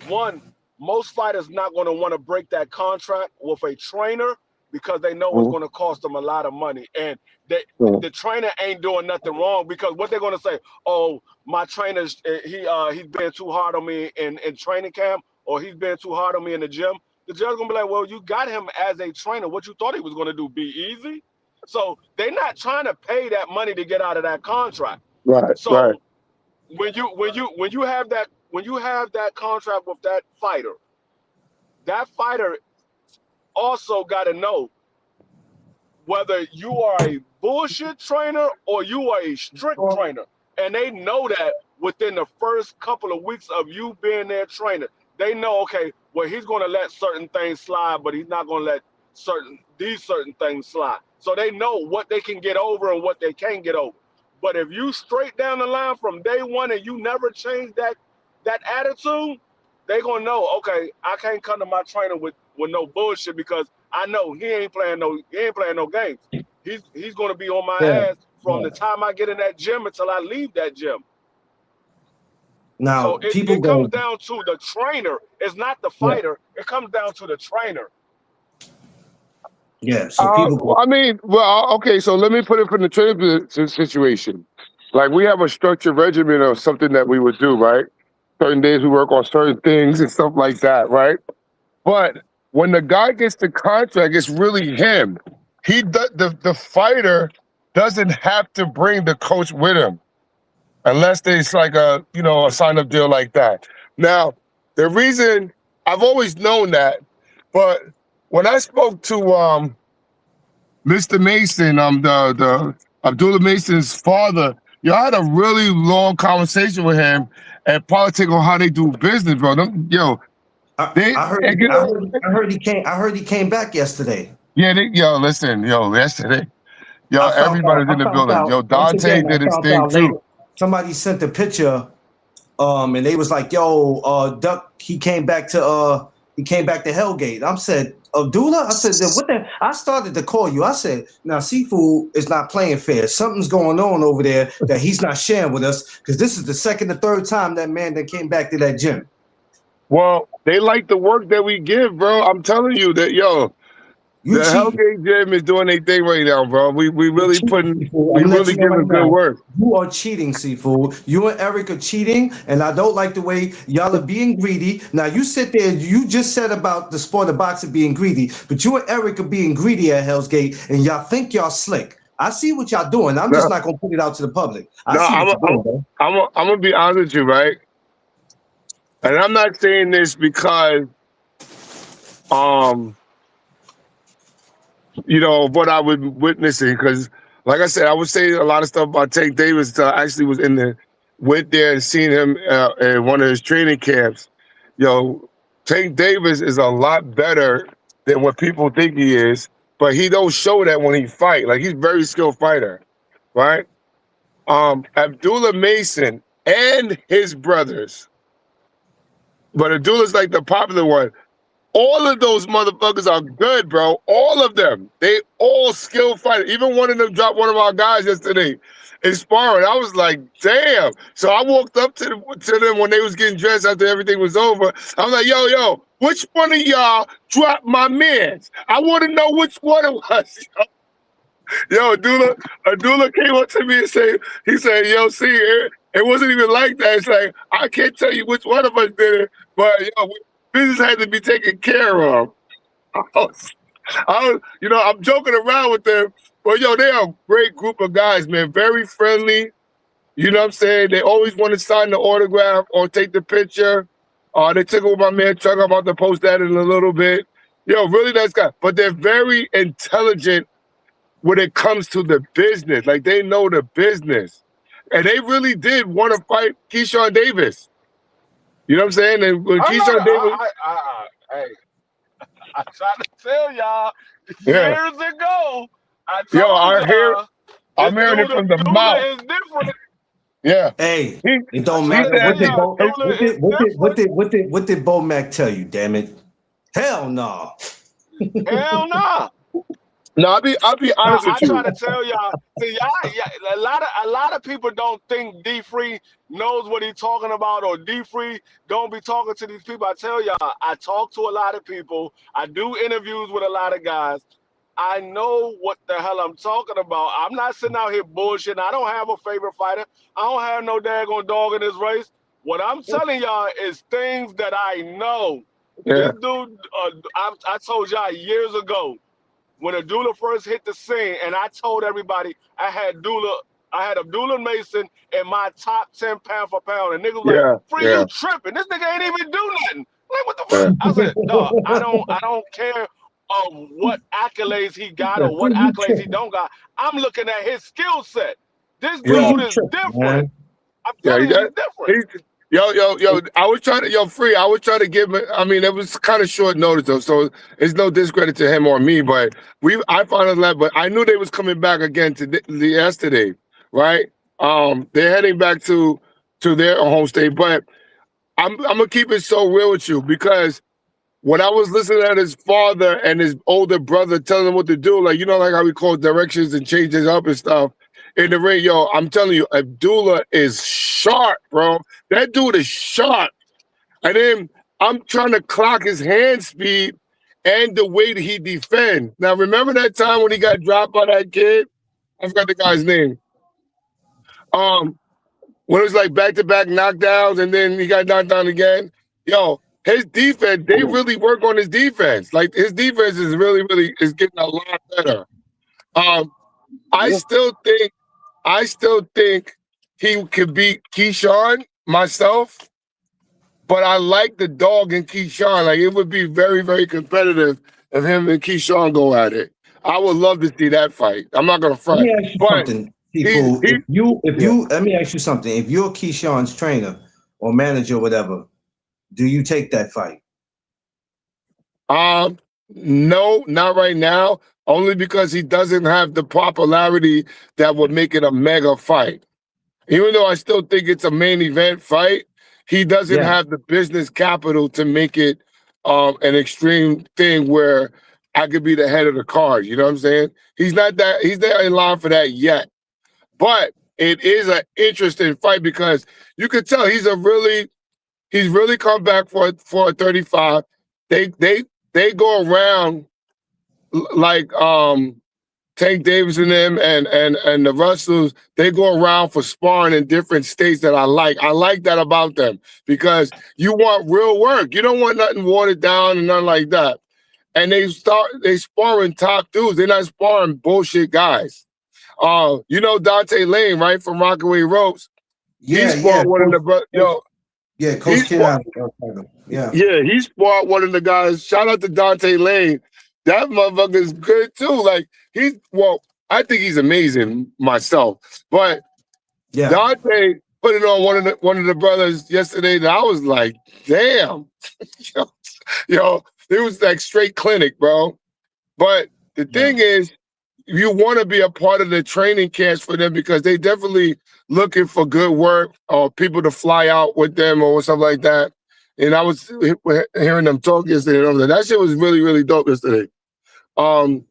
Speaker 2: one, most fighters not going to want to break that contract with a trainer because they know it's
Speaker 3: Mhm,
Speaker 2: going to cost them a lot of money, and
Speaker 3: mhm,
Speaker 2: the trainer ain't doing nothing wrong, because what they're going to say, oh, my trainer's he's been too hard on me in training camp, or he's been too hard on me in the gym. The judge gonna be like, well, you got him as a trainer. What you thought he was gonna do? Be easy? So they're not trying to pay that money to get out of that contract.
Speaker 3: right, right,
Speaker 2: So when you have that contract with that fighter also got to know whether you are a bullshit trainer or you are a strict trainer. And they know that within the first couple of weeks of you being their trainer. They know, okay, well, he's going to let certain things slide, but he's not going to let certain things slide. So they know what they can get over and what they can't get over. But if you straight down the line from day one and you never change that attitude, they gonna know, okay, I can't come to my trainer with no bullshit, because I know he ain't playing no games. He's gonna be on my
Speaker 1: yeah,
Speaker 2: ass from
Speaker 1: yeah.
Speaker 2: the time I get in that gym until I leave that gym. So
Speaker 1: Now people
Speaker 2: it comes
Speaker 1: go,
Speaker 2: down to the trainer. It's not the
Speaker 1: yeah,
Speaker 2: fighter. It comes down to the trainer.
Speaker 1: yeah. So people go,
Speaker 3: I mean, well, okay, so let me put it from the training situation. Like, we have a structured regimen of something that we would do, right? Certain days we work on certain things and stuff like that, right? But when the guy gets the contract, it's really him. The fighter doesn't have to bring the coach with him unless there's like a sign up deal like that. Now, the reason I've always known that, but when I spoke to Mr. Mason, the Abdullah Mason's father, I had a really long conversation with him and politics on how they do business, bro. They,
Speaker 1: I heard,
Speaker 3: they get,
Speaker 1: I heard he came back yesterday.
Speaker 3: yeah, listen, yesterday,
Speaker 1: I found out.
Speaker 3: everybody's
Speaker 1: I
Speaker 3: in the
Speaker 1: found
Speaker 3: building.
Speaker 1: out.
Speaker 3: Yo,
Speaker 1: Once
Speaker 3: Dante
Speaker 1: again, I
Speaker 3: did his
Speaker 1: found
Speaker 3: thing
Speaker 1: out later.
Speaker 3: too.
Speaker 1: Somebody sent a picture, and they was like, "Yo, Duck, he came back to Hellgate." I said, Abdullah, I said, what the? I started to call you. I said, now Seafood is not playing fair. Something's going on over there that he's not sharing with us because this is the second or third time that man that came back to that gym.
Speaker 3: Well, they like the work that we give, bro. I'm telling you that, yo,
Speaker 1: You
Speaker 3: the
Speaker 1: cheating.
Speaker 3: Hellgate Gym is doing their thing right now, bro. We
Speaker 1: You're
Speaker 3: really
Speaker 1: cheating,
Speaker 3: putting,
Speaker 1: Seafood.
Speaker 3: we
Speaker 1: I'm gonna let
Speaker 3: really
Speaker 1: you know right
Speaker 3: giving good
Speaker 1: now.
Speaker 3: work.
Speaker 1: You are cheating, Seafood. You and Eric are cheating, and I don't like the way y'all are being greedy. Now you sit there, you just said about the sport of boxing being greedy, but you and Eric are being greedy at Hell's Gate, and y'all think y'all slick. I see what y'all doing. I'm just
Speaker 3: No,
Speaker 1: not gonna put it out to the public. I
Speaker 3: no,
Speaker 1: see
Speaker 3: I'm,
Speaker 1: what
Speaker 3: a,
Speaker 1: you're
Speaker 3: I'm,
Speaker 1: doing, bro.
Speaker 3: I'm gonna be honest with you, right? And I'm not saying this because, um, of what I was witnessing. Because, like I said, I would say a lot of stuff about Tank Davis until I actually went there and seen him in one of his training camps. Tank Davis is a lot better than what people think he is, but he don't show that when he fight. Like, he's a very skilled fighter, right? Abdullah Mason and his brothers, but Abdullah's like the popular one. All of those motherfuckers are good, bro. All of them. They all skilled fighters. Even one of them dropped one of our guys yesterday in sparring. I was like, damn. So I walked up to them when they was getting dressed after everything was over. I was like, yo, which one of y'all dropped my mans? I want to know which one it was. Yo, Abdullah came up to me and he said, yo, see, it wasn't even like that. It's like, I can't tell you which one of us did it, but business had to be taken care of. I'm joking around with them, but they're a great group of guys, man. Very friendly. You know what I'm saying? They always want to sign the autograph or take the picture. They took over my man Chuck. I'm about to post that in a little bit. Really nice guy. But they're very intelligent when it comes to the business. Like, they know the business. And they really did want to fight Keyshawn Davis. You know what I'm saying? And when
Speaker 2: I'm not.
Speaker 3: Keyshawn Davis,
Speaker 2: Hey, I tried to tell y'all
Speaker 3: yeah,
Speaker 2: years ago. I told y'all this
Speaker 3: I'm hearing it from the
Speaker 2: Dula
Speaker 3: mouth.
Speaker 2: is different.
Speaker 3: Yeah.
Speaker 1: Hey,
Speaker 3: He,
Speaker 1: it
Speaker 2: I
Speaker 1: don't
Speaker 2: try
Speaker 3: he
Speaker 2: to
Speaker 1: matter.
Speaker 2: tell
Speaker 3: said
Speaker 2: y'all Dula is different.
Speaker 1: What did Bo Mac tell you? Damn it! Hell no.
Speaker 2: Hell nah.
Speaker 3: no, I'll be
Speaker 2: Now
Speaker 3: honest
Speaker 2: I
Speaker 3: with
Speaker 2: try
Speaker 3: you.
Speaker 2: to tell y'all. See, yeah, a lot of people don't think D Free knows what he's talking about, or D Free don't be talking to these people. I tell y'all, I talk to a lot of people. I do interviews with a lot of guys. I know what the hell I'm talking about. I'm not sitting out here bullshitting. I don't have a favorite fighter. I don't have no daggone dog in this race. What I'm telling y'all is things that I know.
Speaker 3: Yeah,
Speaker 2: This dude, I told y'all years ago when Abdullah first hit the scene, and I told everybody I had Abdullah Mason in my top 10 pound for pound, and niggas was like,
Speaker 3: yeah,
Speaker 2: "Free,
Speaker 3: yeah,
Speaker 2: you tripping? This nigga ain't even do nothing. Like, what the fuck?"
Speaker 3: yeah,
Speaker 2: I said, "Dog, I don't care of what accolades he got or what
Speaker 1: You
Speaker 2: accolades he
Speaker 1: tripping?
Speaker 2: don't got. I'm looking at his skill set. This
Speaker 3: yeah.
Speaker 2: dude
Speaker 1: You
Speaker 2: is
Speaker 1: tripping,
Speaker 2: different.
Speaker 1: man?
Speaker 2: I'm
Speaker 3: Yeah,
Speaker 2: telling you, he's different."
Speaker 3: yo, I was trying to, Free, I was trying to give him, I mean, it was kind of short notice though, so it's no discredit to him or me, but I found out, but I knew they was coming back again yesterday, right? They're heading back to their home state, but I'm gonna keep it so real with you because when I was listening at his father and his older brother telling him what to do, like, like how he calls directions and changes up and stuff in the ring, I'm telling you, Abdullah is sharp, bro. That dude is sharp. And then I'm trying to clock his hand speed and the way that he defends. Now, remember that time when he got dropped by that kid? I forgot the guy's name. Um, when it was like back-to-back knockdowns and then he got knocked down again. His defense, they really work on his defense. Like, his defense is really is getting a lot better. Um, I still think he could beat Keyshawn myself, but I like the dog in Keyshawn. Like, it would be very competitive if him and Keyshawn go at it. I would love to see that fight. I'm not gonna
Speaker 1: Let
Speaker 3: front,
Speaker 1: me ask you
Speaker 3: but
Speaker 1: something,
Speaker 3: he's
Speaker 1: people.
Speaker 3: he
Speaker 1: If
Speaker 3: yeah.
Speaker 1: you let me ask you something. If you're Keyshawn's trainer or manager or whatever, do you take that fight?
Speaker 3: No, not right now. Only because he doesn't have the popularity that would make it a mega fight. Even though I still think it's a main event fight, he doesn't
Speaker 1: Yeah.
Speaker 3: have the business capital to make it an extreme thing where I could be the head of the card. You know what I'm saying? He's not in line for that yet. But it is an interesting fight because you could tell he's really come back for a 35. They go around like Tank Davis and them and the Russells, they go around for sparring in different states that I like. I like that about them because you want real work. You don't want nothing watered down and nothing like that. And they sparring top dudes. They're not sparring bullshit guys. You know Dante Lane, right, from Rockaway Ropes.
Speaker 1: Yeah,
Speaker 3: he sparred one of the
Speaker 1: Yeah, Coach Ken. Yeah.
Speaker 3: Yeah, he sparred one of the guys. Shout out to Dante Lane. That motherfucker's good too. Like I think he's amazing myself. But
Speaker 1: Yeah.
Speaker 3: Dante put it on one of the brothers yesterday that I was like, damn. It was like straight clinic, bro. But the thing is, you want to be a part of the training camps for them because they definitely looking for good work or people to fly out with them or something like that. And I was hearing them talk yesterday. And that shit was really, really dope yesterday. But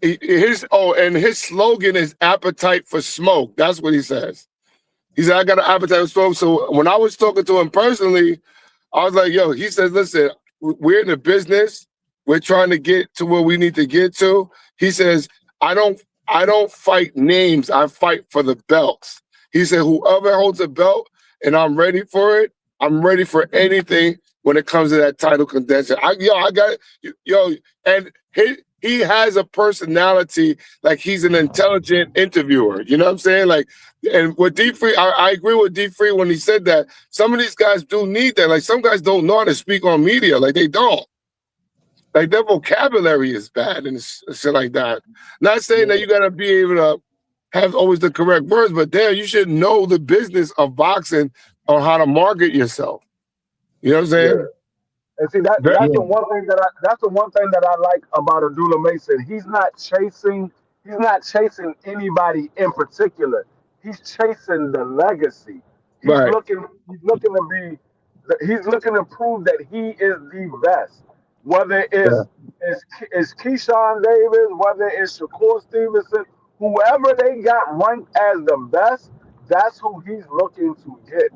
Speaker 3: his slogan is appetite for smoke. That's what he says. He said, I got an appetite for smoke. So when I was talking to him personally, I was like, yo, he says, listen, we're in the business. We're trying to get to where we need to get to. He says, I don't fight names. I fight for the belts. He said, whoever holds a belt and I'm ready for it, I'm ready for anything when it comes to that title contention. I got it. And he has a personality like he's an intelligent interviewer. You know what I'm saying? Like, and with D Free, I agree with D Free when he said that some of these guys do need that. Like some guys don't know how to speak on media. Like they don't. Like their vocabulary is bad and shit like that. Not saying that you gotta be able to have always the correct words, but damn, you should know the business of boxing on how to market yourself. You know what I'm saying?
Speaker 4: Yeah. And see that's the one thing that I like about Abdullah Mason. He's not chasing anybody in particular. He's chasing the legacy. He's
Speaker 3: Right.
Speaker 4: looking to prove that he is the best. Whether it's Keyshawn Davis, whether it's Shakur Stevenson, whoever they got ranked as the best, that's who he's looking to get.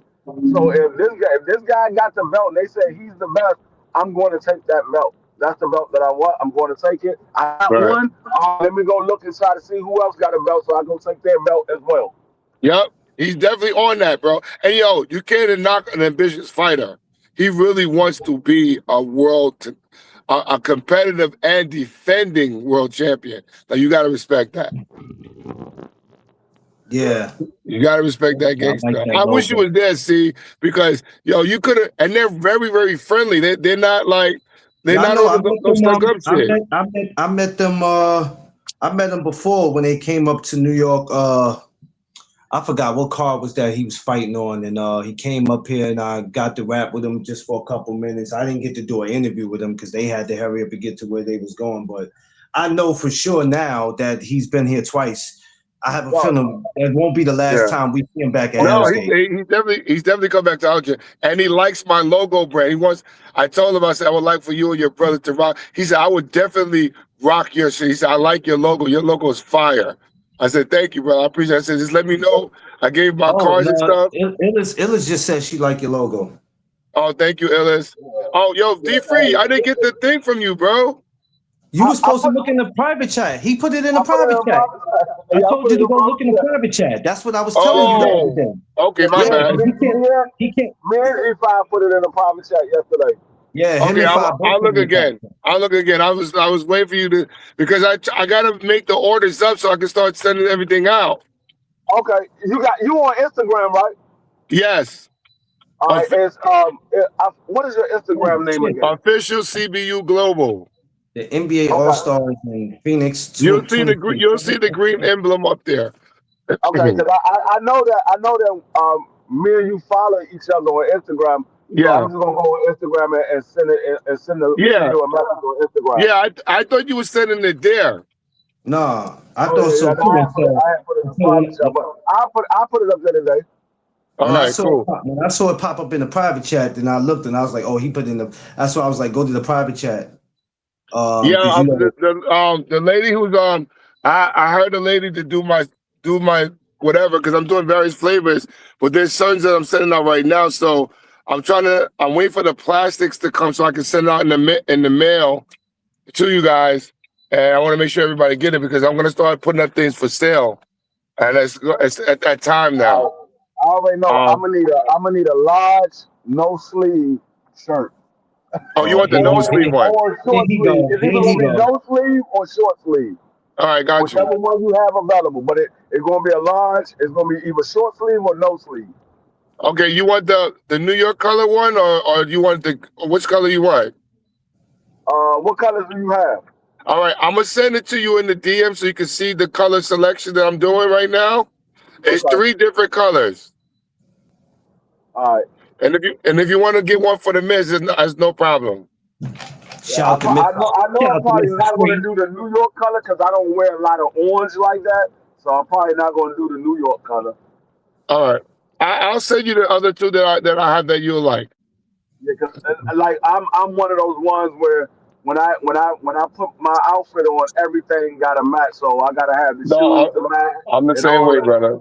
Speaker 4: So if this guy got the belt and they say he's the best, I'm going to take that belt. That's the belt that I want. I'm going to take it. I got one. Let me go look and try to see who else got a belt, so I go take their belt as well.
Speaker 3: Yep, he's definitely on that, bro. And you can't knock an ambitious fighter. He really wants to be a competitive and defending world champion. Now you got to respect that.
Speaker 1: Yeah.
Speaker 3: You got to respect that gangster. I wish you was there, see, because you could have, and they're very, very friendly. They're not like no stuck up shit.
Speaker 1: I met them before when they came up to New York. I forgot what card was that he was fighting on, and he came up here and I got to rap with him just for a couple minutes. I didn't get to do an interview with him because they had to hurry up and get to where they was going. But I know for sure now that he's been here twice. I have a feeling it won't be the last time we see him back at Hell's Gate.
Speaker 3: He's definitely come back to Alger, and he likes my logo brand. I told him, I said, I would like for you and your brother to rock. He said, I would definitely rock your shit. He said, I like your logo. Your logo is fire. I said, thank you, bro. I appreciate it. I said, just let me know. I gave my cards and stuff.
Speaker 1: Illis just said she liked your logo.
Speaker 3: Oh, thank you, Illis. Oh, yo, D Free, I didn't get the thing from you, bro.
Speaker 1: You were supposed to look in the private chat. He put it in the private chat. I told you to go look in the private chat. That's what I was telling you.
Speaker 3: Okay, my bad.
Speaker 4: He can't. Me and E5 put it in the private chat yesterday.
Speaker 1: Yeah.
Speaker 3: Okay, I'll look again. I was waiting for you to, because I gotta make the orders up so I can start sending everything out.
Speaker 4: Okay, you on Instagram, right?
Speaker 3: Yes.
Speaker 4: All right. It's what is your Instagram name again?
Speaker 3: Official CBU Global.
Speaker 1: The NBA All-Stars in Phoenix.
Speaker 3: You'll see the green emblem up there.
Speaker 4: Okay, because I know that me and you follow each other on Instagram.
Speaker 3: Yeah.
Speaker 4: So I'm just gonna go on Instagram and send you a message on Instagram.
Speaker 3: Yeah, I thought you were sending it there.
Speaker 1: No, I thought so too.
Speaker 4: I put it up there today.
Speaker 3: All right, cool.
Speaker 1: When I saw it pop up in the private chat, then I looked and I was like, oh, he put in the. That's why I was like, go to the private chat.
Speaker 3: Yeah,
Speaker 1: Because you know,
Speaker 3: the lady who's I heard the lady to do my whatever because I'm doing various flavors, but there's certain that I'm sending out right now. So I'm waiting for the plastics to come so I can send it out in the mail to you guys, and I want to make sure everybody get it because I'm gonna start putting up things for sale, and it's at that time now.
Speaker 4: I already know.
Speaker 3: Um,
Speaker 4: I'm gonna need a large no sleeve shirt
Speaker 3: oh, you want the
Speaker 1: here,
Speaker 3: no
Speaker 4: or
Speaker 3: sleeve one?
Speaker 4: or
Speaker 1: here
Speaker 4: short
Speaker 1: he
Speaker 4: sleeve.
Speaker 1: go.
Speaker 4: It's
Speaker 1: Here
Speaker 4: either
Speaker 1: he
Speaker 4: gonna be
Speaker 1: go.
Speaker 4: no sleeve or short sleeve,
Speaker 3: All right, got you.
Speaker 4: whichever one you have available. But it's gonna be a large. It's gonna be either short sleeve or no sleeve.
Speaker 3: Okay, you want the New York color one, or you want which color you want?
Speaker 4: What colors do you have?
Speaker 3: All right, I'm gonna send it to you in the DM so you can see the color selection that I'm doing right now. It's
Speaker 4: Okay.
Speaker 3: 3 different colors,
Speaker 4: All right.
Speaker 3: and if you want to get one for the miss, it's no problem.
Speaker 4: Yeah,
Speaker 1: Shout out to Miss.
Speaker 4: I know
Speaker 1: Shout
Speaker 4: I'm
Speaker 1: out to
Speaker 4: probably
Speaker 1: Mr.
Speaker 4: not going to
Speaker 1: Sweet.
Speaker 4: do the New York color because I don't wear a lot of orange like that. So I'm probably not going to do the New York color.
Speaker 3: All right, I'll send you the other two that I have that you'll like.
Speaker 4: Yeah, cause like I'm one of those ones where when I put my outfit on, everything got to match. So I got to have the
Speaker 3: No,
Speaker 4: shoes to match
Speaker 3: I'm the
Speaker 4: and
Speaker 3: same
Speaker 4: all
Speaker 3: way,
Speaker 4: that.
Speaker 3: brother.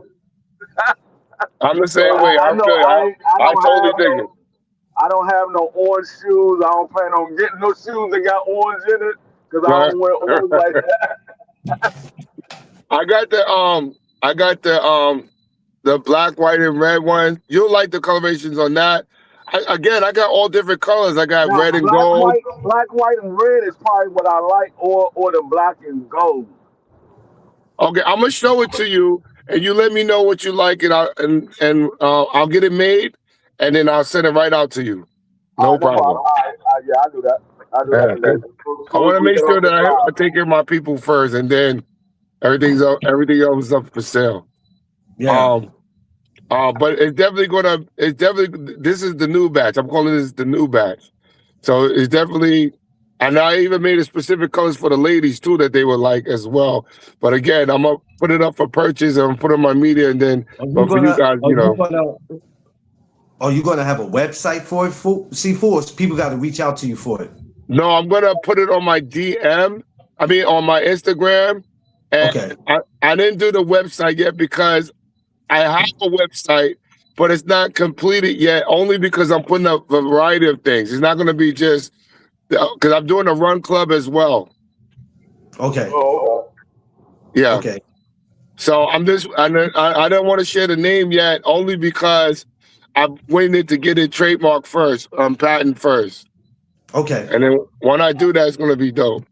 Speaker 3: I'm the
Speaker 4: So
Speaker 3: same way.
Speaker 4: I
Speaker 3: I'm
Speaker 4: know
Speaker 3: good.
Speaker 4: I
Speaker 3: I
Speaker 4: don't
Speaker 3: totally
Speaker 4: have
Speaker 3: dig it.
Speaker 4: I don't have no orange shoes. I don't plan on getting no shoes that got orange in it because I don't wear orange like that.
Speaker 3: I got the black, white, and red one. You'll like the colorations on that. I got all different colors. I got
Speaker 4: Now,
Speaker 3: red and gold.
Speaker 4: black, white, and red is probably what I like, or the black and gold.
Speaker 3: Okay, I'm gonna show it to you, and you let me know what you like, and I'll get it made, and then I'll send it right out to you.
Speaker 4: All
Speaker 3: No
Speaker 4: right, no problem.
Speaker 3: problem.
Speaker 4: All right, yeah, I do that. I do that today. As
Speaker 3: I
Speaker 4: soon
Speaker 3: want
Speaker 4: as
Speaker 3: to
Speaker 4: we
Speaker 3: make
Speaker 4: get
Speaker 3: sure
Speaker 4: off
Speaker 3: that
Speaker 4: this
Speaker 3: I
Speaker 4: live.
Speaker 3: take care of my people first, and then everything else is up for sale.
Speaker 1: Yeah.
Speaker 3: Um, but it's definitely this is the new batch. I'm calling this the new batch. So it's definitely, and I even made a specific colors for the ladies too that they would like as well. But again, I'm gonna put it up for purchase and put it on my media, and then
Speaker 1: Are you
Speaker 3: but for you
Speaker 1: gonna?
Speaker 3: guys,
Speaker 1: Are you gonna? Are you gonna have a website for it? C4. People got to reach out to you for it.
Speaker 3: no, I'm gonna put it on my DM. I mean, on my Instagram, and
Speaker 1: Okay.
Speaker 3: I didn't do the website yet because I have a website, but it's not completed yet. Only because I'm putting up a variety of things. It's not gonna be just because I'm doing a run club as well.
Speaker 1: Okay.
Speaker 4: Oh,
Speaker 3: Yeah.
Speaker 1: Okay.
Speaker 3: So I don't want to share the name yet, only because I'm waiting to get it trademarked first, patent first,
Speaker 1: Okay.
Speaker 3: and then when I do that, it's gonna be dope.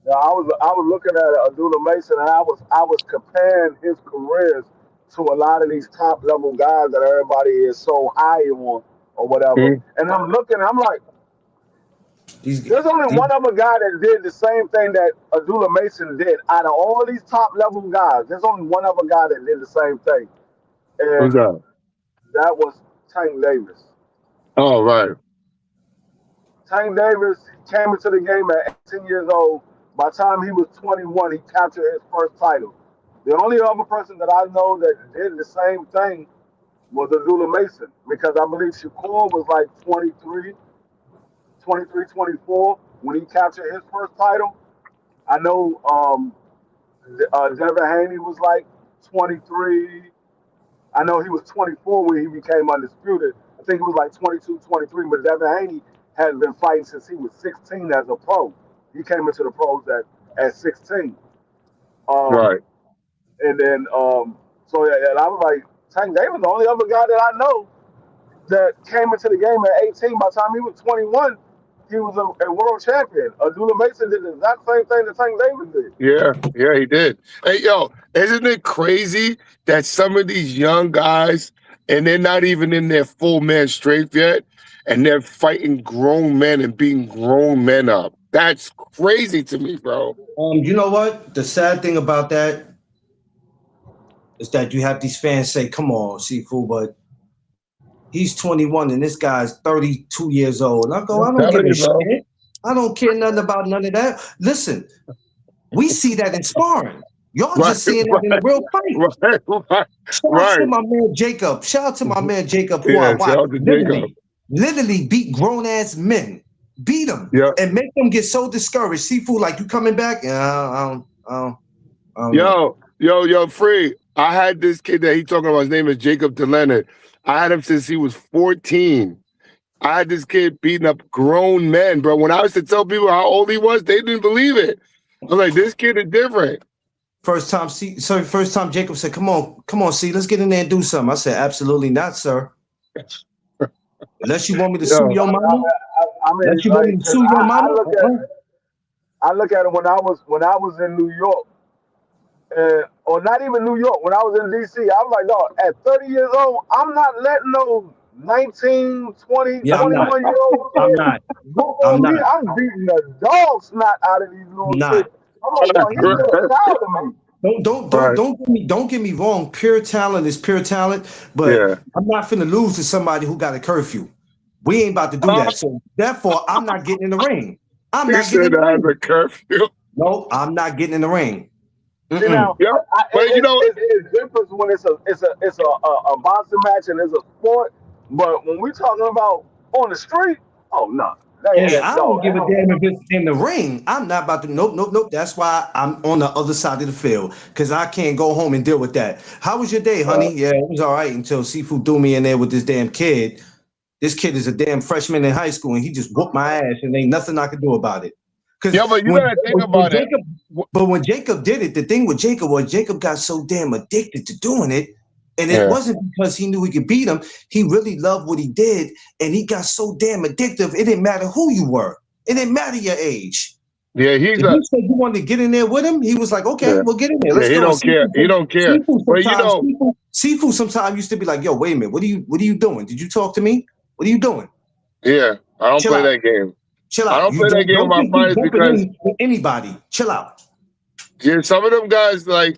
Speaker 4: yeah, I was looking at Abdullah Mason, and I was comparing his careers to a lot of these top level guys that everybody is so high on or whatever.
Speaker 3: Mhm.
Speaker 4: And I'm looking, I'm like,
Speaker 1: These,
Speaker 4: there's only
Speaker 1: these
Speaker 4: one other guy that did the same thing that Abdullah Mason did. Out of all these top level guys, there's only one other guy that did the same thing,
Speaker 3: Who's
Speaker 4: and
Speaker 3: that?
Speaker 4: that was Tank Davis.
Speaker 3: Oh, right.
Speaker 4: Tank Davis came into the game at 18 years old. By the time he was 21, he captured his first title. The only other person that I know that did the same thing was Abdullah Mason, because I believe Shakur was like 23, 24 when he captured his first title. I know Devin Haney was like 23. I know he was 24 when he became undisputed. I think it was like 22, 23. But Devin Haney has been fighting since he was 16 as a pro. He came into the pros at 16. Um,
Speaker 3: Right.
Speaker 4: and then, so yeah, and I was like, Tank Davis, the only other guy that I know that came into the game at 18. By the time he was 21, he was a world champion. Abdullah Mason did the exact same thing that Tank Davis did.
Speaker 3: Yeah, he did. Hey, yo, isn't it crazy that some of these young guys, and they're not even in their full man strength yet, and they're fighting grown men and beating grown men up? That's crazy to me, bro.
Speaker 1: You know what? The sad thing about that is that you have these fans say, "Come on, Sifu," but he's 21 and this guy's 32 years old. And I go, I
Speaker 3: I'm
Speaker 1: don't give
Speaker 3: telling
Speaker 1: a
Speaker 3: you, bro.
Speaker 1: shit. I don't care nothing about none of that. Listen, we see that in sparring. Y'all
Speaker 3: Right,
Speaker 1: just seeing that in a real fight.
Speaker 3: right,
Speaker 1: Shout out to
Speaker 3: right.
Speaker 1: my man Jacob. Shout out to my man Jacob, who I
Speaker 3: Yeah,
Speaker 1: watched
Speaker 3: shout out to Jacob.
Speaker 1: literally beat grown ass men, beat them,
Speaker 3: Yeah.
Speaker 1: and make them get so discouraged. Seafood, like you coming back? Yeah, I don't know.
Speaker 3: Yo, Free. I had this kid that he talking about. His name is Jacob DeLeonard. I had him since he was 14. I had this kid beating up grown men, bro. When I used to tell people how old he was, they didn't believe it. I'm like, this kid is different.
Speaker 1: First time Jacob said, come on, see, let's get in there and do something. I said, absolutely not, sir. Unless you want me to sue
Speaker 3: Yo,
Speaker 1: your mama.
Speaker 4: I mean,
Speaker 1: Unless you want me
Speaker 4: like,
Speaker 1: to sue your mama.
Speaker 4: I look at it when I was in New York, or not even New York. When I was in DC, I was like, dog, at 30 years old, I'm not letting no 19, 20,
Speaker 1: Yeah, I'm not.
Speaker 4: 21 year old
Speaker 1: I'm
Speaker 4: kid
Speaker 1: not.
Speaker 4: whoop
Speaker 1: I'm
Speaker 4: on me.
Speaker 1: not.
Speaker 4: I'm beating the dog snot out of these little
Speaker 1: I'm
Speaker 4: kids.
Speaker 1: not.
Speaker 4: I'm like, dog, he's still a child to me.
Speaker 3: right.
Speaker 1: Don't get me wrong. Pure talent is pure talent, but
Speaker 3: Yeah.
Speaker 1: I'm not finna lose to somebody who got a curfew. We ain't about to do that. So therefore, I'm not getting in the ring. I'm
Speaker 3: He
Speaker 1: not getting in
Speaker 3: said
Speaker 1: the
Speaker 3: I have
Speaker 1: ring.
Speaker 3: a curfew.
Speaker 1: No, I'm not getting in the ring.
Speaker 4: See now,
Speaker 3: Yeah. But you know,
Speaker 4: it's different when it's a boxing match and it's a sport. But when we talking about on the street, oh no,
Speaker 1: Hey, I don't
Speaker 4: no,
Speaker 1: give a damn if it's in the ring. I'm not about to. Nope. That's why I'm on the other side of the field because I can't go home and deal with that. How was your day, honey? Yeah, it was all right until Seafood threw me in there with this damn kid. This kid is a damn freshman in high school and he just whooped my ass and ain't nothing I could do about it. Because
Speaker 3: yeah, but you gotta think about it.
Speaker 1: when Jacob did it, the thing with Jacob was Jacob got so damn addicted to doing it. And it
Speaker 3: Yeah.
Speaker 1: wasn't because he knew he could beat him. He really loved what he did. And he got so damn addictive. It didn't matter who you were. It didn't matter your age.
Speaker 3: Yeah, he's
Speaker 1: If you said you wanted to get in there with him, he was like, okay,
Speaker 3: yeah.
Speaker 1: we'll get in there.
Speaker 3: Yeah,
Speaker 1: Let's
Speaker 3: he
Speaker 1: go.
Speaker 3: don't care. He don't care. But you know,
Speaker 1: Seafood sometimes used to be like, yo, wait a minute. What are you doing? Did you talk to me? What are you doing?
Speaker 3: yeah, I don't
Speaker 1: Chill
Speaker 3: play
Speaker 1: out.
Speaker 3: that game.
Speaker 1: Chill
Speaker 3: I
Speaker 1: out.
Speaker 3: don't
Speaker 1: You
Speaker 3: play that game with
Speaker 1: don't
Speaker 3: my
Speaker 1: just be
Speaker 3: fighters
Speaker 1: bumping
Speaker 3: because
Speaker 1: in with anybody. Chill out.
Speaker 3: yeah, some of them guys like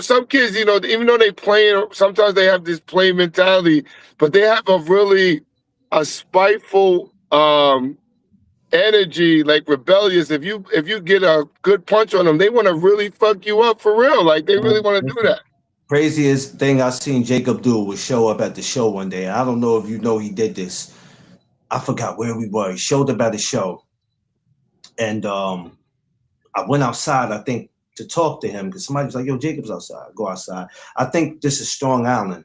Speaker 3: some kids, even though they playing, sometimes they have this play mentality, but they have a spiteful energy, like rebellious. If you get a good punch on them, they want to really fuck you up for real. Like they really want to do that.
Speaker 1: Craziest thing I seen Jacob do was show up at the show one day. I don't know if you know he did this. I forgot where we were. He showed up at the show, and I went outside. I think to talk to him because somebody was like, "Yo, Jacob's outside. Go outside." I think this is Strong Island.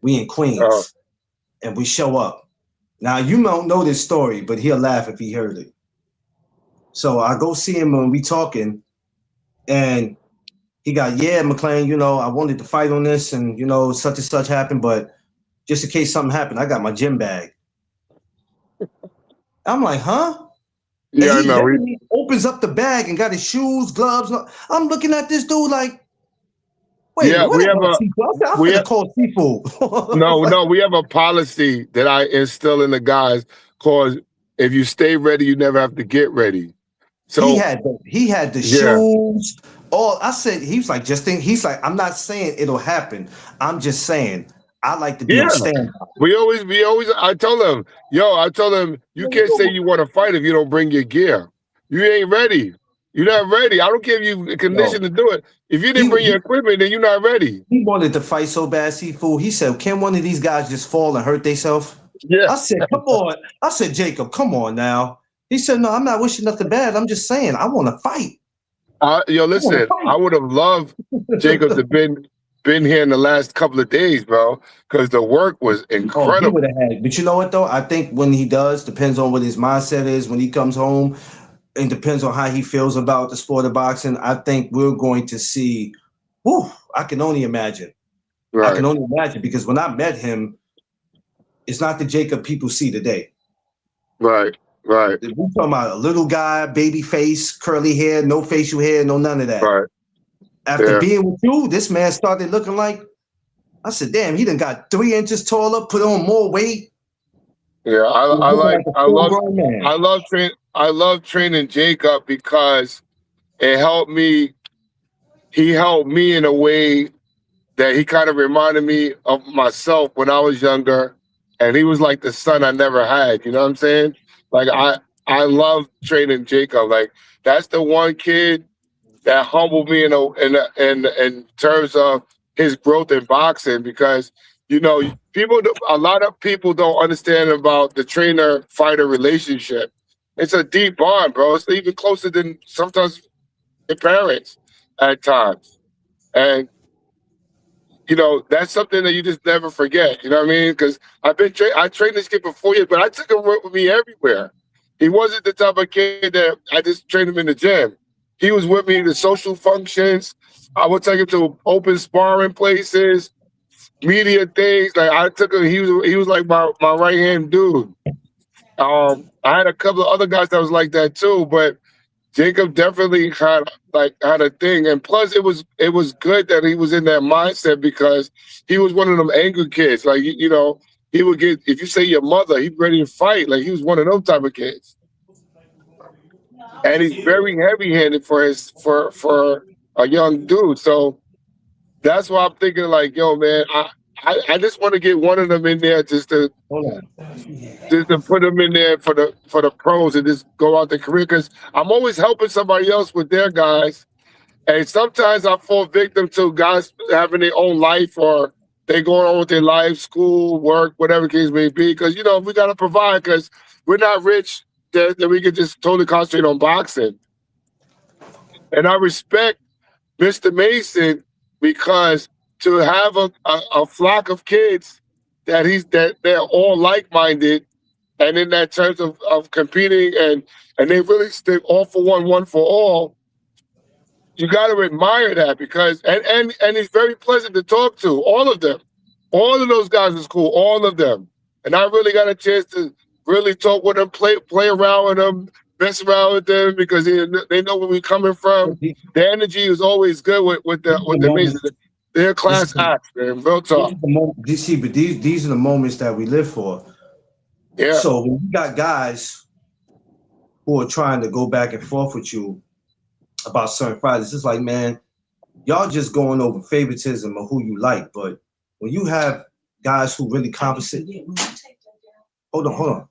Speaker 1: We in Queens, and we show up. Now you don't know this story, but he'll laugh if he heard it. So I go see him when we talking, and he got, yeah, McClain, I wanted to fight on this and, such and such happened, but just in case something happened, I got my gym bag. I'm like, huh?
Speaker 3: Yeah,
Speaker 1: And
Speaker 3: I know.
Speaker 1: he opens up the bag and got his shoes, gloves. I'm looking at this dude like, wait,
Speaker 3: Yeah,
Speaker 1: what
Speaker 3: we have
Speaker 1: about seafood? I'm gonna call seafood.
Speaker 3: no, we have a policy that I instill in the guys called if you stay ready, you never have to get ready. So
Speaker 1: he had the shoes. All I said, he was like, he's like, I'm not saying it'll happen. I'm just saying I like to be on standby.
Speaker 3: We always I tell them, you can't say you want to fight if you don't bring your gear. You ain't ready. You're not ready. I don't care if you conditioned to do it. If you didn't bring your equipment, then you're not ready.
Speaker 1: He wanted to fight so bad, Seafood. He said, can one of these guys just fall and hurt themselves?
Speaker 3: Yeah.
Speaker 1: I said, come on. I said, Jacob, come on now. He said, no, I'm not wishing nothing bad. I'm just saying, I want to fight.
Speaker 3: Listen, I would have loved Jacob to been here in the last couple of days, bro, because the work was incredible.
Speaker 1: He would have had. But you know what, though? I think when he does, depends on what his mindset is when he comes home, and depends on how he feels about the sport of boxing. I think we're going to see, I can only imagine. Right. I can only imagine because when I met him, it's not the Jacob people see today.
Speaker 3: Right. We're
Speaker 1: talking about a little guy, baby face, curly hair, no facial hair, no none of that.
Speaker 3: Right.
Speaker 1: After being with you, this man started looking like, I said, damn, he done got 3 inches taller, put on more weight.
Speaker 3: Yeah, I love training Jacob because it helped me. He helped me in a way that he kind of reminded me of myself when I was younger, and he was like the son I never had. You know what I'm saying? Like I love training Jacob. Like that's the one kid that humbled me in terms of his growth in boxing because a lot of people don't understand about the trainer fighter relationship. It's a deep bond, bro. It's even closer than sometimes your parents at times, and that's something that you just never forget. You know what I mean? Because I trained this kid for 4 years, but I took him with me everywhere. He wasn't the type of kid that I just trained him in the gym. He was with me to social functions. I would take him to open sparring places, media things. Like I took him. He was like my right hand dude. I had a couple of other guys that was like that too, but Jacob definitely had a thing, and plus it was good that he was in that mindset because he was one of them angry kids. Like he would get if you say your mother, he's ready to fight. Like he was one of those type of kids, and he's very heavy handed for a young dude. So that's why I'm thinking like, yo, man, I just want to get one of them in there
Speaker 1: Hold on.
Speaker 3: just to put them in there for the pros and just go out their career because I'm always helping somebody else with their guys. And sometimes I fall victim to guys having their own life or they going on with their life, school, work, whatever the case may be. Because, we got to provide because we're not rich that we can just totally concentrate on boxing. And I respect Mr. Mason because to have a flock of kids that they're all like-minded and in that terms of competing and they really stick all for one for all, you got to admire that because and he's very pleasant to talk to. All of them, all of those guys is cool. All of them, and I really got a chance to really talk with them, play around with them, mess around with them because they know where we're coming from. The energy is always good with the Masons. They're
Speaker 1: This is
Speaker 3: class
Speaker 1: the,
Speaker 3: acts, man. Real
Speaker 1: this
Speaker 3: talk.
Speaker 1: is the moment. DC, but these are the moments that we live for.
Speaker 3: Yeah,
Speaker 1: So when you got guys who are trying to go back and forth with you about certain fights, it's just like, man, y'all just going over favoritism of who you like. But when you have guys who really compensate, hold on.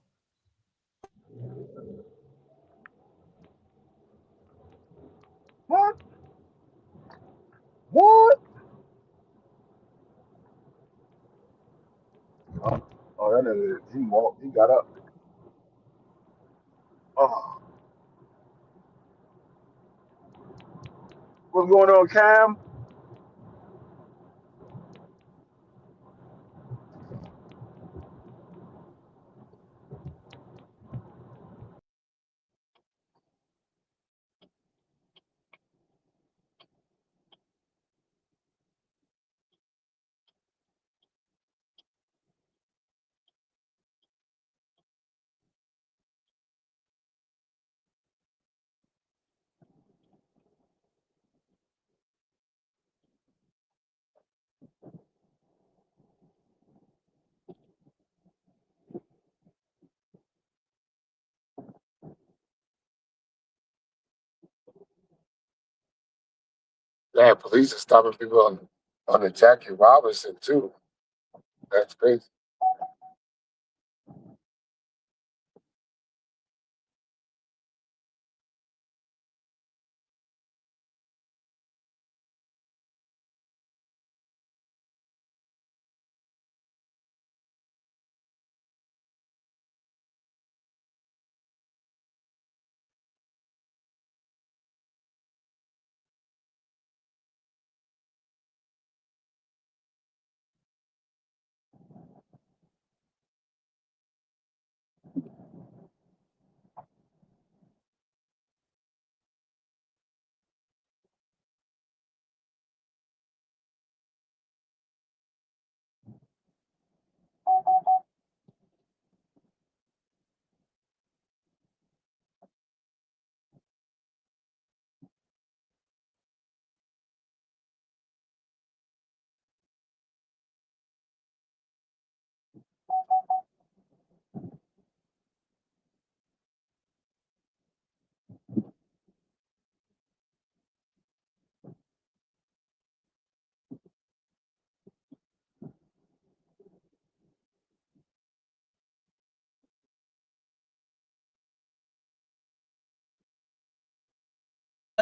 Speaker 4: What? What? Oh, that nigga, he walked. He got up. Oh, what's going on, Cam?
Speaker 3: yeah. Police are stopping people on the Jackie Robinson too. That's crazy.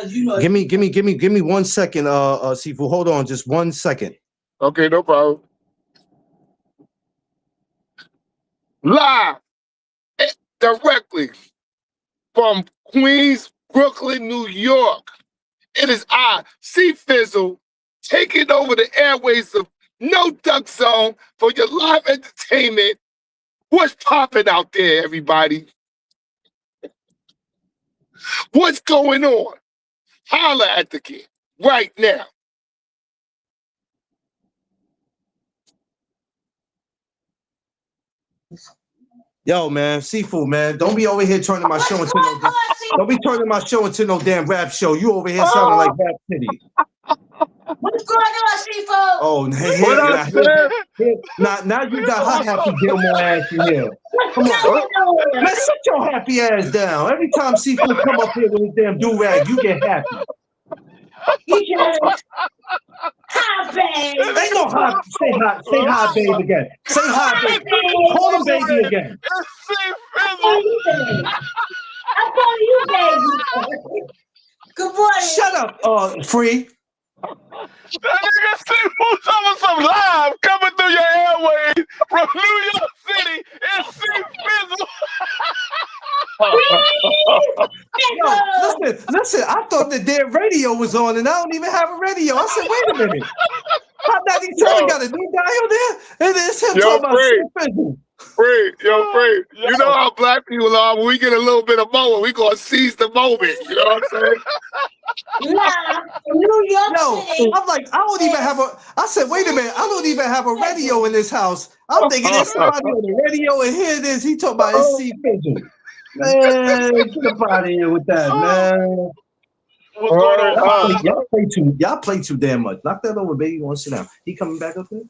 Speaker 1: Give me 1 second, Seafood. Hold on, just 1 second.
Speaker 3: Okay, no problem. Live directly from Queens, Brooklyn, New York. It is I, C Fizzle, taking over the airways of No Duck Zone for your live entertainment. What's popping out there, everybody? What's going on? Holla at the kid right now.
Speaker 1: Yo, man, Seafood, man, don't be over here turning my show into no. Don't be turning my show into no damn rap show. You over here sounding like Rap City.
Speaker 5: What's going on, Seafood?
Speaker 1: Oh,
Speaker 3: What up, Sam?
Speaker 1: now you got her happy Gilmore ass in here. Come on, man, sit your happy ass down. Every time Seafood come up here with his damn do rag, you get happy.
Speaker 5: Hi, babe.
Speaker 1: Ain't no hi. Say hi, babe again. Say hi, babe. Call him baby again.
Speaker 5: I'm calling you, baby. Good morning.
Speaker 1: Shut up, Free.
Speaker 2: That nigga Seafood talking some live coming through your airways from New York City. It's C-Fizzle.
Speaker 1: Yo, listen, I thought the damn radio was on and I don't even have a radio. I said, wait a minute. Hot 97 got a new guy on there? And it's him talking about C-Fizzle.
Speaker 3: Free. You know how black people are. When we get a little bit of moment, we gonna seize the moment. You know what I'm saying?
Speaker 5: New York City.
Speaker 1: I'm like, I don't even have a. I said, wait a minute, I don't even have a radio in this house. I'm thinking there's somebody on the radio, and here it is. He talking about his C-Fizzle. Man, get up out of here with that, man.
Speaker 2: What's going on?
Speaker 1: Y'all play too damn much. Knock that over, baby. You want to sit down? He coming back up there?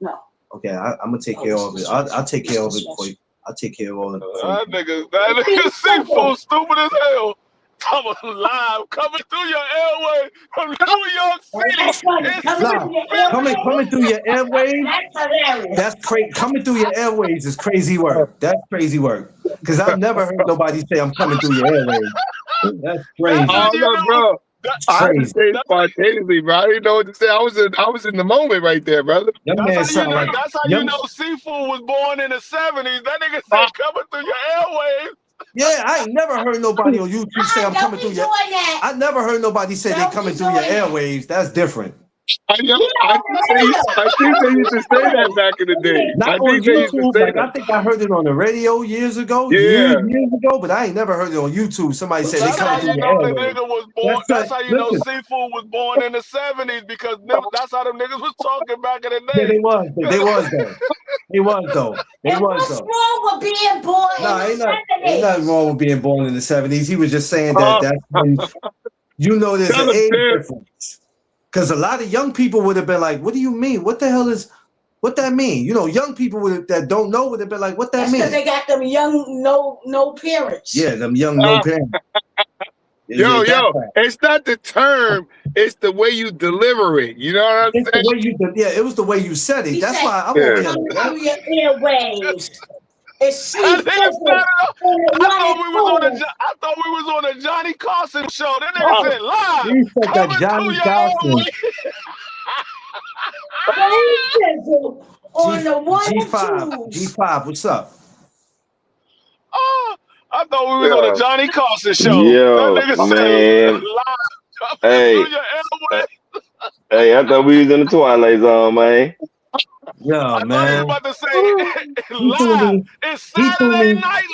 Speaker 5: No.
Speaker 1: Okay, I'm gonna take care of it. I'll take care of it for you. I'll take care of all of it.
Speaker 2: That nigga Seafood stupid as hell. Coming live, coming through your airway from New York City.
Speaker 1: Coming through your airways.
Speaker 5: That's hilarious.
Speaker 1: That's crazy. Coming through your airways is crazy work. That's crazy work. Because I've never heard nobody say I'm coming through your airways. That's crazy.
Speaker 3: Oh no, bro. I just say spontaneously, bro. I didn't know what to say. I was in the moment right there, brother.
Speaker 2: That's how you know Seafood was born in the 70s. That nigga said coming through your airwaves.
Speaker 1: Yeah, I ain't never heard nobody on YouTube say I'm coming through your. I never heard nobody say they coming through your airwaves. That's different.
Speaker 3: I think they used to say that back in the day.
Speaker 1: Not on YouTube. I think I heard it on the radio years ago. Years ago, but I ain't never heard it on YouTube. Somebody said they coming through your airwaves.
Speaker 2: That's how you know Seafood was born in the 70s because that's how them niggas was talking back in the day.
Speaker 1: Yeah, they was though.
Speaker 5: What's wrong with being born in the 70s?
Speaker 1: Ain't nothing wrong with being born in the 70s. He was just saying that that's when there's an age difference. Because a lot of young people would have been like, what do you mean? What the hell is, what that mean? Young people that don't know would have been like, what that mean?
Speaker 5: Because they got them young, no parents.
Speaker 1: Yeah, them young, no parents.
Speaker 3: Yo, it's not the term, it's the way you deliver it. You know what I'm saying?
Speaker 1: The way it was the way you said it. That's why I'm over here.
Speaker 5: Your airwaves. It's
Speaker 2: I thought we was on a Johnny Carson show. That nigga said live.
Speaker 1: You said that Johnny Carson.
Speaker 5: On the one
Speaker 1: G5, what's up?
Speaker 2: I thought we was on a Johnny Carson show.
Speaker 6: Yo,
Speaker 2: that nigga
Speaker 6: man.
Speaker 2: Said live.
Speaker 6: Hey, I thought we was in the Twilight Zone, man.
Speaker 1: Yeah, man.
Speaker 2: I was about to say live. It's Saturday Night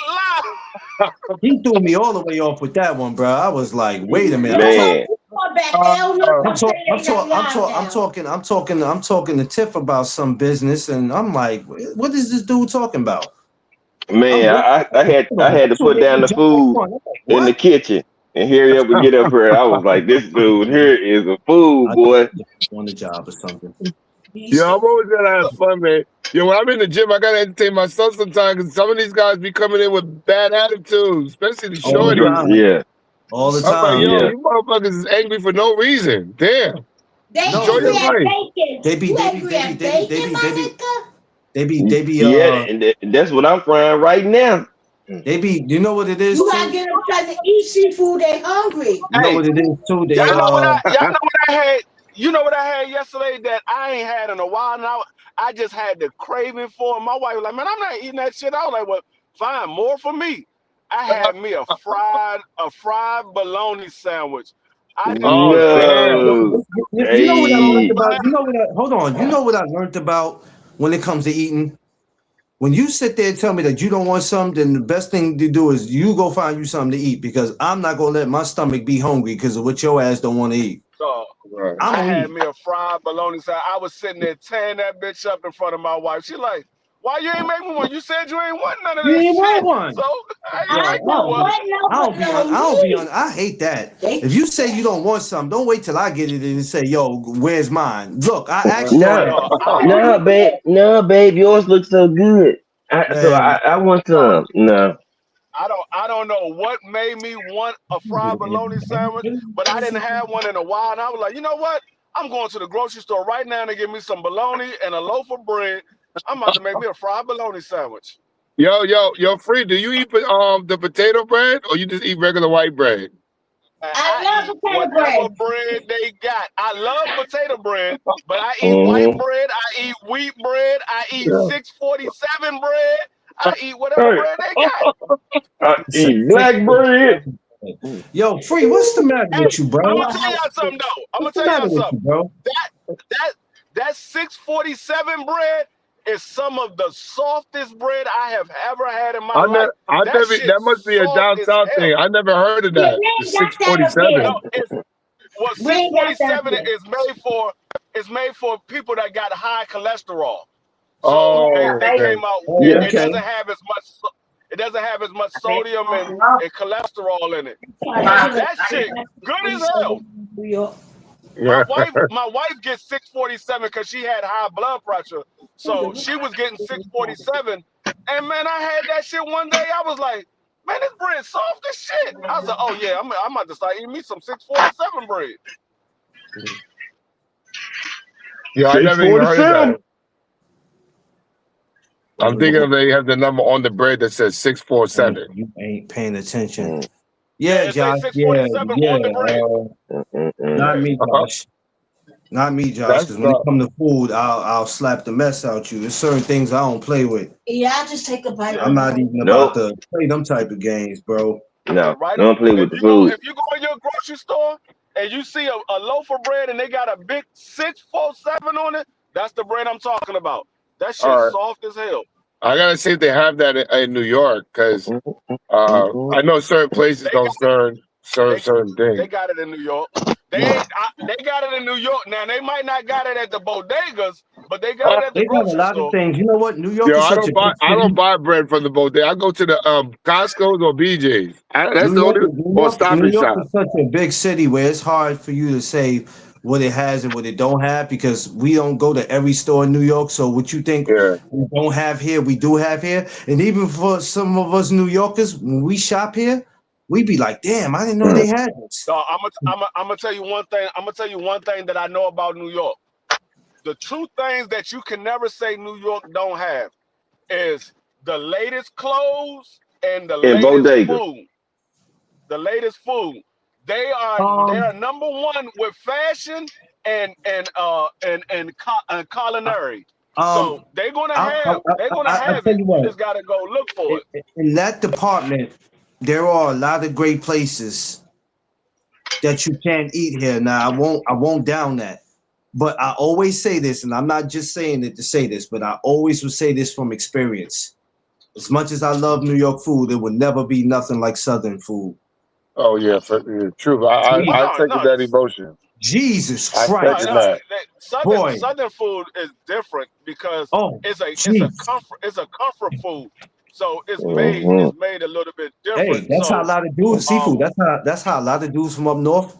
Speaker 2: Live.
Speaker 1: He threw me all the way off with that one, bro. I was like, wait a minute.
Speaker 6: Man.
Speaker 1: I'm talking to Tiff about some business, and I'm like, what is this dude talking about?
Speaker 6: Man, I had to put down the food in the kitchen and hurry up and get up here. I was like, this dude here is a fool, boy.
Speaker 1: On the job or something.
Speaker 3: Yo, I'm always gonna have fun, man. Yo, when I'm in the gym, I gotta entertain myself sometimes because some of these guys be coming in with bad attitudes, especially the shorties.
Speaker 6: Yeah.
Speaker 1: All the
Speaker 3: I'm
Speaker 1: time.
Speaker 3: like, yo, you motherfuckers is angry for no reason. Damn.
Speaker 5: Enjoy your life.
Speaker 1: They be
Speaker 6: Yeah, and that's what I'm frying right now.
Speaker 7: They be, you know what it is
Speaker 5: You gotta
Speaker 7: too?
Speaker 5: get them trying to eat seafood. They hungry.
Speaker 7: You know
Speaker 2: Hey,
Speaker 7: what it is too? They
Speaker 2: y'all know what I had. You know what I had yesterday that I ain't had in a while. Now I just had the craving for it. My wife was like, man, I'm not eating that shit. I was like, well, fine, more for me. I had me a fried bologna sandwich. I just
Speaker 3: Oh
Speaker 2: man,
Speaker 3: damn!
Speaker 6: No.
Speaker 7: you know what I learned
Speaker 6: Hey.
Speaker 7: about, you know what hold on. You know what I learned about when it comes to eating? When you sit there and tell me that you don't want something, then the best thing to do is you go find you something to eat because I'm not gonna let my stomach be hungry because of what your ass don't want to eat.
Speaker 2: uh,
Speaker 3: Right.
Speaker 7: I'm
Speaker 2: I
Speaker 7: gonna
Speaker 2: had
Speaker 7: eat.
Speaker 2: me a fried bologna sandwich. I was sitting there tearing that bitch up in front of my wife. She like, why you ain't make me one? You said you ain't want none of
Speaker 7: You
Speaker 2: that
Speaker 7: ain't want
Speaker 2: shit.
Speaker 7: one.
Speaker 2: So I
Speaker 7: Yo,
Speaker 2: ain't
Speaker 5: I
Speaker 2: make me
Speaker 5: don't
Speaker 2: one.
Speaker 5: want
Speaker 7: I
Speaker 5: no
Speaker 7: don't be on. I don't be on.
Speaker 5: bologna.
Speaker 7: I hate that.
Speaker 5: They
Speaker 7: If you say you don't want something, don't wait till I get it and say, "Yo, where's mine?" Look, I asked your
Speaker 6: No,
Speaker 7: ass.
Speaker 2: No,
Speaker 6: no, babe. No, babe. Yours looks so good.
Speaker 7: Man,
Speaker 6: I want some. No.
Speaker 2: I don't know what made me want a fried bologna sandwich, but I didn't have one in a while, and I was like, you know what? I'm going to the grocery store right now to get me some bologna and a loaf of bread. I'm about to make me a fried bologna sandwich.
Speaker 3: Yo, Free. Do you eat the potato bread or you just eat regular white bread?
Speaker 2: And
Speaker 5: I
Speaker 2: I
Speaker 5: love
Speaker 2: eat
Speaker 5: potato
Speaker 2: whatever
Speaker 5: bread.
Speaker 2: bread they got. I love potato bread, but I eat white
Speaker 6: Mm-hmm.
Speaker 2: bread, I eat wheat bread, I eat
Speaker 3: Yeah.
Speaker 2: 647 bread, I eat whatever
Speaker 6: Hey,
Speaker 2: bread they got.
Speaker 6: I
Speaker 7: it's a
Speaker 6: eat black bread.
Speaker 7: yo, free. What's the matter
Speaker 2: Hey,
Speaker 7: with you,
Speaker 2: I'm
Speaker 7: bro?
Speaker 2: gonna tell y'all something though. I'm gonna
Speaker 7: What's the
Speaker 2: tell
Speaker 7: matter
Speaker 2: y'all
Speaker 7: with you,
Speaker 2: something.
Speaker 7: bro?
Speaker 2: That that that 647 bread is some of the softest bread I have ever had in my life. That shit
Speaker 3: That must be a
Speaker 2: soft
Speaker 3: down
Speaker 2: as
Speaker 3: south
Speaker 2: hell.
Speaker 3: thing. I never heard of
Speaker 5: Yeah,
Speaker 3: that.
Speaker 5: we
Speaker 3: The
Speaker 5: ain't got that up
Speaker 2: No,
Speaker 3: $6.47.
Speaker 5: here.
Speaker 2: it's well
Speaker 5: We ain't got that up
Speaker 2: 647
Speaker 5: here.
Speaker 2: is made for people that got high cholesterol. So
Speaker 5: Yeah,
Speaker 3: Oh,
Speaker 2: they
Speaker 5: right.
Speaker 3: okay.
Speaker 2: came out.
Speaker 7: Oh,
Speaker 6: Yeah.
Speaker 2: It
Speaker 7: okay.
Speaker 2: doesn't have as much. It doesn't have as much
Speaker 5: They
Speaker 2: sodium
Speaker 5: talking about
Speaker 2: and cholesterol in it.
Speaker 5: trying to
Speaker 2: Man,
Speaker 5: kill us.
Speaker 2: that
Speaker 5: I
Speaker 2: shit
Speaker 5: got
Speaker 2: good as
Speaker 5: 47
Speaker 2: hell.
Speaker 5: in New York.
Speaker 3: Yeah.
Speaker 2: My wife gets 647 because she had high blood pressure. So she was getting 647. And man, I had that shit one day. I was like, man, this bread soft as shit. I was like, oh yeah, I'm about to start eating me some 647 bread.
Speaker 3: Yeah, I never even heard of
Speaker 6: 647.
Speaker 3: that. I'm thinking of they have the number on the bread that says 647.
Speaker 7: You ain't paying attention.
Speaker 6: Mm,
Speaker 2: Yeah,
Speaker 7: Yeah,
Speaker 2: it says
Speaker 7: Josh. Yeah,
Speaker 2: 647
Speaker 7: yeah.
Speaker 2: on the bread.
Speaker 7: Not
Speaker 2: Yeah.
Speaker 7: me, Josh. Not me, Josh.
Speaker 3: That's
Speaker 7: Because when it comes to food, I'll slap the mess out you. There's certain things I don't play with.
Speaker 5: Yeah, I just take a bite
Speaker 2: Yeah.
Speaker 7: I'm
Speaker 5: and
Speaker 7: not
Speaker 5: go.
Speaker 7: even about
Speaker 6: nope.
Speaker 7: to play them type of games, bro.
Speaker 2: Yeah,
Speaker 6: No.
Speaker 2: right
Speaker 6: Don't
Speaker 2: on.
Speaker 6: play with the food.
Speaker 2: If you go in your grocery store and you see a loaf of bread and they got a big 647 on it, that's the bread I'm talking about. That
Speaker 3: all
Speaker 2: shit's
Speaker 3: right.
Speaker 2: soft as hell.
Speaker 3: I gotta see if they have that in New York because
Speaker 6: Mm-hmm.
Speaker 3: I know certain places
Speaker 2: They
Speaker 3: don't serve
Speaker 2: They
Speaker 3: certain
Speaker 2: they
Speaker 3: things.
Speaker 2: got it in New York. They got it in New York. Now they might not got it at the bodegas, but they got it at the
Speaker 7: They got a
Speaker 2: grocery
Speaker 7: lot of
Speaker 2: store.
Speaker 7: things. You know what? New York
Speaker 3: Yo,
Speaker 7: is such a big
Speaker 3: I don't
Speaker 7: city.
Speaker 3: buy bread from the bodega. I go to the Costco's or BJ's. That's the only or Stop
Speaker 7: New
Speaker 3: and
Speaker 7: York
Speaker 3: Shop.
Speaker 7: is such a big city where it's hard for you to say what it has and what it don't have because we don't go to every store in New York. So what you think
Speaker 3: Yeah.
Speaker 7: we don't have here, we do have here. And even for some of us New Yorkers, when we shop here, we be like, damn, I didn't know they had this.
Speaker 2: So I'm gonna tell you one thing. I'm gonna tell you one thing that I know about New York. The two things that you can never say New York don't have is the latest clothes and the
Speaker 6: And
Speaker 2: latest
Speaker 6: bodega.
Speaker 2: food. The latest food. They are
Speaker 7: Um,
Speaker 2: number one with fashion and culinary. So
Speaker 7: um,
Speaker 2: they're gonna
Speaker 7: I
Speaker 2: have
Speaker 7: tell
Speaker 2: it.
Speaker 7: you
Speaker 2: You
Speaker 7: what,
Speaker 2: just gotta go look for it.
Speaker 7: in that department, there are a lot of great places that you can't eat here. Now, I won't down that. But I always say this, and I'm not just saying it to say this, but I always will say this from experience. As much as I love New York food, it will never be nothing like Southern food.
Speaker 3: Oh yeah, true.
Speaker 2: Well,
Speaker 3: I
Speaker 7: Jesus,
Speaker 3: take that emotion.
Speaker 7: Jesus
Speaker 3: I
Speaker 7: Christ,
Speaker 3: second that.
Speaker 7: boy.
Speaker 2: Southern food is different because
Speaker 7: Oh,
Speaker 2: it's a
Speaker 7: jeez.
Speaker 2: comfort food. So
Speaker 6: Mm-hmm.
Speaker 2: it's made a little bit
Speaker 7: Hey,
Speaker 2: different.
Speaker 7: that's how a
Speaker 2: So
Speaker 7: lot of dudes seafood.
Speaker 2: um
Speaker 7: That's how a lot of dudes from up north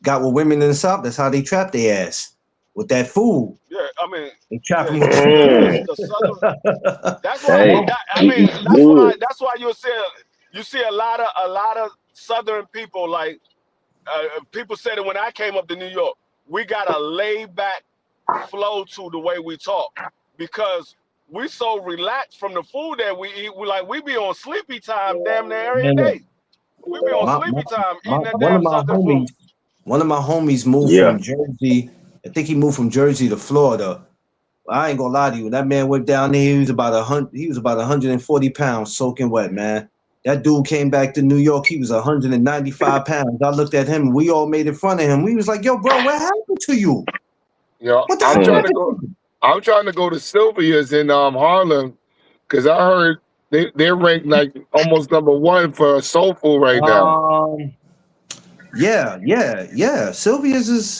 Speaker 7: got with women in the south. That's how they trap their ass with that food.
Speaker 2: yeah, I mean
Speaker 7: They trap
Speaker 2: yeah,
Speaker 7: them with the
Speaker 6: Mm.
Speaker 2: the Southern.
Speaker 7: food.
Speaker 2: That's why
Speaker 6: Hey,
Speaker 2: I
Speaker 6: it,
Speaker 2: mean
Speaker 6: it's good.
Speaker 2: that's why you see a lot of Southern people like people said it when I came up to New York. We got a laid back flow to the way we talk because we so relaxed from the food that we eat. We be on sleepy time damn near every
Speaker 7: Man,
Speaker 2: day. We be on sleepy time eating that damn Southern food.
Speaker 7: One of my homies moved
Speaker 6: Yeah.
Speaker 7: from Jersey. I think he moved from Jersey to Florida. I ain't gonna lie to you. When that man went down there, he was about 140 pounds soaking wet, man. That dude came back to New York. He was 195 pounds. I looked at him and we all made fun of him. We was like, yo, bro, what happened to you?
Speaker 3: Yo,
Speaker 7: What the
Speaker 3: I'm
Speaker 7: hell
Speaker 3: trying to
Speaker 7: happened
Speaker 3: go.
Speaker 7: to you?
Speaker 3: I'm trying to go to Sylvia's in Harlem because I heard they're ranked like almost #1 for soul food right now.
Speaker 7: Yeah. Sylvia's is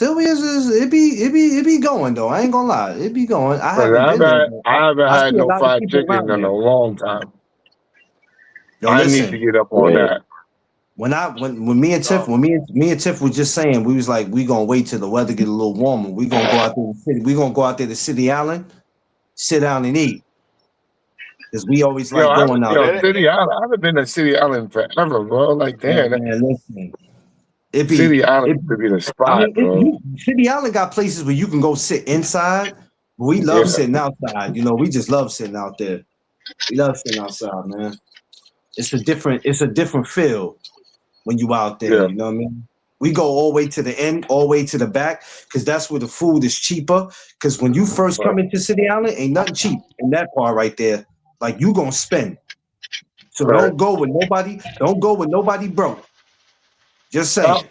Speaker 7: it be going though. I ain't gonna lie. It be going. I
Speaker 3: But
Speaker 7: haven't been there, but
Speaker 3: I haven't
Speaker 7: I
Speaker 3: had
Speaker 7: see a
Speaker 3: no
Speaker 7: lot of
Speaker 3: fried
Speaker 7: people
Speaker 3: chicken
Speaker 7: around
Speaker 3: in a
Speaker 7: there.
Speaker 3: long time.
Speaker 7: Yo,
Speaker 3: I need to
Speaker 7: listen.
Speaker 3: get up on
Speaker 6: Man.
Speaker 3: that.
Speaker 7: When me and Tiff
Speaker 2: No.
Speaker 7: me and Tiff was just saying, we was like, we gonna wait till the weather get a little warmer. We gonna go out there to city. We gonna go out there to City Island, sit down and eat. Because we always like going out
Speaker 2: Let
Speaker 7: there.
Speaker 2: it,
Speaker 3: I haven't been to City Island forever, bro. Like, damn,
Speaker 7: Man, listen. It be
Speaker 3: City
Speaker 7: it.
Speaker 3: Island could be the
Speaker 7: I
Speaker 3: spot,
Speaker 7: mean,
Speaker 3: bro.
Speaker 7: City Island got places where you can go sit inside. But we
Speaker 3: Yeah,
Speaker 7: love sitting outside. You know, we just love sitting out there. We love sitting outside, man. It's a different feel when you out there.
Speaker 3: yeah.
Speaker 7: You know what I mean? We go all the way to the end, all the way to the back, because that's where the food is cheaper. Because when you first
Speaker 3: Right,
Speaker 7: come into City Island, ain't nothing cheap in that part right there. Like you gonna spend. So
Speaker 3: right.
Speaker 7: don't go with nobody broke. Just
Speaker 3: Oh,
Speaker 7: saying.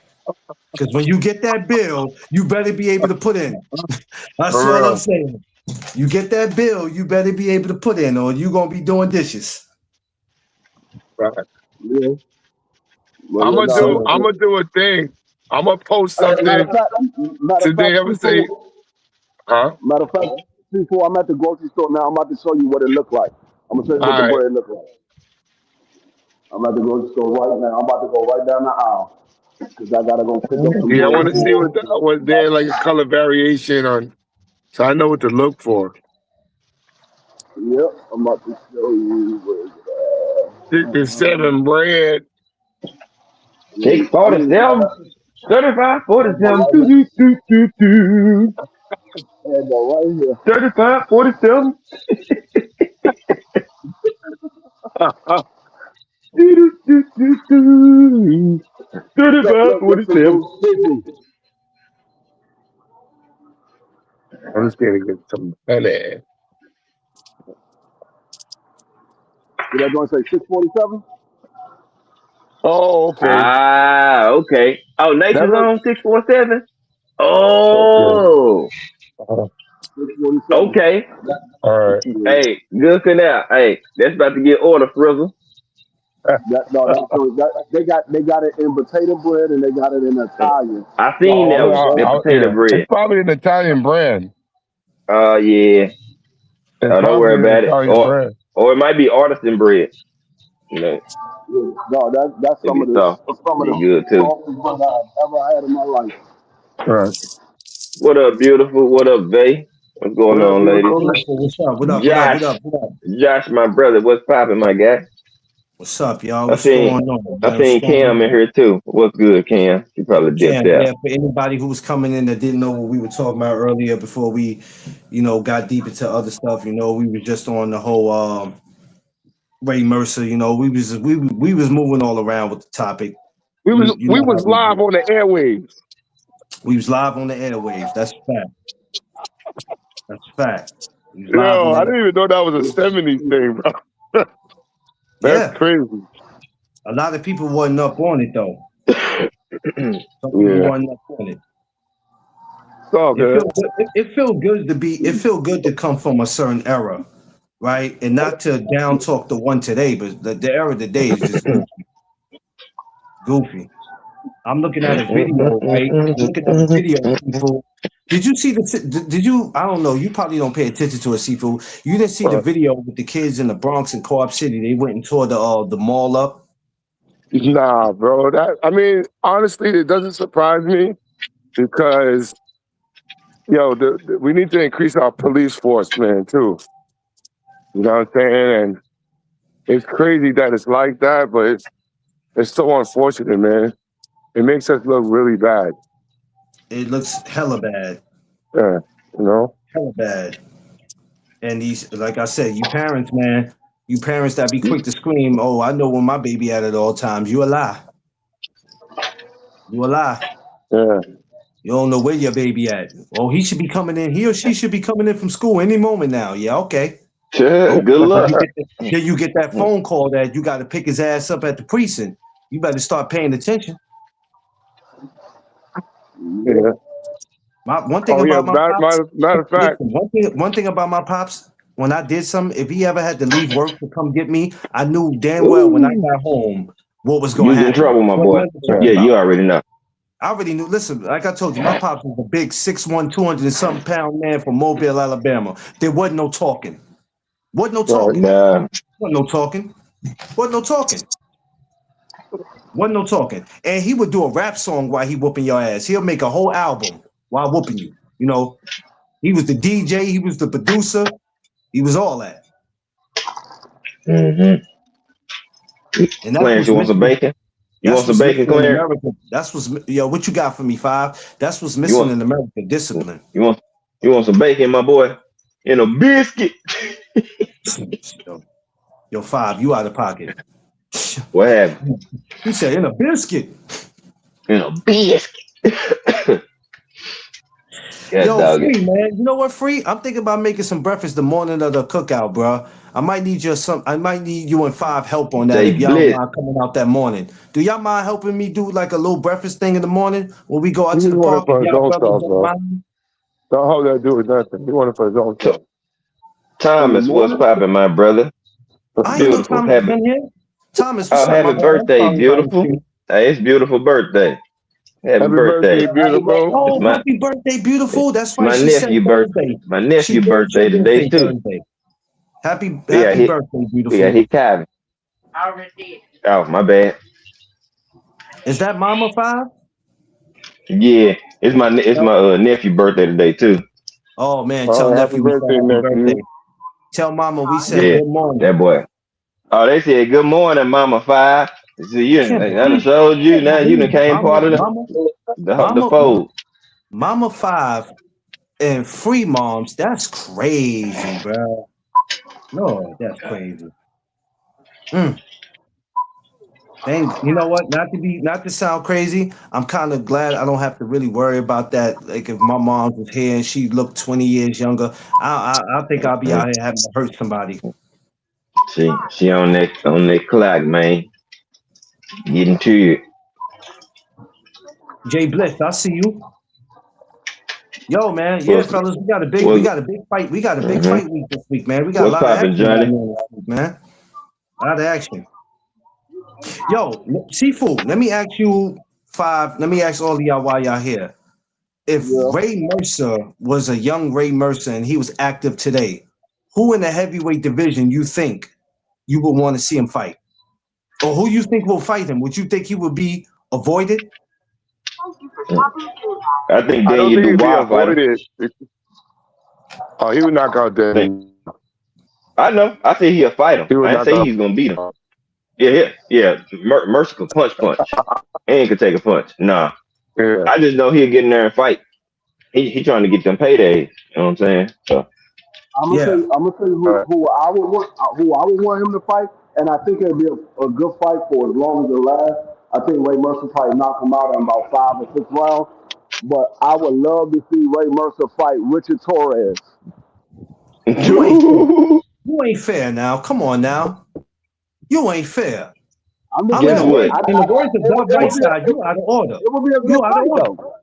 Speaker 7: Because when you get that bill, you better be able to put in. That's
Speaker 3: for
Speaker 7: all I'm
Speaker 3: real.
Speaker 7: saying. You get that bill, you better be able to put in, or you gonna be doing dishes.
Speaker 3: Right.
Speaker 4: Yeah. Well,
Speaker 3: I'm
Speaker 4: yeah,
Speaker 3: gonna
Speaker 4: no.
Speaker 3: do.
Speaker 7: So
Speaker 3: I'm gonna do a thing. I'm gonna post
Speaker 4: Matter
Speaker 3: something
Speaker 4: of fact,
Speaker 3: today. I'm gonna say,
Speaker 4: C4,
Speaker 3: huh?
Speaker 4: matter of fact, C4, I'm at the grocery store now. I'm about to show you what it looked like. I'm gonna show you what the
Speaker 3: All right.
Speaker 4: bread look like. I'm at the grocery store right now. I'm about to go right down the aisle because I gotta go pick up some
Speaker 3: Yeah, I want to see
Speaker 4: groceries.
Speaker 3: what there like a color variation on, so I know what to look for.
Speaker 4: Yep, I'm about to show you. Where is it at?
Speaker 3: 67 bread.
Speaker 6: 647, 35,
Speaker 4: There you go
Speaker 6: 47,
Speaker 4: right
Speaker 6: doo,
Speaker 4: here.
Speaker 6: doo, doo, doo, doo.
Speaker 4: There you go right here.
Speaker 6: 35, 47, doo, doo, doo, doo, doo.
Speaker 4: Look,
Speaker 6: 35,
Speaker 4: look, look for
Speaker 6: 47.
Speaker 4: Goose 50.
Speaker 3: I'm just gonna get some honey.
Speaker 4: Did that joint say 647?
Speaker 3: Oh, okay.
Speaker 6: Ah, okay. Oh,
Speaker 3: That
Speaker 6: Nature's
Speaker 3: look
Speaker 6: on 647.
Speaker 3: okay.
Speaker 6: Oh,
Speaker 4: 647.
Speaker 6: okay.
Speaker 3: All right.
Speaker 6: Hey, good for now. Hey, that's about to get order, Frizzle.
Speaker 4: That no, that, so that they got it in potato bread and they got it in Italian.
Speaker 6: I
Speaker 4: So
Speaker 6: seen
Speaker 3: Oh,
Speaker 6: that one, that potato
Speaker 3: yeah. It's
Speaker 6: bread.
Speaker 3: probably an Italian brand.
Speaker 6: Oh, yeah.
Speaker 3: It's
Speaker 6: Oh, don't
Speaker 3: probably
Speaker 6: worry
Speaker 3: an
Speaker 6: about it.
Speaker 3: Italian brand.
Speaker 6: Or it might be artisan bread. You know,
Speaker 4: yeah, no, that's
Speaker 6: it'd
Speaker 4: some
Speaker 6: be
Speaker 4: of the
Speaker 6: soft.
Speaker 4: some of
Speaker 6: Be
Speaker 4: the
Speaker 6: good too.
Speaker 4: softest bread I've ever had in my life.
Speaker 3: Right.
Speaker 6: What up, beautiful? What up, Vay? What's going
Speaker 3: What up,
Speaker 6: on, ladies?
Speaker 3: beautiful?
Speaker 7: what's up? What up? What up? What
Speaker 6: Josh.
Speaker 7: up? What up?
Speaker 6: Josh, my brother. What's poppin', my guy?
Speaker 7: What's up, y'all?
Speaker 6: I
Speaker 7: What's
Speaker 6: seen
Speaker 7: going on,
Speaker 6: I
Speaker 7: man? What's
Speaker 6: seen
Speaker 7: going
Speaker 6: Cam in
Speaker 7: on?
Speaker 6: here too. What's good, Cam? She probably dipped
Speaker 7: Cam,
Speaker 6: out.
Speaker 7: yeah, for anybody who was coming in that didn't know what we were talking about earlier before we, got deep into other stuff, we were just on the whole Ray Mercer, we was moving all around with the topic. You
Speaker 3: We
Speaker 7: know how
Speaker 3: was
Speaker 7: we
Speaker 3: live
Speaker 7: do.
Speaker 3: on the airwaves.
Speaker 7: We was live on the airwaves. That's a fact. That's a fact. We was live
Speaker 3: Yo,
Speaker 7: on
Speaker 3: I
Speaker 7: the
Speaker 3: didn't even know that was a 70s thing, bro. That's
Speaker 7: Yeah.
Speaker 3: crazy.
Speaker 7: A lot of people wasn't up on it though. Some people
Speaker 3: Yeah.
Speaker 7: wasn't up on it.
Speaker 3: It's all
Speaker 7: It
Speaker 3: good.
Speaker 7: feel good. It feel good to be. It feel good to come from a certain era, right? And not to down talk the one today, but the era today is just goofy. Goofy. I'm looking at a video, right? I'm looking at a video, people. Did you see the? Did you? I don't know. You probably don't pay attention to it, Seafood. You didn't see the video with the kids in the Bronx and Co-op City. They went and tore the mall up.
Speaker 3: Nah, bro. I mean, honestly, it doesn't surprise me because we need to increase our police force, man, too. You know what I'm saying? And it's crazy that it's like that, but it's so unfortunate, man. It makes us look really bad.
Speaker 7: It looks hella bad.
Speaker 3: Yeah, you know?
Speaker 7: Hella bad. And these, like I said, you parents, man, you parents that be quick to scream, "Oh, I know where my baby at all times." You a lie. You a lie.
Speaker 3: Yeah.
Speaker 7: You don't know where your baby at. Oh, he should be coming in. He or she should be coming in from school any moment now. Yeah, okay.
Speaker 6: Yeah,
Speaker 7: Oh,
Speaker 6: good
Speaker 7: but
Speaker 6: luck.
Speaker 7: then you get that phone call that you got to pick his ass up at the precinct. You better start paying attention.
Speaker 3: Yeah.
Speaker 7: One thing
Speaker 3: Oh yeah.
Speaker 7: about my pops,
Speaker 3: Matter of fact,
Speaker 7: listen, one thing about my pops, when I did something, if he ever had to leave work to come get me, I knew damn well when I
Speaker 6: Ooh,
Speaker 7: got home what was
Speaker 6: you
Speaker 7: going to
Speaker 6: was in
Speaker 7: happen.
Speaker 6: trouble, my
Speaker 7: Wasn't
Speaker 6: boy.
Speaker 7: nothing to
Speaker 3: yeah.
Speaker 7: talk
Speaker 6: Yeah, you
Speaker 7: about.
Speaker 6: already know.
Speaker 7: I already knew. Listen, like I told you, my pops was a big 6'1", 200 and something pound man from Mobile, Alabama. There wasn't no talking. Wasn't no
Speaker 3: Right.
Speaker 7: talking.
Speaker 6: Nah,
Speaker 7: Wasn't no talking. Wasn't no talking. Wasn't no talking. And he would do a rap song while he whooping your ass. He'll make a whole album while whooping you. You know, he was the DJ, he was the producer, he was all that.
Speaker 6: mm-hmm.
Speaker 7: And that's
Speaker 6: Clarence,
Speaker 7: what's
Speaker 6: you want some
Speaker 7: missing.
Speaker 6: bacon? You
Speaker 7: That's
Speaker 6: want some
Speaker 7: what's
Speaker 6: bacon,
Speaker 7: missing in
Speaker 6: Clarence?
Speaker 7: America. That's what's what you got for me, Five? That's what's
Speaker 6: You
Speaker 7: missing
Speaker 6: want
Speaker 7: in America. Discipline.
Speaker 6: you want you want some bacon, my boy? And a biscuit.
Speaker 7: Yo, Five, you out of pocket.
Speaker 6: What happened?
Speaker 7: He said in a biscuit.
Speaker 6: And a biscuit. God
Speaker 7: Yo,
Speaker 6: dog it.
Speaker 7: Free, man. You know what, Free? I'm thinking about making some breakfast the morning of the cookout, bro. I might need you and Five help on that
Speaker 6: Say
Speaker 7: if y'all don't
Speaker 6: blitz.
Speaker 7: mind coming out that morning. Do y'all mind helping me do like a little breakfast thing in the morning when we go out
Speaker 3: He
Speaker 7: to
Speaker 3: just
Speaker 7: the
Speaker 3: wanted
Speaker 7: park? If
Speaker 3: for his
Speaker 7: y'all
Speaker 3: own
Speaker 7: brothers
Speaker 3: stuff,
Speaker 7: don't
Speaker 3: bro.
Speaker 7: mind.
Speaker 3: Don't hold that dude with nothing. He wanted for his own
Speaker 6: So,
Speaker 3: stuff.
Speaker 4: In the
Speaker 6: Thomas, what's
Speaker 4: morning?
Speaker 6: popping, my brother?
Speaker 7: I ain't know
Speaker 6: Beautiful.
Speaker 7: Thomas been here. Thomas,
Speaker 6: Oh,
Speaker 7: what's up, my
Speaker 6: happy
Speaker 7: brother? I'm
Speaker 6: birthday,
Speaker 7: sorry about the
Speaker 6: beautiful.
Speaker 7: street.
Speaker 6: Hey, it's beautiful birthday. Happy
Speaker 3: Happy birthday,
Speaker 6: birthday.
Speaker 4: Happy
Speaker 3: beautiful.
Speaker 4: birthday.
Speaker 6: It's
Speaker 7: Oh,
Speaker 6: my
Speaker 7: happy birthday, beautiful. That's
Speaker 6: it's
Speaker 7: right.
Speaker 6: my
Speaker 7: She said
Speaker 6: nephew birthday.
Speaker 7: Thursday.
Speaker 6: My
Speaker 7: She
Speaker 6: nephew
Speaker 7: knows your
Speaker 6: birthday today
Speaker 7: birthday
Speaker 6: too.
Speaker 7: Thursday. Happy
Speaker 6: We got hit.
Speaker 7: birthday,
Speaker 6: We got
Speaker 7: beautiful.
Speaker 6: hit Calvin. Oh, my bad.
Speaker 7: Is that Mama Five?
Speaker 6: Yeah, it's my nephew birthday today too.
Speaker 7: Oh man, tell
Speaker 3: Oh, happy
Speaker 7: nephew we said
Speaker 3: birthday,
Speaker 7: happy birthday.
Speaker 3: nephew.
Speaker 7: Tell Mama we said
Speaker 6: Yeah,
Speaker 7: good morning.
Speaker 6: that boy. Oh, they said good morning, Mama Five. See, I done showed you. Now you done came
Speaker 7: Mama,
Speaker 6: part of
Speaker 7: Mama,
Speaker 6: the
Speaker 7: Mama,
Speaker 6: fold.
Speaker 7: Mama Five and Free Moms. That's crazy, bro. No, that's crazy. Mm. Thank you know what? Not to sound crazy. I'm kind of glad I don't have to really worry about that. Like if my mom was here and she looked 20 years younger, I think I'll be
Speaker 6: Mhm.
Speaker 7: out here having to hurt somebody.
Speaker 6: She on that clock, man. Getting to it.
Speaker 7: Jay Bliss, I see you. Yo, man, yeah,
Speaker 6: What's
Speaker 7: fellas, we
Speaker 6: what?
Speaker 7: got a big fight. We got a big
Speaker 6: hmm
Speaker 7: fight week this week, man. We got a
Speaker 6: What's
Speaker 7: lot of
Speaker 6: poppin',
Speaker 7: action
Speaker 6: Johnny?
Speaker 7: going on this week, man. A lot of action. Yo, Seafood, let me ask you Five. Let me ask all of y'all why y'all here. If
Speaker 4: Yeah.
Speaker 7: Ray Mercer was a young Ray Mercer and he was active today, who in the heavyweight division you think you would want to see him fight? Or who you think will fight him? Would you think he would be avoided?
Speaker 6: I think
Speaker 3: I don't
Speaker 6: Daniel
Speaker 3: think he'd be
Speaker 6: Dubois fight him.
Speaker 3: avoided. Oh, he would knock out
Speaker 6: Think,
Speaker 3: Danny.
Speaker 6: I know. I think he'll fight him.
Speaker 3: He would
Speaker 6: I ain't
Speaker 3: knock
Speaker 6: say
Speaker 3: out.
Speaker 6: he's gonna beat him. Yeah. Mercer could punch, and could take a punch. Nah,
Speaker 3: Yeah.
Speaker 6: I just know he'll get in there and fight. He trying to get them paydays. You know what I'm saying? So
Speaker 7: Yeah.
Speaker 4: I'm gonna tell you
Speaker 3: All right.
Speaker 4: who I would want him to fight, and I think it'd be a good fight for as long as it lasts. I think Ray Mercer probably knock him out in about 5 or 6 rounds. But I would love to see Ray Mercer fight Richard Torres.
Speaker 7: You ain't fair. You ain't fair now. Come on now. You ain't fair.
Speaker 4: I'm just
Speaker 6: guess
Speaker 4: saying.
Speaker 6: what,
Speaker 7: In the words of Doug
Speaker 4: It would be
Speaker 7: Whiteside, you out of order.
Speaker 4: it would be a
Speaker 7: You
Speaker 4: good
Speaker 7: out of
Speaker 4: fight
Speaker 7: order.
Speaker 4: though.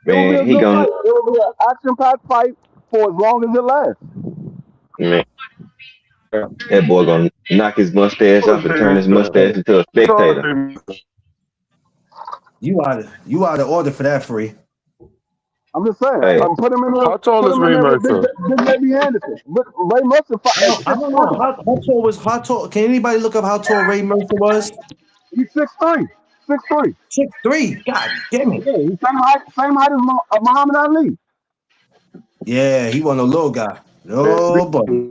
Speaker 4: It would be
Speaker 6: man?
Speaker 4: a
Speaker 6: He
Speaker 4: good
Speaker 6: gonna
Speaker 4: fight. It would be an action-packed fight for as long as it lasts.
Speaker 6: man,
Speaker 3: Yeah.
Speaker 6: that boy gonna knock his mustache off and turn his mustache into a spectator.
Speaker 7: You out of order for that, Free.
Speaker 4: I'm just saying.
Speaker 6: Hey,
Speaker 3: How tall
Speaker 4: Put
Speaker 3: is
Speaker 4: him in
Speaker 3: Ray
Speaker 4: there with
Speaker 3: Mercer?
Speaker 4: Big Baby Anderson. But Ray Mercer fight at
Speaker 7: I
Speaker 4: six
Speaker 7: don't know.
Speaker 4: three.
Speaker 7: How tall? Can anybody look up how tall Ray Mercer was?
Speaker 4: He's 6'3". 6'3".
Speaker 7: 6'3". God damn it.
Speaker 4: Yeah, he's same height as Muhammad Ali.
Speaker 7: Yeah, he wasn't a little guy. No buddy.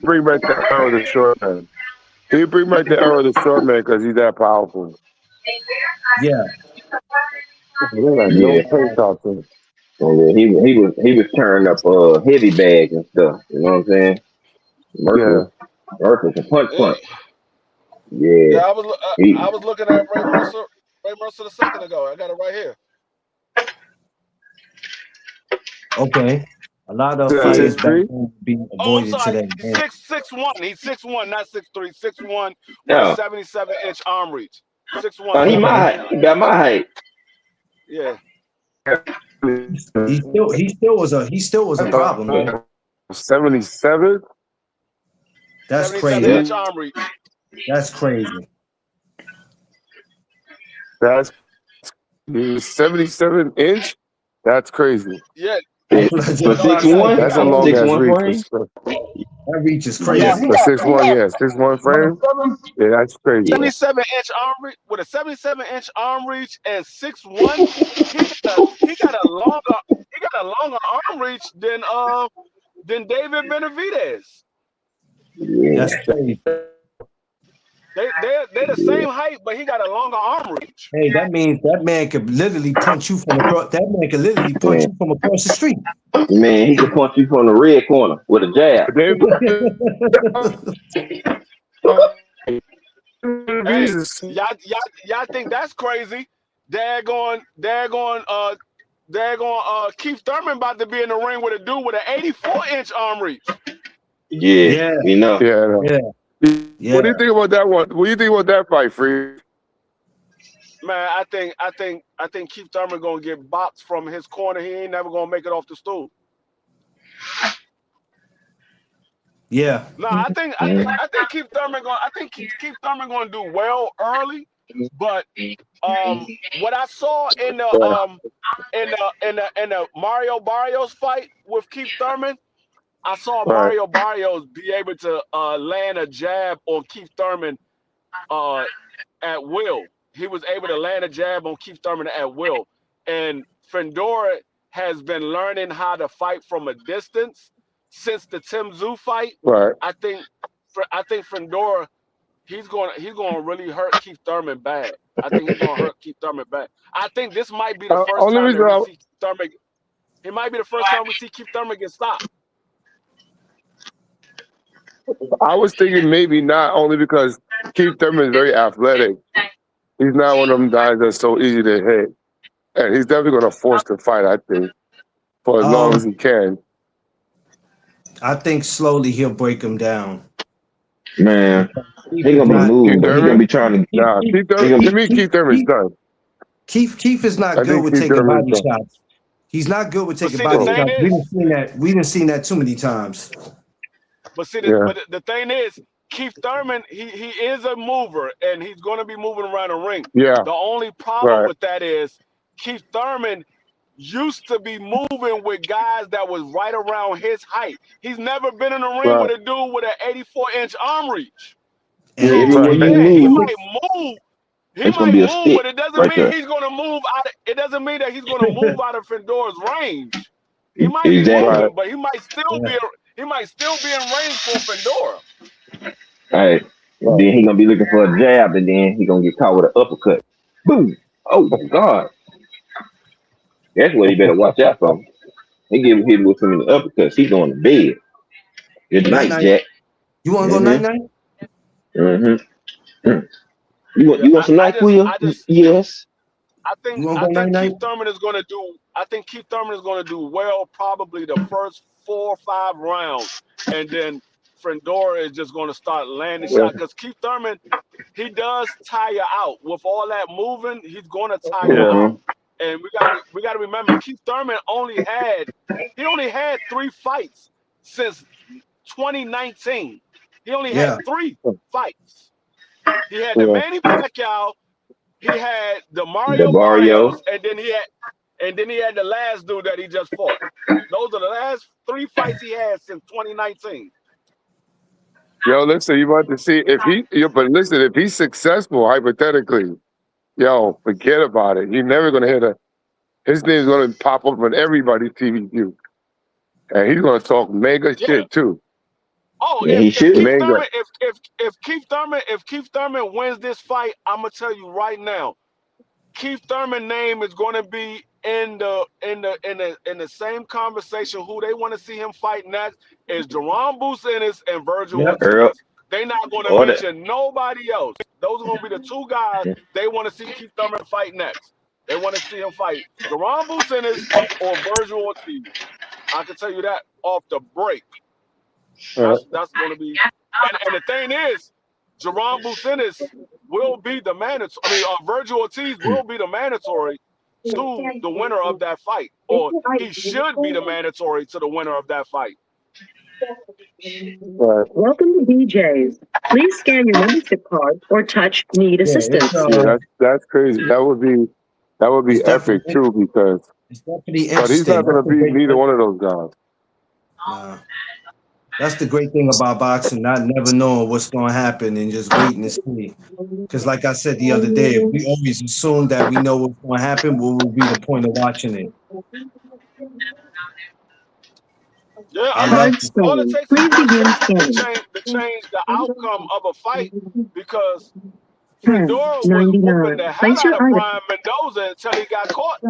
Speaker 3: Bring back the era of the short man. He bring back the era of the short man because he's that powerful.
Speaker 7: Yeah.
Speaker 3: There's like no
Speaker 6: yeah,
Speaker 3: pace out there.
Speaker 6: And he was turning up heavy bags and stuff. You know what I'm saying?
Speaker 3: Yeah.
Speaker 6: Mercer can punch.
Speaker 2: Yeah,
Speaker 6: Yeah. He,
Speaker 2: I was looking at Ray Mercer a second ago. I got it right here.
Speaker 7: Okay. A lot of
Speaker 3: That's
Speaker 7: fighters back
Speaker 3: history.
Speaker 7: then being
Speaker 2: Oh, I'm
Speaker 7: avoided
Speaker 2: sorry.
Speaker 7: today.
Speaker 2: He's 6'1". He's 6'1", not 6'3". 6'1" with a
Speaker 6: yeah.
Speaker 2: 77-inch arm reach. 6'1",
Speaker 6: He my
Speaker 2: 77.
Speaker 7: Okay.
Speaker 6: height. He got my height.
Speaker 2: Yeah.
Speaker 7: He still was a problem, man.
Speaker 3: 77.
Speaker 7: That's
Speaker 2: 77-inch
Speaker 7: crazy.
Speaker 2: arm reach.
Speaker 7: That's crazy.
Speaker 3: That's 77-inch. That's crazy.
Speaker 2: Yeah.
Speaker 6: For
Speaker 7: That's what I said.
Speaker 6: 6'1",
Speaker 3: That's a
Speaker 2: got
Speaker 3: long ass
Speaker 6: 6'1"
Speaker 3: reach.
Speaker 6: frame.
Speaker 7: That reach is
Speaker 3: Yeah,
Speaker 7: crazy.
Speaker 3: for 6'1", yeah, 6'1" frame. Yeah, that's crazy.
Speaker 6: Yeah.
Speaker 2: 77-inch arm reach with a 77-inch arm reach and 6'1". He got a longer arm reach than David Benavidez.
Speaker 6: Yeah.
Speaker 7: That's crazy.
Speaker 2: They're the same height, but he got a longer arm reach.
Speaker 7: Hey, that means that man could literally punch you from across. That man could literally punch you from across the street.
Speaker 6: Man, he can punch you from the red corner with a jab.
Speaker 2: Hey, y'all think that's crazy? Daggone, Keith Thurman about to be in the ring with a dude with an 84-inch arm reach.
Speaker 6: Yeah, we know.
Speaker 3: Yeah.
Speaker 7: Yeah.
Speaker 3: What do you think about that one? What do you think about that fight, Free?
Speaker 2: Man, I think Keith Thurman gonna get boxed from his corner. He ain't never gonna make it off the stool.
Speaker 7: Yeah.
Speaker 2: No, I think Keith Thurman gonna do well early, but what I saw in the Mario Barrios fight with Keith Thurman, I saw
Speaker 3: Right.
Speaker 2: Mario Barrios be able to land a jab on Keith Thurman at will. He was able to land a jab on Keith Thurman at will. And Fedor has been learning how to fight from a distance since the Tim Tszyu fight.
Speaker 3: Right.
Speaker 2: I think Fedor, he's gonna really hurt Keith Thurman bad. I think he's gonna hurt Keith Thurman bad. I think this might be the first
Speaker 3: Only
Speaker 2: time
Speaker 3: reason
Speaker 2: that we see Keith Thurman. It might be the first time we see Keith Thurman get stopped.
Speaker 3: I was thinking maybe not, only because Keith Thurman is very athletic. He's not one of them guys that's so easy to hit. And he's definitely going to force the fight, I think, for as long as he can.
Speaker 7: I think slowly he'll break him down.
Speaker 6: Man, he gonna be moving, but he gonna be trying to.
Speaker 3: Nah, Keith Thurman's done.
Speaker 7: Keith is not good with taking body shots. He's not good with taking body shots. We didn't see that too many times.
Speaker 2: But see, the thing is, Keith Thurman, he is a mover, and he's going to be moving around the ring.
Speaker 3: Yeah.
Speaker 2: The only problem with that is Keith Thurman used to be moving with guys that was right around his height. He's never been in the ring with a dude with an 84-inch arm reach.
Speaker 6: And everywhere you move,
Speaker 2: he might move. He might move, but it doesn't mean he's going to move out. It doesn't mean that he's going to move out of Fedor's range. He might be moving, but he might still be. He might still be in range for Fedor.
Speaker 6: All right. Then he gonna be looking for a jab, and then he gonna get caught with an uppercut. Boom! Oh my God! That's what he better watch out for. He get hit with some of the uppercuts. He going to bed. Good night, Jack.
Speaker 7: You want to go night?
Speaker 6: You want some NyQuil? Yes.
Speaker 2: I think Keith Thurman is going to do. I think Keith Thurman is going to do well, probably the first 4 or 5 rounds, and then Fedor is just going to start landing shots. Because Keith Thurman, he does tire out with all that moving. He's going to tire out, and we got to remember Keith Thurman only had 3 fights since 2019. He only had 3 fights. He had the Manny Pacquiao. He had the Mario Barrios, and then he had the last dude that he just fought. Those are the last 3 fights he had since 2019.
Speaker 3: Yo, listen, you want to see if he's successful, hypothetically, yo, forget about it. You're never gonna hit his name's gonna pop up on everybody's TV view. And he's gonna talk mega shit too.
Speaker 2: Oh,
Speaker 6: yeah,
Speaker 2: if Keith Thurman wins this fight, I'm gonna tell you right now, Keith Thurman's name is gonna be in the same conversation, who they want to see him fight next is Jerome Ennis and Virgil
Speaker 7: Yep.
Speaker 6: Earl,
Speaker 2: Ortiz. They not going to
Speaker 6: or the,
Speaker 2: mention nobody else. Those are going to be the two guys they want to see Keith Thurman fight next. They want to see him fight Jerome Ennis or Virgil Ortiz. I can tell you that off the break. That's going to be. And the thing is, Jerome Ennis will be the mandatory. I mean, Virgil Ortiz will be the mandatory to the winner of that fight, or he should be the mandatory to the winner of that fight.
Speaker 8: Welcome to BJ's. Please scan your membership card or touch need assistance.
Speaker 3: Yeah, that's crazy. That would be
Speaker 7: It's
Speaker 3: epic
Speaker 7: definitely-
Speaker 3: too, because
Speaker 7: It's definitely
Speaker 3: but he's
Speaker 7: interesting.
Speaker 3: not going to beat neither one of those guys.
Speaker 7: Nah. That's the great thing about boxing, not never knowing what's going to happen and just waiting to see. Because like I said the other day, if we always assume that we know what's going to happen, what will be the point of watching it?
Speaker 2: Yeah,
Speaker 7: I
Speaker 2: I
Speaker 7: love
Speaker 2: mean,
Speaker 7: it.
Speaker 2: all it takes
Speaker 8: Please
Speaker 2: is one
Speaker 8: begin
Speaker 2: shot to
Speaker 8: scanning.
Speaker 2: change the outcome of a fight, because Fedor was whooping
Speaker 8: 99.
Speaker 2: the hell
Speaker 8: Place
Speaker 2: out
Speaker 8: your
Speaker 2: of
Speaker 8: item.
Speaker 2: Brian Mendoza until he got caught.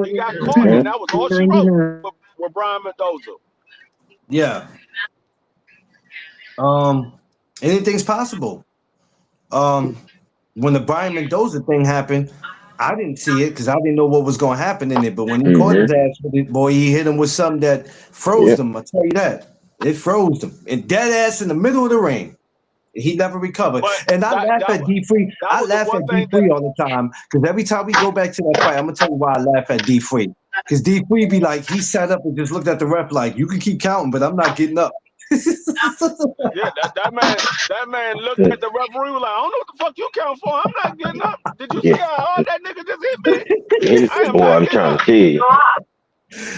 Speaker 2: He got caught, and that was all she wrote
Speaker 8: 99.
Speaker 2: with Brian Mendoza.
Speaker 7: Yeah. Anything's possible. When the Brian Mendoza thing happened, I didn't see it because I didn't know what was going to happen in it. But when he caught his ass with it, boy, he hit him with something that froze him. I'll tell you that. It froze him. And dead ass in the middle of the ring. He never recovered.
Speaker 2: But
Speaker 7: And I laugh at D3. I
Speaker 2: was the
Speaker 7: laugh
Speaker 2: one
Speaker 7: at
Speaker 2: thing
Speaker 7: D3 all the time because every time we go back to that fight, I'm going to tell you why I laugh at D3. Because D3 be like, he sat up and just looked at the ref like, you can keep counting, but I'm not getting up.
Speaker 2: Yeah, that man looked at the referee, was like, I don't know what the fuck you count for. I'm not getting up. Did you see how hard that nigga just hit me? I am
Speaker 6: boy,
Speaker 2: not
Speaker 6: I'm
Speaker 2: getting
Speaker 6: trying
Speaker 2: up.
Speaker 6: to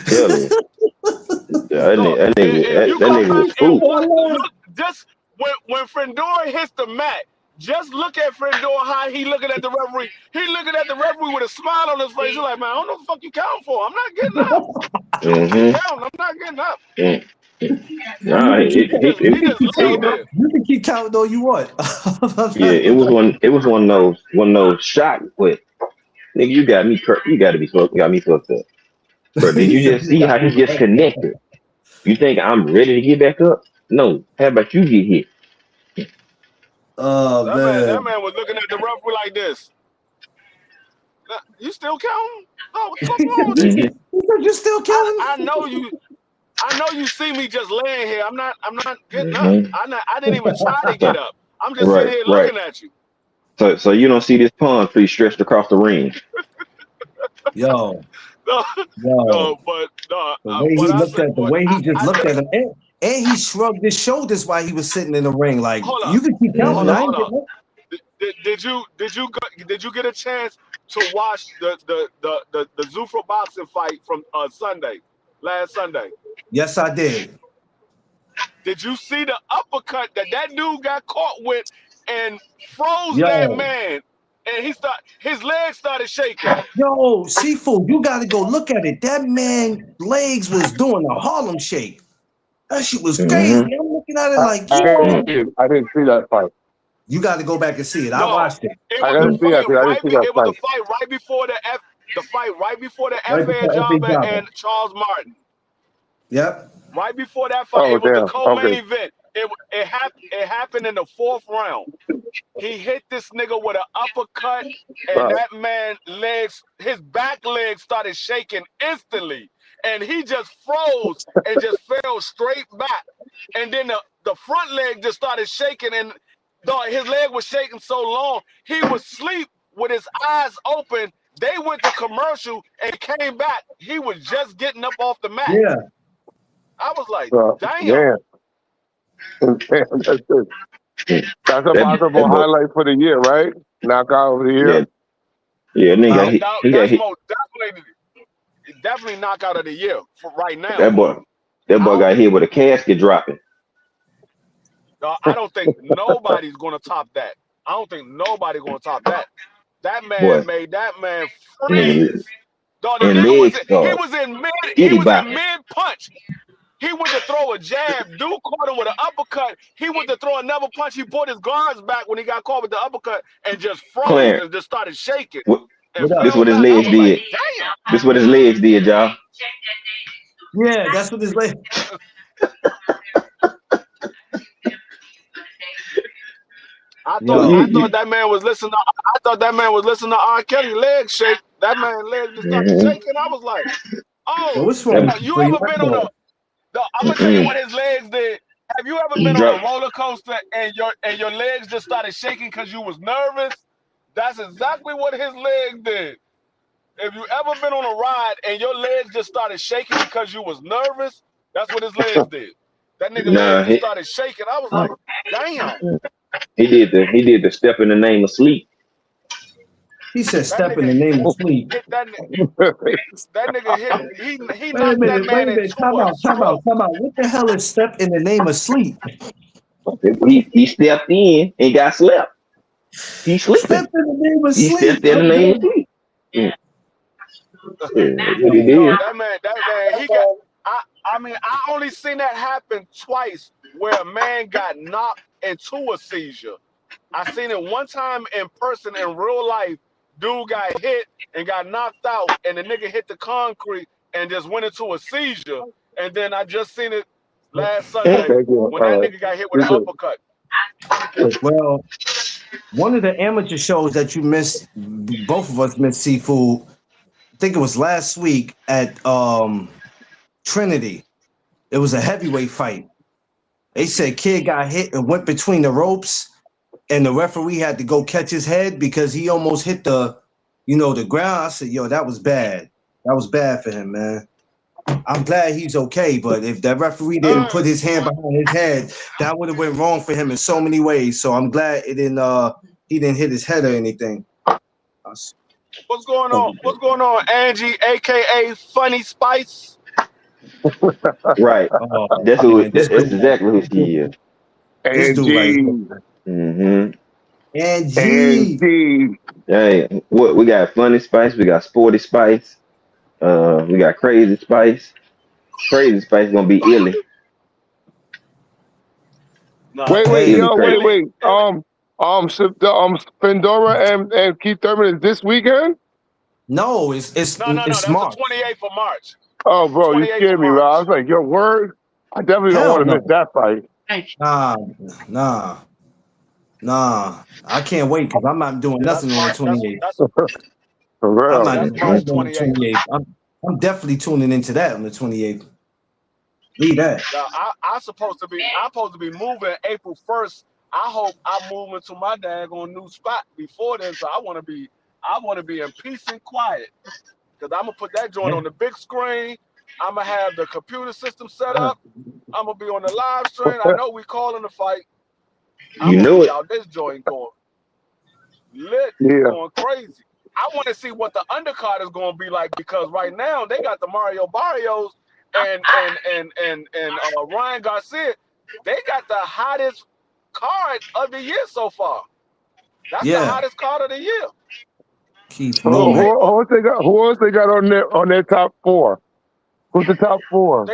Speaker 6: tell you. Tell you. That nigga was fool.
Speaker 2: Look, just when Fedor hits the mat, just look at Fedor, how he looking at the referee. He looking at the referee with a smile on his face. He's like, man, I don't know what the fuck you counting for. I'm not getting up. You can keep counting. I'm not getting up.
Speaker 6: Nah,
Speaker 2: He just laid there.
Speaker 7: You can keep counting all you want.
Speaker 6: yeah, it was one of those shots, but nigga, you got me fucked up. Bro, did you just see how he just connected? You think I'm ready to get back up? No. How about you get hit?
Speaker 7: Oh
Speaker 2: That man was looking at the referee like this. You still counting? Oh, what the fuck wrong with you?
Speaker 7: You're still counting?
Speaker 2: I know you see me just laying here. I'm not getting up. I didn't even try to get up. I'm just sitting here looking at you.
Speaker 6: So you don't see this palm tree stretched across the ring.
Speaker 7: Yo.
Speaker 2: No, but
Speaker 7: the way he just looked at him, and he shrugged his shoulders while he was sitting in the ring. Like, you can keep counting.
Speaker 2: Hold on. Did you get a chance to watch the Zufra boxing fight from last Sunday?
Speaker 7: Yes, I did.
Speaker 2: Did you see the uppercut that dude got caught with and froze that man? And his legs started shaking.
Speaker 7: Yo, Seafood, you got to go look at it. That man's legs was doing a Harlem shake. That shit was crazy. I'm looking at it like,
Speaker 3: I didn't see that fight.
Speaker 7: You got to go back and see it. I watched it.
Speaker 2: It was the fight right before the FA Jobber and Charles Martin.
Speaker 7: Yep.
Speaker 2: Right before that fight, it was the co-main event. It happened in the 4th round. He hit this nigga with an uppercut, and that man his back leg started shaking instantly, and he just froze and just fell straight back. And then the front leg just started shaking, and his leg was shaking so long, he was asleep with his eyes open. They went to commercial and came back. He was just getting up off the mat.
Speaker 7: Yeah.
Speaker 2: I was like, damn.
Speaker 3: Yeah. That's a possible highlight for the year, right? Knockout of the year.
Speaker 6: Yeah, nigga.
Speaker 2: Definitely knockout of the year for right now.
Speaker 6: That boy got hit with a casket dropping.
Speaker 2: I don't think nobody's gonna top that. I don't think nobody's gonna top that. That man made that man freeze. Dog, he was in mid punch. He went to throw a jab. Dude caught him with an uppercut. He went to throw another punch. He put his guards back when he got caught with the uppercut and just froze and just started shaking. and
Speaker 7: What up?
Speaker 6: This
Speaker 2: fell
Speaker 6: what his
Speaker 2: back. I
Speaker 6: legs
Speaker 2: was like,
Speaker 6: did.
Speaker 2: damn.
Speaker 6: This what his legs did, y'all.
Speaker 7: Yeah, that's what his leg.
Speaker 2: I
Speaker 7: Yo,
Speaker 2: thought I
Speaker 6: You,
Speaker 2: thought that man was listening. I thought that man was listening to R. Kelly legs shake. That man legs just started
Speaker 6: mm-hmm.
Speaker 2: shaking. I was like,
Speaker 7: yo,
Speaker 2: oh,
Speaker 7: what's wrong with you,
Speaker 2: you
Speaker 7: Free?
Speaker 2: ever
Speaker 7: Let
Speaker 2: been on
Speaker 7: go.
Speaker 2: a? I'm gonna tell you what his legs did. Have you ever
Speaker 6: He
Speaker 2: been on a
Speaker 6: dropped.
Speaker 2: roller coaster and your legs just started shaking because you was nervous? That's exactly what his legs did. If you ever been on a ride and your legs just started shaking because you was nervous, that's what his legs did. That nigga legs
Speaker 6: Nah,
Speaker 2: just started shaking. I was like, damn.
Speaker 6: he did the step in the name of sleep.
Speaker 7: He said,
Speaker 2: That
Speaker 7: "Step in
Speaker 2: nigga
Speaker 7: the name of sleep."
Speaker 2: hit that nigga hit he
Speaker 7: Wait a
Speaker 2: knocked that
Speaker 7: minute, wait
Speaker 2: man
Speaker 7: a minute.
Speaker 2: into
Speaker 7: Time
Speaker 2: a
Speaker 7: out, time out,
Speaker 2: stroke.
Speaker 7: time out. What the hell is "step in the name of sleep"?
Speaker 6: He stepped in and got slept. He's
Speaker 7: Step
Speaker 6: sleeping.
Speaker 7: in the name of
Speaker 6: He
Speaker 7: sleep.
Speaker 6: stepped in the name of
Speaker 7: Okay.
Speaker 6: sleep. Mm. Yeah, that's what he
Speaker 2: Yo,
Speaker 6: did.
Speaker 2: that man, he got. I mean, I only seen that happen twice where a man got knocked into a seizure. I seen it one time in person in real life. Dude got hit and got knocked out, and the nigga hit the concrete and just went into a seizure. And then I just seen it last Sunday
Speaker 3: Thank you.
Speaker 2: when
Speaker 3: All
Speaker 2: that
Speaker 3: right.
Speaker 2: nigga got hit with
Speaker 3: You're
Speaker 2: an
Speaker 3: good.
Speaker 2: uppercut.
Speaker 7: Well, one of the amateur shows that you missed, both of us missed, Seafood. I think it was last week at Trinity. It was a heavyweight fight. They said kid got hit and went between the ropes, and the referee had to go catch his head because he almost hit the ground. I said, yo, that was bad. That was bad for him, man. I'm glad he's okay, but if that referee didn't put his hand behind his head, that would have went wrong for him in so many ways. So I'm glad it didn't. He didn't hit his head or anything.
Speaker 2: What's going on? What's going on, Angie, aka Funny Spice?
Speaker 6: Right.
Speaker 7: Oh
Speaker 6: That's
Speaker 7: man, this
Speaker 6: that's
Speaker 7: dude,
Speaker 6: exactly who she is.
Speaker 7: this dude right
Speaker 3: Angie.
Speaker 6: Mm-hmm.
Speaker 7: here. Angie.
Speaker 3: Angie.
Speaker 6: Hey, what we got? Funny Spice. We got Sporty Spice. We got Crazy Spice. Crazy Spice gonna be Illy.
Speaker 2: Nah,
Speaker 3: Wait,
Speaker 7: Hey,
Speaker 6: Illy crazy.
Speaker 2: Illy,
Speaker 3: wait. Pandora and Keith Urban is this weekend?
Speaker 7: no, it's
Speaker 2: no.
Speaker 7: it's
Speaker 2: That's the
Speaker 7: March.
Speaker 2: 28th of March.
Speaker 3: Oh, bro, you
Speaker 2: 28th of
Speaker 3: scared me, bro. I
Speaker 2: March.
Speaker 3: was like, your word? I definitely don't
Speaker 7: Hell
Speaker 3: want to miss
Speaker 7: no.
Speaker 3: that fight.
Speaker 7: Nah. I can't wait because I'm not doing
Speaker 2: Yeah, that's
Speaker 7: nothing on the
Speaker 2: March.
Speaker 7: 28th.
Speaker 3: For
Speaker 7: I'm
Speaker 3: real.
Speaker 7: not
Speaker 2: That's
Speaker 7: doing
Speaker 2: March
Speaker 7: nothing on the
Speaker 2: 28th.
Speaker 7: 28th. I'm definitely tuning into that on the 28th. Leave that.
Speaker 2: Now, I'm supposed to be moving April 1st. I hope I move into my daggone new spot before then, so I want to be in peace and quiet. Because I'm gonna put that joint on the big screen. I'm gonna have the computer system set up. I'm gonna be on the live stream. I know we calling the fight. I'm
Speaker 6: You
Speaker 2: gonna
Speaker 6: know
Speaker 2: be
Speaker 6: it.
Speaker 2: out this joint going lit,
Speaker 3: Yeah.
Speaker 2: going crazy. I want to see what the undercard is gonna be like because right now they got the Mario Barrios and Ryan Garcia. They got the hottest card of the year so far. That's the
Speaker 7: Yeah.
Speaker 2: hottest card of the year.
Speaker 7: Keith
Speaker 3: Who,
Speaker 2: So
Speaker 7: Lee.
Speaker 3: who, who else they got? Who else they got on their top four? Who's the top four?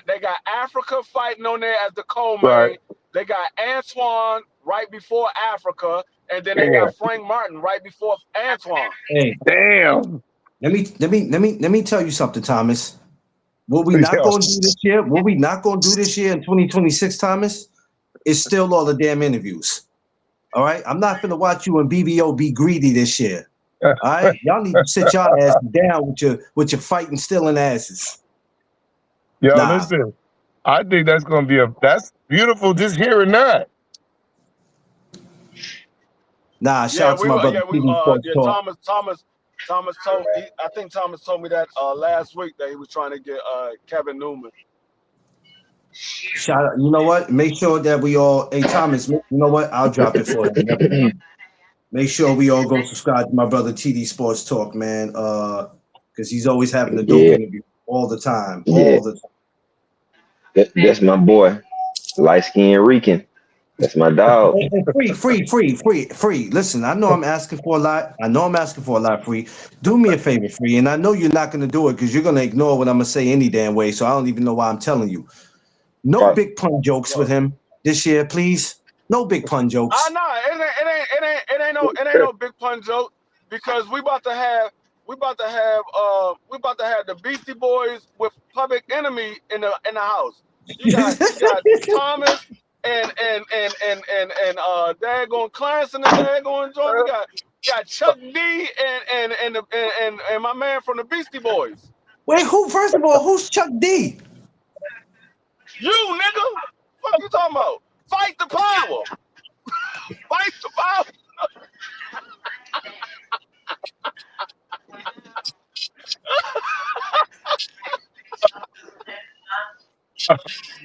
Speaker 2: they got Africa fighting on there as the
Speaker 3: Right.
Speaker 2: co-main. They got Antoine right before Africa, and then they
Speaker 3: Damn.
Speaker 2: got Frank Martin right before Antoine.
Speaker 7: Hey,
Speaker 3: Damn.
Speaker 7: let me tell you something, Thomas. What we not
Speaker 3: Yo.
Speaker 7: gonna do this year, what we not gonna do this year in 2026, Thomas, is still all the damn interviews. All right? I'm not gonna watch you and BBO be greedy this year. All right? Y'all need to sit y'all asses down with your fighting stealing asses.
Speaker 3: Yo,
Speaker 7: Nah.
Speaker 3: listen. I think that's gonna be that's beautiful just hearing that.
Speaker 7: Nah, shout out to my brother TV Sports Talk.
Speaker 2: Thomas told I think Thomas told me that last week that he was trying to get Kevin Newman.
Speaker 7: Shout out, you know what? Make sure that we all, hey Thomas, you know what? I'll drop it for you. Make sure we all go subscribe to my brother TD Sports Talk, man. Because he's always having the dope
Speaker 6: Yeah.
Speaker 7: interview all the time.
Speaker 6: Yeah.
Speaker 7: All the time.
Speaker 6: That's my boy. Light skin Rican. That's my dog.
Speaker 7: And free. Listen, I know I'm asking for a lot. Free. Do me a favor, free. And I know you're not gonna do it because you're gonna ignore what I'm gonna say any damn way. So I don't even know why I'm telling you. No
Speaker 6: Right.
Speaker 7: big pun jokes with him this year, please. No big pun jokes.
Speaker 2: No, it ain't no big pun joke. because we about to have the Beastie Boys with Public Enemy in the house. You got Thomas and daggone Clarence and the daggone joint. We got Chuck D and my man from the Beastie Boys.
Speaker 7: Wait, who? First of all, who's Chuck D?
Speaker 2: You nigga, what you talking about? Fight the power. Fight the power.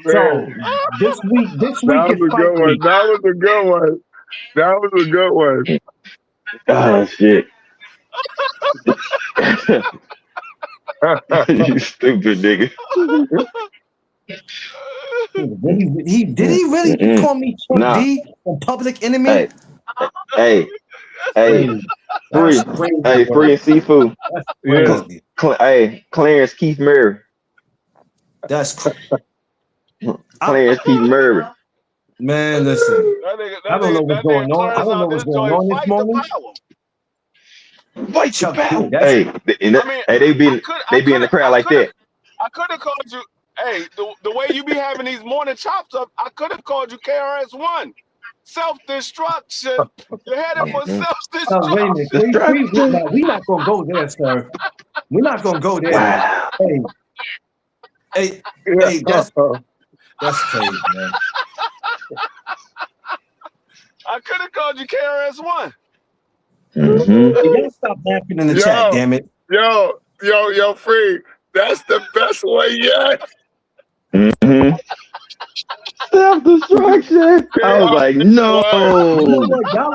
Speaker 7: So this week
Speaker 3: That
Speaker 7: is
Speaker 3: was a
Speaker 7: fight
Speaker 3: good one.
Speaker 7: week.
Speaker 3: That was a good one. That was a good one.
Speaker 6: Oh shit! You stupid nigga.
Speaker 7: Did he really call me Chuck
Speaker 6: Nah.
Speaker 7: D from Public Enemy?
Speaker 6: Hey, free and seafood.
Speaker 3: Yeah.
Speaker 6: Clarence Keith Murray.
Speaker 7: That's crazy.
Speaker 6: Clarence Keith Murray.
Speaker 7: Man, listen. I don't know what's going on. I don't know what's going on this morning.
Speaker 6: Fight
Speaker 7: Chuck
Speaker 6: power.
Speaker 7: D.
Speaker 6: Hey, they be in the crowd like that.
Speaker 2: I could have called you. Hey, the way you be having these morning chops up, I could have called you KRS-One. Self-destruction. You're headed for self-destruction.
Speaker 7: Wait a minute. We're not going to go there, sir. We're not going to go there.
Speaker 6: Wow.
Speaker 7: Hey, that's crazy, man.
Speaker 2: I could have called you KRS-One.
Speaker 7: Y'all stop laughing in the chat, damn it.
Speaker 3: Yo, Free. That's the best one yet.
Speaker 6: Self-destruction. I was like, no.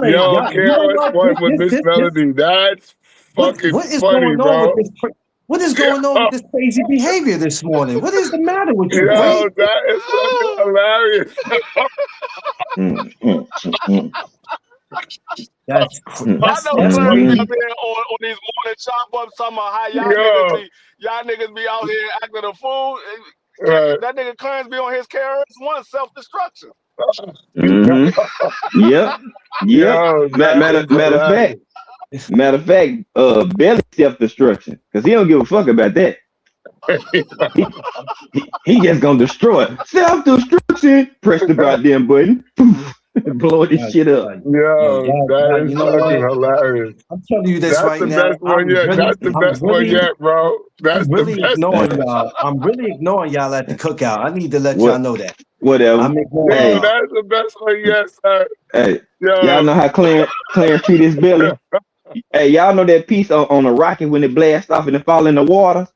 Speaker 3: Yo, KRS-One with Miss Melody. That's fucking
Speaker 7: what is
Speaker 3: funny,
Speaker 7: going
Speaker 3: bro.
Speaker 7: on with this? What is going on with this crazy behavior this morning? What is the matter with you?
Speaker 3: Yo, that is fucking hilarious.
Speaker 7: That's
Speaker 2: I know Clarence be up there on these morning chop ups talking about how y'all niggas be out here acting a fool.
Speaker 3: Right.
Speaker 2: That nigga Clarence be on his KRS-One self-destruction.
Speaker 6: Yep.
Speaker 3: Yo,
Speaker 6: Matter of fact, Belly self-destruction. Because he don't give a fuck about that. he just gonna destroy it. Self-destruction. Press the goddamn button. Blow this shit up.
Speaker 3: Yo, that is fucking hilarious.
Speaker 7: I'm telling you this
Speaker 3: That's
Speaker 7: right
Speaker 3: the
Speaker 7: now.
Speaker 3: best one yet. That's the best one yet, bro. That's
Speaker 7: really
Speaker 3: the best
Speaker 7: ignoring
Speaker 3: one.
Speaker 7: y'all. I'm really ignoring y'all at the cookout. I need to let y'all know that.
Speaker 6: Whatever.
Speaker 7: I'm ignoring
Speaker 3: Yo,
Speaker 7: y'all.
Speaker 3: that's the best one yet, sir.
Speaker 6: Hey,
Speaker 3: Yo.
Speaker 6: y'all know how Clarence treat his belly? Hey, y'all know that piece on a rocket when it blasts off and it fall in the water?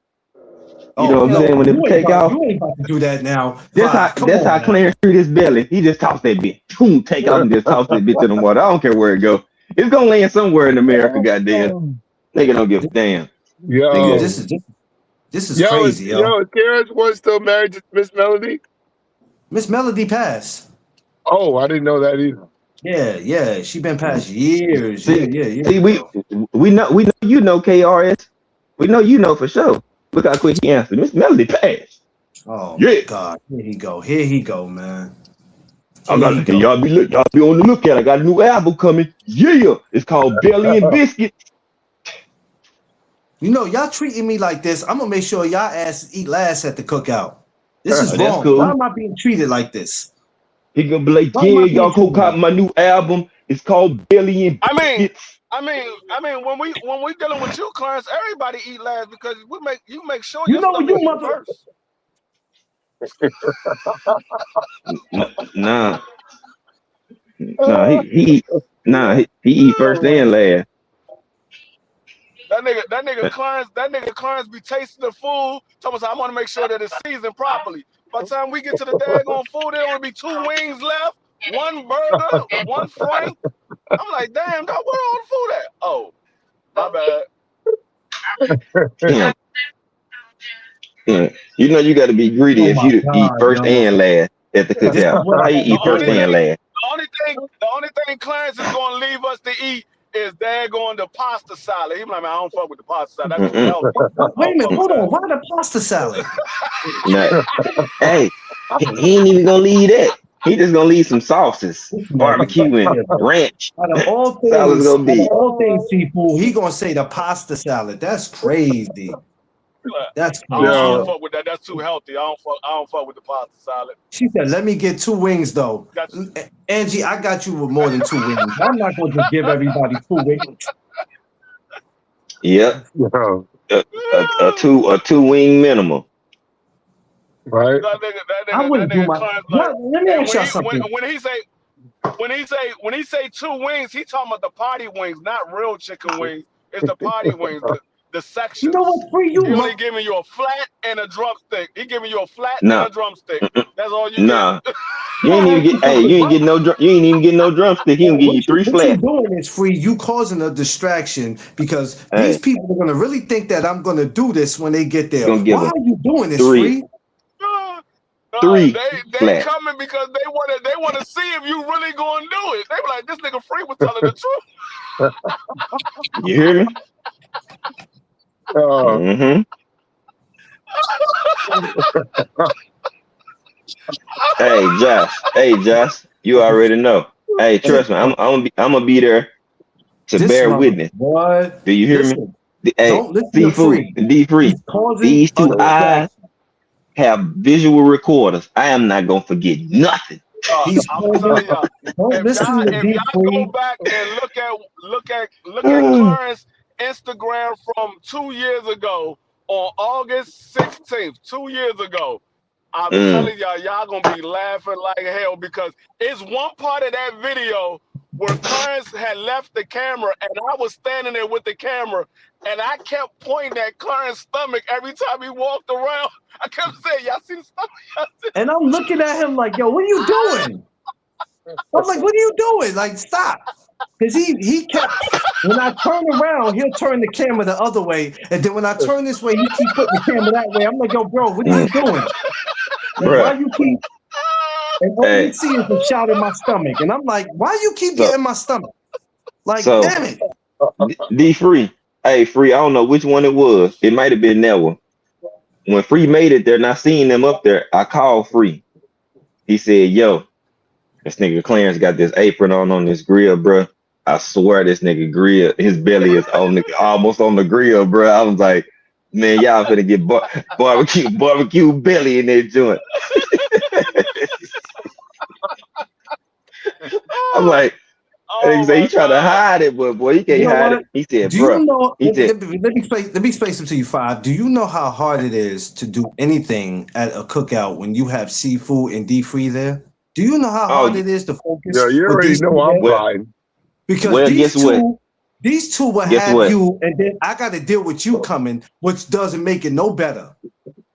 Speaker 6: You know what I'm saying? When it take off.
Speaker 7: You ain't about to do that now.
Speaker 6: That's how Clarence treat his belly. He just toss that bitch. Boom, take off and just toss that bitch in the water. I don't care where it go. It's gonna land somewhere in America, goddamn. Nigga don't give a damn.
Speaker 3: Yo,
Speaker 7: nigga, this is crazy, yo.
Speaker 3: Yo, is KRS-One still married to Miss Melody?
Speaker 7: Miss Melody passed.
Speaker 3: Oh, I didn't know that either.
Speaker 7: Yeah, she been past years.
Speaker 6: See,
Speaker 7: we
Speaker 6: know you know KRS. We know you know for sure. Look how quick he answered. Miss Melody passed.
Speaker 7: Oh
Speaker 6: yeah.
Speaker 7: My God, here he go, man.
Speaker 6: Y'all be on the lookout. I got a new album coming. Yeah, it's called Belly and Biscuit.
Speaker 7: You know, y'all treating me like this. I'm gonna make sure y'all asses eat last at the cookout. This is wrong.
Speaker 6: Cool.
Speaker 7: Why am I being treated like this?
Speaker 6: He gonna be like, y'all go cop my new album. It's called Belly and Biscuit.
Speaker 2: I mean, when we dealing with you, Clarence, everybody eat last because you make sure
Speaker 7: you
Speaker 2: your
Speaker 7: know
Speaker 2: stuff
Speaker 7: you
Speaker 2: is
Speaker 7: mother.
Speaker 6: He eat first and last.
Speaker 2: That nigga Clarence be tasting the food. Thomas, I want to make sure that it's seasoned properly. By the time we get to the daggone food, there only be 2 wings left, 1 burger, 1 frank. I'm like, damn, dog, where all the food at? Oh, my bad.
Speaker 6: Yeah. You know you got to be greedy if you eat first and last at the cookout. How you eat first and last?
Speaker 2: The only thing Clarence is going to leave us to eat is daggone the pasta salad. He's like, man, I don't fuck with the pasta salad. That's too healthy.
Speaker 7: Wait a minute, hold on. Why the pasta salad?
Speaker 6: No. Hey, he ain't even gonna leave that. He just gonna leave some sauces, barbecue and ranch.
Speaker 7: Out of all
Speaker 6: Salad's
Speaker 7: things,
Speaker 6: gonna be.
Speaker 7: seafood, he gonna say the pasta salad. That's crazy. That's
Speaker 2: I
Speaker 7: crazy.
Speaker 2: don't fuck with that. That's too healthy. I don't fuck with the pasta salad.
Speaker 7: She said, "Let me get 2 wings, though." Angie, I got you with more than 2 wings. I'm not going to just give everybody 2 wings.
Speaker 6: Yep. A two wing minimum.
Speaker 3: Right.
Speaker 7: I wouldn't do my. Let me ask y'all something.
Speaker 2: When he say 2 wings, he talking about the party wings, not real chicken wings. It's the party wings, the sections.
Speaker 7: You know what? Free you.
Speaker 2: He only giving you a flat and a drumstick. He giving you a flat
Speaker 6: Nah.
Speaker 2: and a drumstick. That's all you
Speaker 6: get. You ain't even get. Hey, you ain't even get no drumstick. He gonna give you 3 flats.
Speaker 7: What you doing is Free. You causing a distraction because these people are gonna really think that I'm gonna do this when they get there. Why are you doing this,
Speaker 6: 3.
Speaker 7: Free?
Speaker 6: 3
Speaker 2: they
Speaker 6: flats.
Speaker 2: coming because they wanna see if you really gonna do it. They be like, this nigga Free was telling the truth.
Speaker 6: You hear me? Mm-hmm. Hey Josh, you already know. Hey, trust me, I'm gonna be there to bear witness.
Speaker 7: What?
Speaker 6: Do you hear me? Hey, Seafood and D-Free. These 2 eyes have visual recorders. I am not gonna forget nothing.
Speaker 2: I'm telling y'all, if y'all go back and look at Clarence Instagram from 2 years ago on August 16th, 2 years ago, I'm telling y'all gonna be laughing like hell because it's one part of that video where Clarence had left the camera and I was standing there with the camera and I kept pointing at Clarence's stomach every time he walked around. I kept saying, y'all see the stomach?
Speaker 7: And I'm looking at him like, yo, what are you doing? I'm like, what are you doing? Like, stop. Because he kept, when I turn around, he'll turn the camera the other way. And then when I turn this way, he keep putting the camera that way. I'm like, yo, bro, what are you doing? Like, why you keep, and all you see is a shot in my stomach. And I'm like, why you keep getting my stomach? Like, damn it.
Speaker 6: D-Free. Hey, Free, I don't know which one it was. It might have been that one. When Free made it there, not seeing them up there, I called Free. He said, yo, this nigga Clarence got this apron on this grill, bro. I swear this nigga grill, his belly is almost on the grill, bro. I was like, man, y'all finna get barbecue belly in that joint. I'm like, he tried to hide it, but boy, he can't hide it. He said, bro.
Speaker 7: You know, let me explain something to you, Five. Do you know how hard it is to do anything at a cookout when you have Seafood and D-Free there? Do you know how hard it is to focus?
Speaker 3: Yeah, you already know I'm fine.
Speaker 7: Because these two will have you, and then I got to deal with you coming, which doesn't make it no better.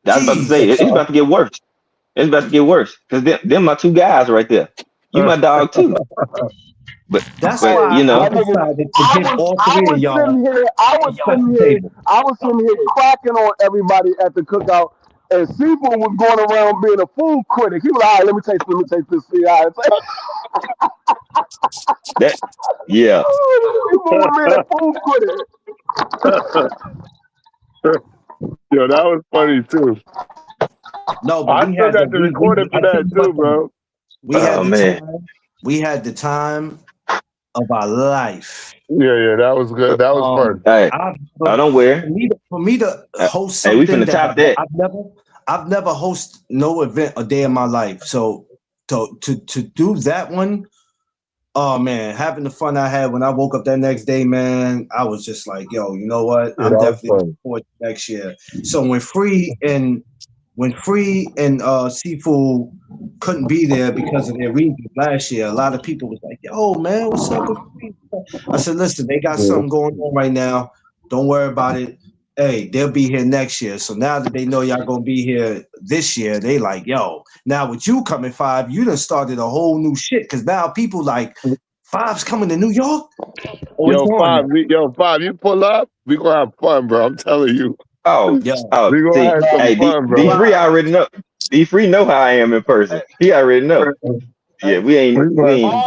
Speaker 6: I was about to say, it's about to get worse. It's about to get worse because them my 2 guys right there. You my dog too. But
Speaker 7: that's why
Speaker 6: you know,
Speaker 7: I decided to give all 3 of y'all.
Speaker 4: I was sitting here cracking on everybody at the cookout, and Seafood was going around being a food critic. He was like, all right, let me taste this. See how it's
Speaker 6: that, yeah.
Speaker 4: Seafood was being a food critic.
Speaker 3: Yo, that was funny too.
Speaker 7: No, but
Speaker 3: I still got the recording for that too, bro.
Speaker 7: We had the time of our life.
Speaker 3: Yeah, that was good. That was fun.
Speaker 6: Hey, I don't wear.
Speaker 7: For me to host something,
Speaker 6: we finna top that.
Speaker 7: I've never hosted no event a day in my life. So to do that one, oh man, having the fun I had when I woke up that next day, man, I was just like, yo, you know what? I'm definitely looking forward to next year. So when Free and Seafood couldn't be there because of their reasons last year, a lot of people was like, yo, man, what's up with Free? I said, listen, they got something going on right now. Don't worry about it. Hey, they'll be here next year. So now that they know y'all gonna be here this year, they like, yo, now with you coming, Five, you done started a whole new shit. Because now people like, Five's coming to New York?
Speaker 3: Five, you pull up, we gonna have fun, bro. I'm telling you.
Speaker 6: We gonna have some fun, bro. D-Free already know. D-Free know how I am in person. He already know. Yeah, we ain't no good.
Speaker 2: All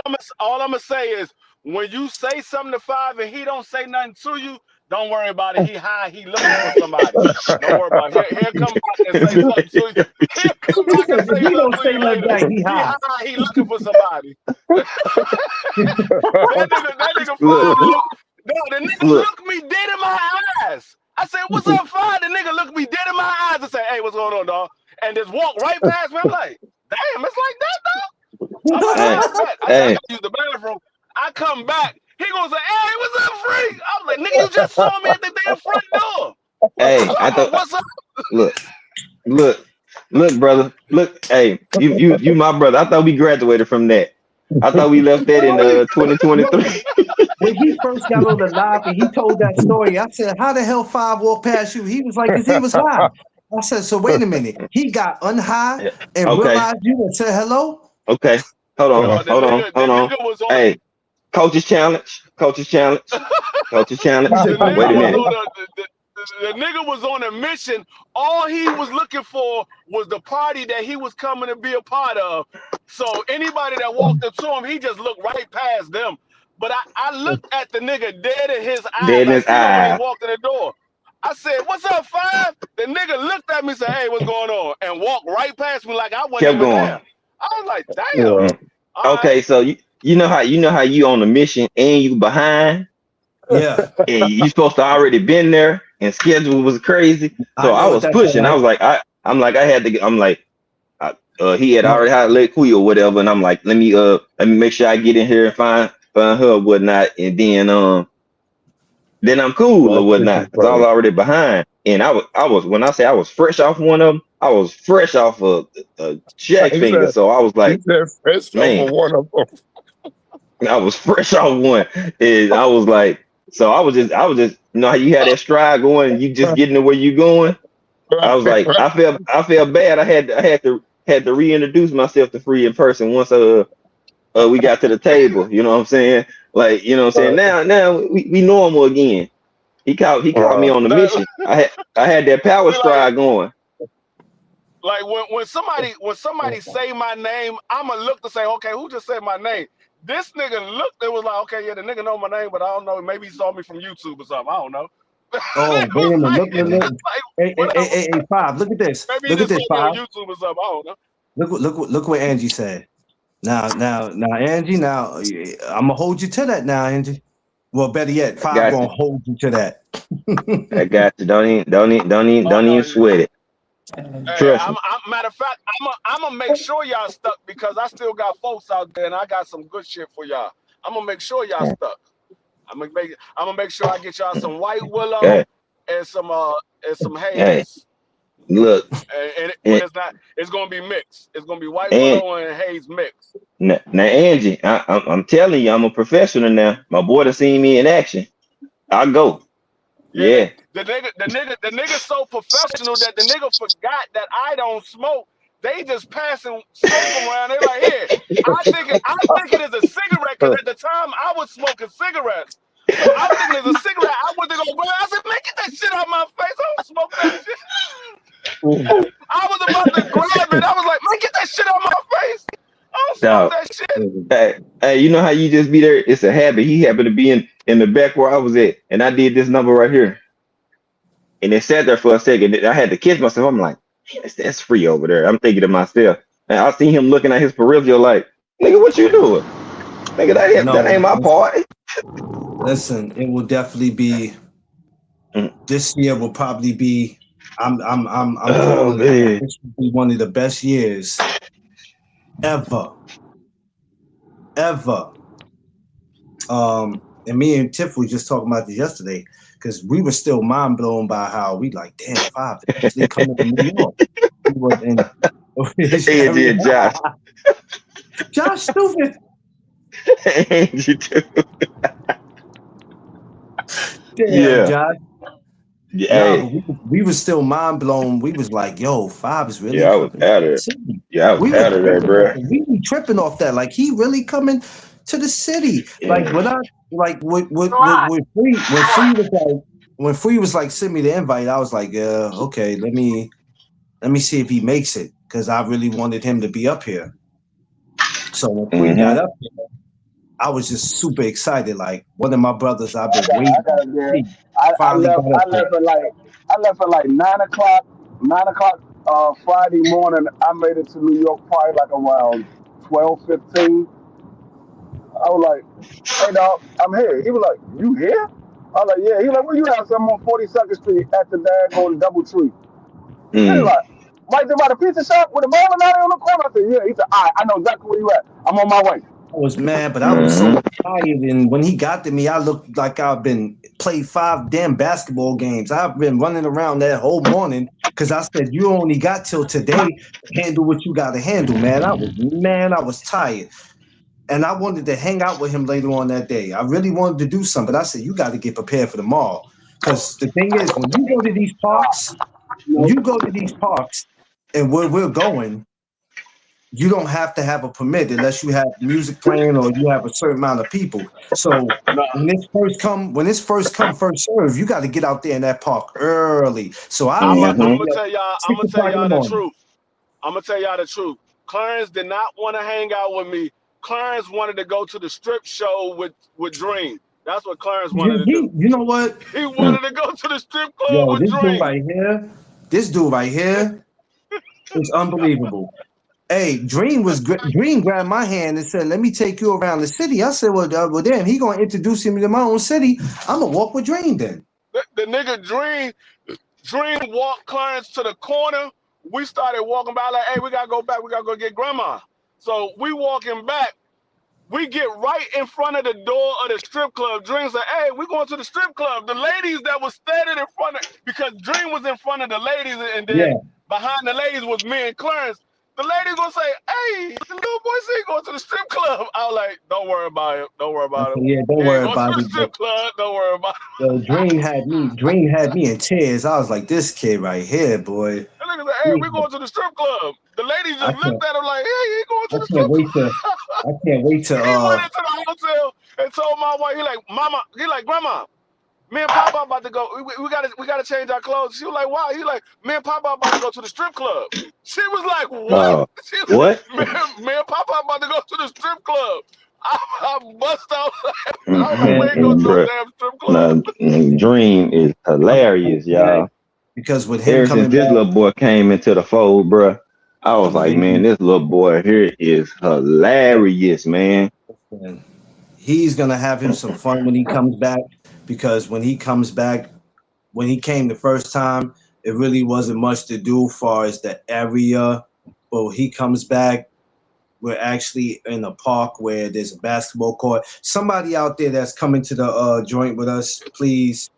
Speaker 2: I'm gonna say is when you say something to Five and he don't say nothing to you, Don't worry about it. He high. He looking for somebody. Don't worry about it. He'll come back and say something to you. He'll come back and say
Speaker 7: He don't
Speaker 2: something to
Speaker 7: say
Speaker 2: you
Speaker 7: nothing
Speaker 2: later.
Speaker 7: back. He
Speaker 2: He
Speaker 7: high.
Speaker 2: high. He looking for somebody. That nigga
Speaker 6: Look,
Speaker 2: Five look. No, the nigga
Speaker 6: look.
Speaker 2: looked me dead in my eyes. I said, "What's up, Five?" The nigga looked me dead in my eyes and said, "Hey, what's going on, dog?" And just walked right past me. I'm like, "Damn, it's like that, dog." I'm like,
Speaker 6: Hey,
Speaker 2: "All right, bet." I said, "I
Speaker 6: hey,
Speaker 2: gotta use the bathroom." I come back. He gonna say, "Hey, what's up, freak?" I was like, "Nigga, you just saw me at the damn front door." What you
Speaker 6: hey,
Speaker 2: talking
Speaker 6: I
Speaker 2: about?
Speaker 6: thought,
Speaker 2: What's up?
Speaker 6: look, brother. Look, hey, you my brother. I thought we graduated from that. I thought we left that in
Speaker 7: No,
Speaker 6: 2023.
Speaker 7: when he first got on the live and he told that story, I said, "How the hell Five walked past you?" He was like, "Cause he was high." I said, "So wait a minute, he got unhigh and
Speaker 6: Okay,
Speaker 7: realized you and said hello."
Speaker 6: okay. Hold on,
Speaker 2: No, the
Speaker 6: hold on,
Speaker 2: nigga, the
Speaker 6: hold on.
Speaker 2: nigga was on.
Speaker 6: Hey, coach's challenge, coach's challenge, coach's challenge.
Speaker 2: The
Speaker 6: Wait
Speaker 2: nigga
Speaker 6: a
Speaker 2: was
Speaker 6: minute.
Speaker 2: on the nigga was on a mission. All he was looking for was the party that he was coming to be a part of. So anybody that walked up to him, he just looked right past them. But I looked at the nigga dead in his eyes.
Speaker 6: Dead in
Speaker 2: I
Speaker 6: his
Speaker 2: seen him when he
Speaker 6: eye.
Speaker 2: walked in the door. I said, "What's up, Five?" The nigga looked at me and said, "Hey, what's going on?" And walked right past me like I wasn't
Speaker 6: Kept
Speaker 2: even
Speaker 6: going.
Speaker 2: there. I was like, "Damn,
Speaker 3: Yeah.
Speaker 2: all
Speaker 6: Okay,
Speaker 2: right."
Speaker 6: so you know how you on a mission and you behind
Speaker 7: Yeah,
Speaker 6: and you supposed to already been there and schedule was crazy.
Speaker 7: I
Speaker 6: So I
Speaker 7: know what
Speaker 6: was
Speaker 7: that's
Speaker 6: pushing. I
Speaker 7: like.
Speaker 6: was like, I had to get. I'm like, he had
Speaker 7: Right.
Speaker 6: already had Lake Quee or whatever, and I'm like, let me make sure I get in here and find her or whatnot, and then I'm cool or
Speaker 3: That's
Speaker 6: whatnot
Speaker 3: freaking
Speaker 6: because I was
Speaker 3: funny.
Speaker 6: already behind. And I was when I say I was fresh off one of them, I was fresh off a Shaq
Speaker 3: He
Speaker 6: finger.
Speaker 3: said,
Speaker 6: So I was
Speaker 3: he
Speaker 6: like,
Speaker 3: said, fresh off
Speaker 6: man,
Speaker 3: of one of them.
Speaker 6: I was fresh off one, and I was like, so I was just, you know how you had that stride going, and you just getting to where you going. I was like, I felt bad. I had to reintroduce myself to Free in person once we got to the table. You know what I'm saying? Like, you know what I'm saying? Now we normal again. He called me on the mission. I had that power
Speaker 2: See,
Speaker 6: stride going.
Speaker 2: like when somebody say my name, I'ma look to say, okay, who just said my name? This nigga looked, it was like, okay, yeah, the nigga know my name, but I don't know. Maybe he saw me from YouTube or something. I don't know.
Speaker 7: Oh,
Speaker 2: It
Speaker 7: wait a
Speaker 2: was
Speaker 7: minute.
Speaker 2: like,
Speaker 7: Look.
Speaker 2: like
Speaker 7: Hey,
Speaker 2: whatever.
Speaker 7: Five. Look at this.
Speaker 2: Maybe he
Speaker 7: Look at
Speaker 2: just
Speaker 7: this,
Speaker 2: saw me on
Speaker 7: Five.
Speaker 2: YouTube or something. I don't know.
Speaker 7: Look what Angie said. Now, Angie. Now, I'm gonna hold you to that. Now, Angie. Well, better yet,
Speaker 6: I
Speaker 7: Five
Speaker 6: got
Speaker 7: gonna
Speaker 6: you.
Speaker 7: hold you to that.
Speaker 6: I got you. Don't
Speaker 2: Oh
Speaker 6: even
Speaker 2: no.
Speaker 6: sweat it.
Speaker 2: Hey,
Speaker 6: Trust me.
Speaker 2: matter of fact, I'm gonna make sure y'all stuck because I still got folks out there and I got some good shit for y'all. I'm gonna make sure y'all stuck. I'm gonna make sure I get y'all some white willow
Speaker 6: Hey,
Speaker 2: and some
Speaker 6: hey,
Speaker 2: haze.
Speaker 6: look,
Speaker 2: But
Speaker 6: and,
Speaker 2: it's gonna be mixed. It's gonna be white
Speaker 6: and
Speaker 2: willow and haze mixed.
Speaker 6: now Angie, I'm telling you, I'm a professional now. My boy done seen me in action. I go.
Speaker 2: Yeah,
Speaker 6: Yeah.
Speaker 2: the nigga so professional that the nigga forgot that I don't smoke. They just passing smoke around. They like, here. I think it is a cigarette because at the time I was smoking cigarettes. So I'm thinking it's a cigarette. I went to go grab. I said, man, get that shit out of my face. I don't smoke that shit. I was about to grab it. I was like, man, get that shit out of my face. I don't smoke
Speaker 6: Dog.
Speaker 2: that shit.
Speaker 6: Hey, you know how you just be there? It's a habit. He happened to be in the back where I was at, and I did this number right here. And it sat there for a second. I had to catch myself. I'm like, that's free over there. I'm thinking to myself. And I see him looking at his peripheral like, nigga, what you doing? Nigga, that
Speaker 7: No,
Speaker 6: ain't my party.
Speaker 7: listen. It will definitely be.
Speaker 6: Mm.
Speaker 7: This year will probably be. I'm
Speaker 6: Oh
Speaker 7: calling it.
Speaker 6: man.
Speaker 7: This will be one of the best years ever. And me and Tiff were just talking about this yesterday because we were still mind blown by how we like, damn, Five actually coming to New York. He was in
Speaker 6: Angie and Josh.
Speaker 7: Josh stupid.
Speaker 6: Angie too.
Speaker 7: Damn,
Speaker 6: Yeah.
Speaker 7: Josh.
Speaker 6: Yeah.
Speaker 7: Nah,
Speaker 6: Hey.
Speaker 7: but we was still mind blown. We was like, yo, Five is really
Speaker 6: Yeah, I was
Speaker 7: coming to
Speaker 6: out of
Speaker 7: the
Speaker 6: there.
Speaker 7: city.
Speaker 6: Yeah, I was
Speaker 7: We was
Speaker 6: out of there,
Speaker 7: tripping off
Speaker 6: bro.
Speaker 7: it. We be tripping off that. Like he really coming to the city. Like
Speaker 6: Yeah.
Speaker 7: when I like when Free was like send me the invite, I was like, yeah, okay, let me see if he makes it. Cause I really wanted him to be up here. So when Free got
Speaker 6: Mm-hmm.
Speaker 7: up here, I was just super excited. Like one of my brothers I've been
Speaker 4: I
Speaker 7: waiting
Speaker 4: gotta
Speaker 7: to
Speaker 4: get.
Speaker 7: see finally got up there.
Speaker 4: I left at like 9 o'clock. 9 o'clock Friday morning. I made it to New York probably like around 12:15. I was like, "Hey dog, I'm here." He was like, "You here?" I was like, "Yeah." He was like, "Where you at?" So I'm on 42nd Street at the daggone DoubleTree. He was
Speaker 6: Mm.
Speaker 4: like, "Right there by the pizza shop with the bowling alley on the corner." I said, "Yeah." He said, "All right, I know exactly where you at. I'm on my way."
Speaker 7: I was mad, but I was so
Speaker 6: Mm-hmm.
Speaker 7: tired. And when he got to me, I looked like I've been played 5 damn basketball games. I've been running around that whole morning because I said you only got till today to handle what you got to handle, man. I was tired, and I wanted to hang out with him later on that day. I really wanted to do something. But I said you got to get prepared for tomorrow, because the thing is, when
Speaker 4: Nope.
Speaker 7: you go to these parks, and where we're going, you don't have to have a permit unless you have music playing or you have a certain amount of people. So
Speaker 2: Nah,
Speaker 7: when it's first come, first serve, you got to get out there in that park early. So I'll
Speaker 2: I'm
Speaker 7: be
Speaker 2: gonna
Speaker 7: out there
Speaker 2: I'm
Speaker 6: Mm-hmm.
Speaker 2: gonna
Speaker 7: at
Speaker 2: tell y'all. I'm
Speaker 7: 6
Speaker 2: gonna tell
Speaker 7: o'clock in the
Speaker 2: y'all the
Speaker 7: morning.
Speaker 2: truth. I'm gonna tell y'all the truth. Clarence did not want to hang out with me. Clarence wanted to go to the strip show with Dream. That's what Clarence wanted to do.
Speaker 7: You know what?
Speaker 2: He
Speaker 6: Mm.
Speaker 2: wanted to go to the strip club
Speaker 7: Yo,
Speaker 2: with Dream.
Speaker 7: this dude right here is unbelievable. Hey, Dream grabbed my hand and said, "Let me take you around the city." I said, well, damn, he gonna introduce him to my own city. I'm gonna walk with Dream then."
Speaker 2: The nigga Dream walked Clarence to the corner. We started walking by like, hey, we gotta go back. We gotta go get grandma. So we walking back. We get right in front of the door of the strip club. Dream said, hey, we going to the strip club. The ladies that was standing in front of, because Dream was in front of the ladies, and then
Speaker 7: Yeah.
Speaker 2: behind the ladies was me and Clarence. The lady gonna say, hey, the little boy said he going to the strip club. I was like, don't worry about it. Don't worry
Speaker 7: I
Speaker 2: about
Speaker 7: said,
Speaker 2: it.
Speaker 7: "Yeah, don't
Speaker 2: He ain't
Speaker 7: worry
Speaker 2: going to
Speaker 7: about
Speaker 2: the
Speaker 7: it." But
Speaker 2: strip club. Don't worry about
Speaker 7: yo,
Speaker 2: it.
Speaker 7: Dream had me in tears. I was like, "This kid right here, boy."
Speaker 2: The nigga said, hey,
Speaker 7: He,
Speaker 2: we going to the strip club. The ladies
Speaker 7: I
Speaker 2: just
Speaker 7: can't,
Speaker 2: looked at him like, hey, he going
Speaker 7: I
Speaker 2: to the
Speaker 7: can't
Speaker 2: strip
Speaker 7: wait to,
Speaker 2: club.
Speaker 7: I can't wait to,
Speaker 2: He went into the hotel and told my wife, he like, mama, he like, grandma, me and Papa about to go. We gotta change our clothes. She was like, why? He like, me and Papa about to go to the strip club. She was like, what? She was
Speaker 6: What?
Speaker 2: like, me and Papa about to go to the strip club. I bust out laughing. I was like, we
Speaker 7: man,
Speaker 2: ain't going to
Speaker 6: Mm-mm,
Speaker 2: no
Speaker 6: bruh.
Speaker 2: damn strip club.
Speaker 6: Now, Dream is
Speaker 7: I'm
Speaker 6: hilarious,
Speaker 7: glad,
Speaker 6: y'all.
Speaker 7: because with him
Speaker 6: Ever since
Speaker 7: coming
Speaker 6: this
Speaker 7: back,
Speaker 6: little boy came into the fold, bruh, I was like, man,
Speaker 7: baby,
Speaker 6: this little boy here is hilarious, man.
Speaker 7: man, he's gonna have him some fun when he comes back. Because when he comes back, when he came the first time, it really wasn't much to do as far as the area. But when he comes back, we're actually in a park where there's a basketball court. Somebody out there that's coming to the joint with us, please,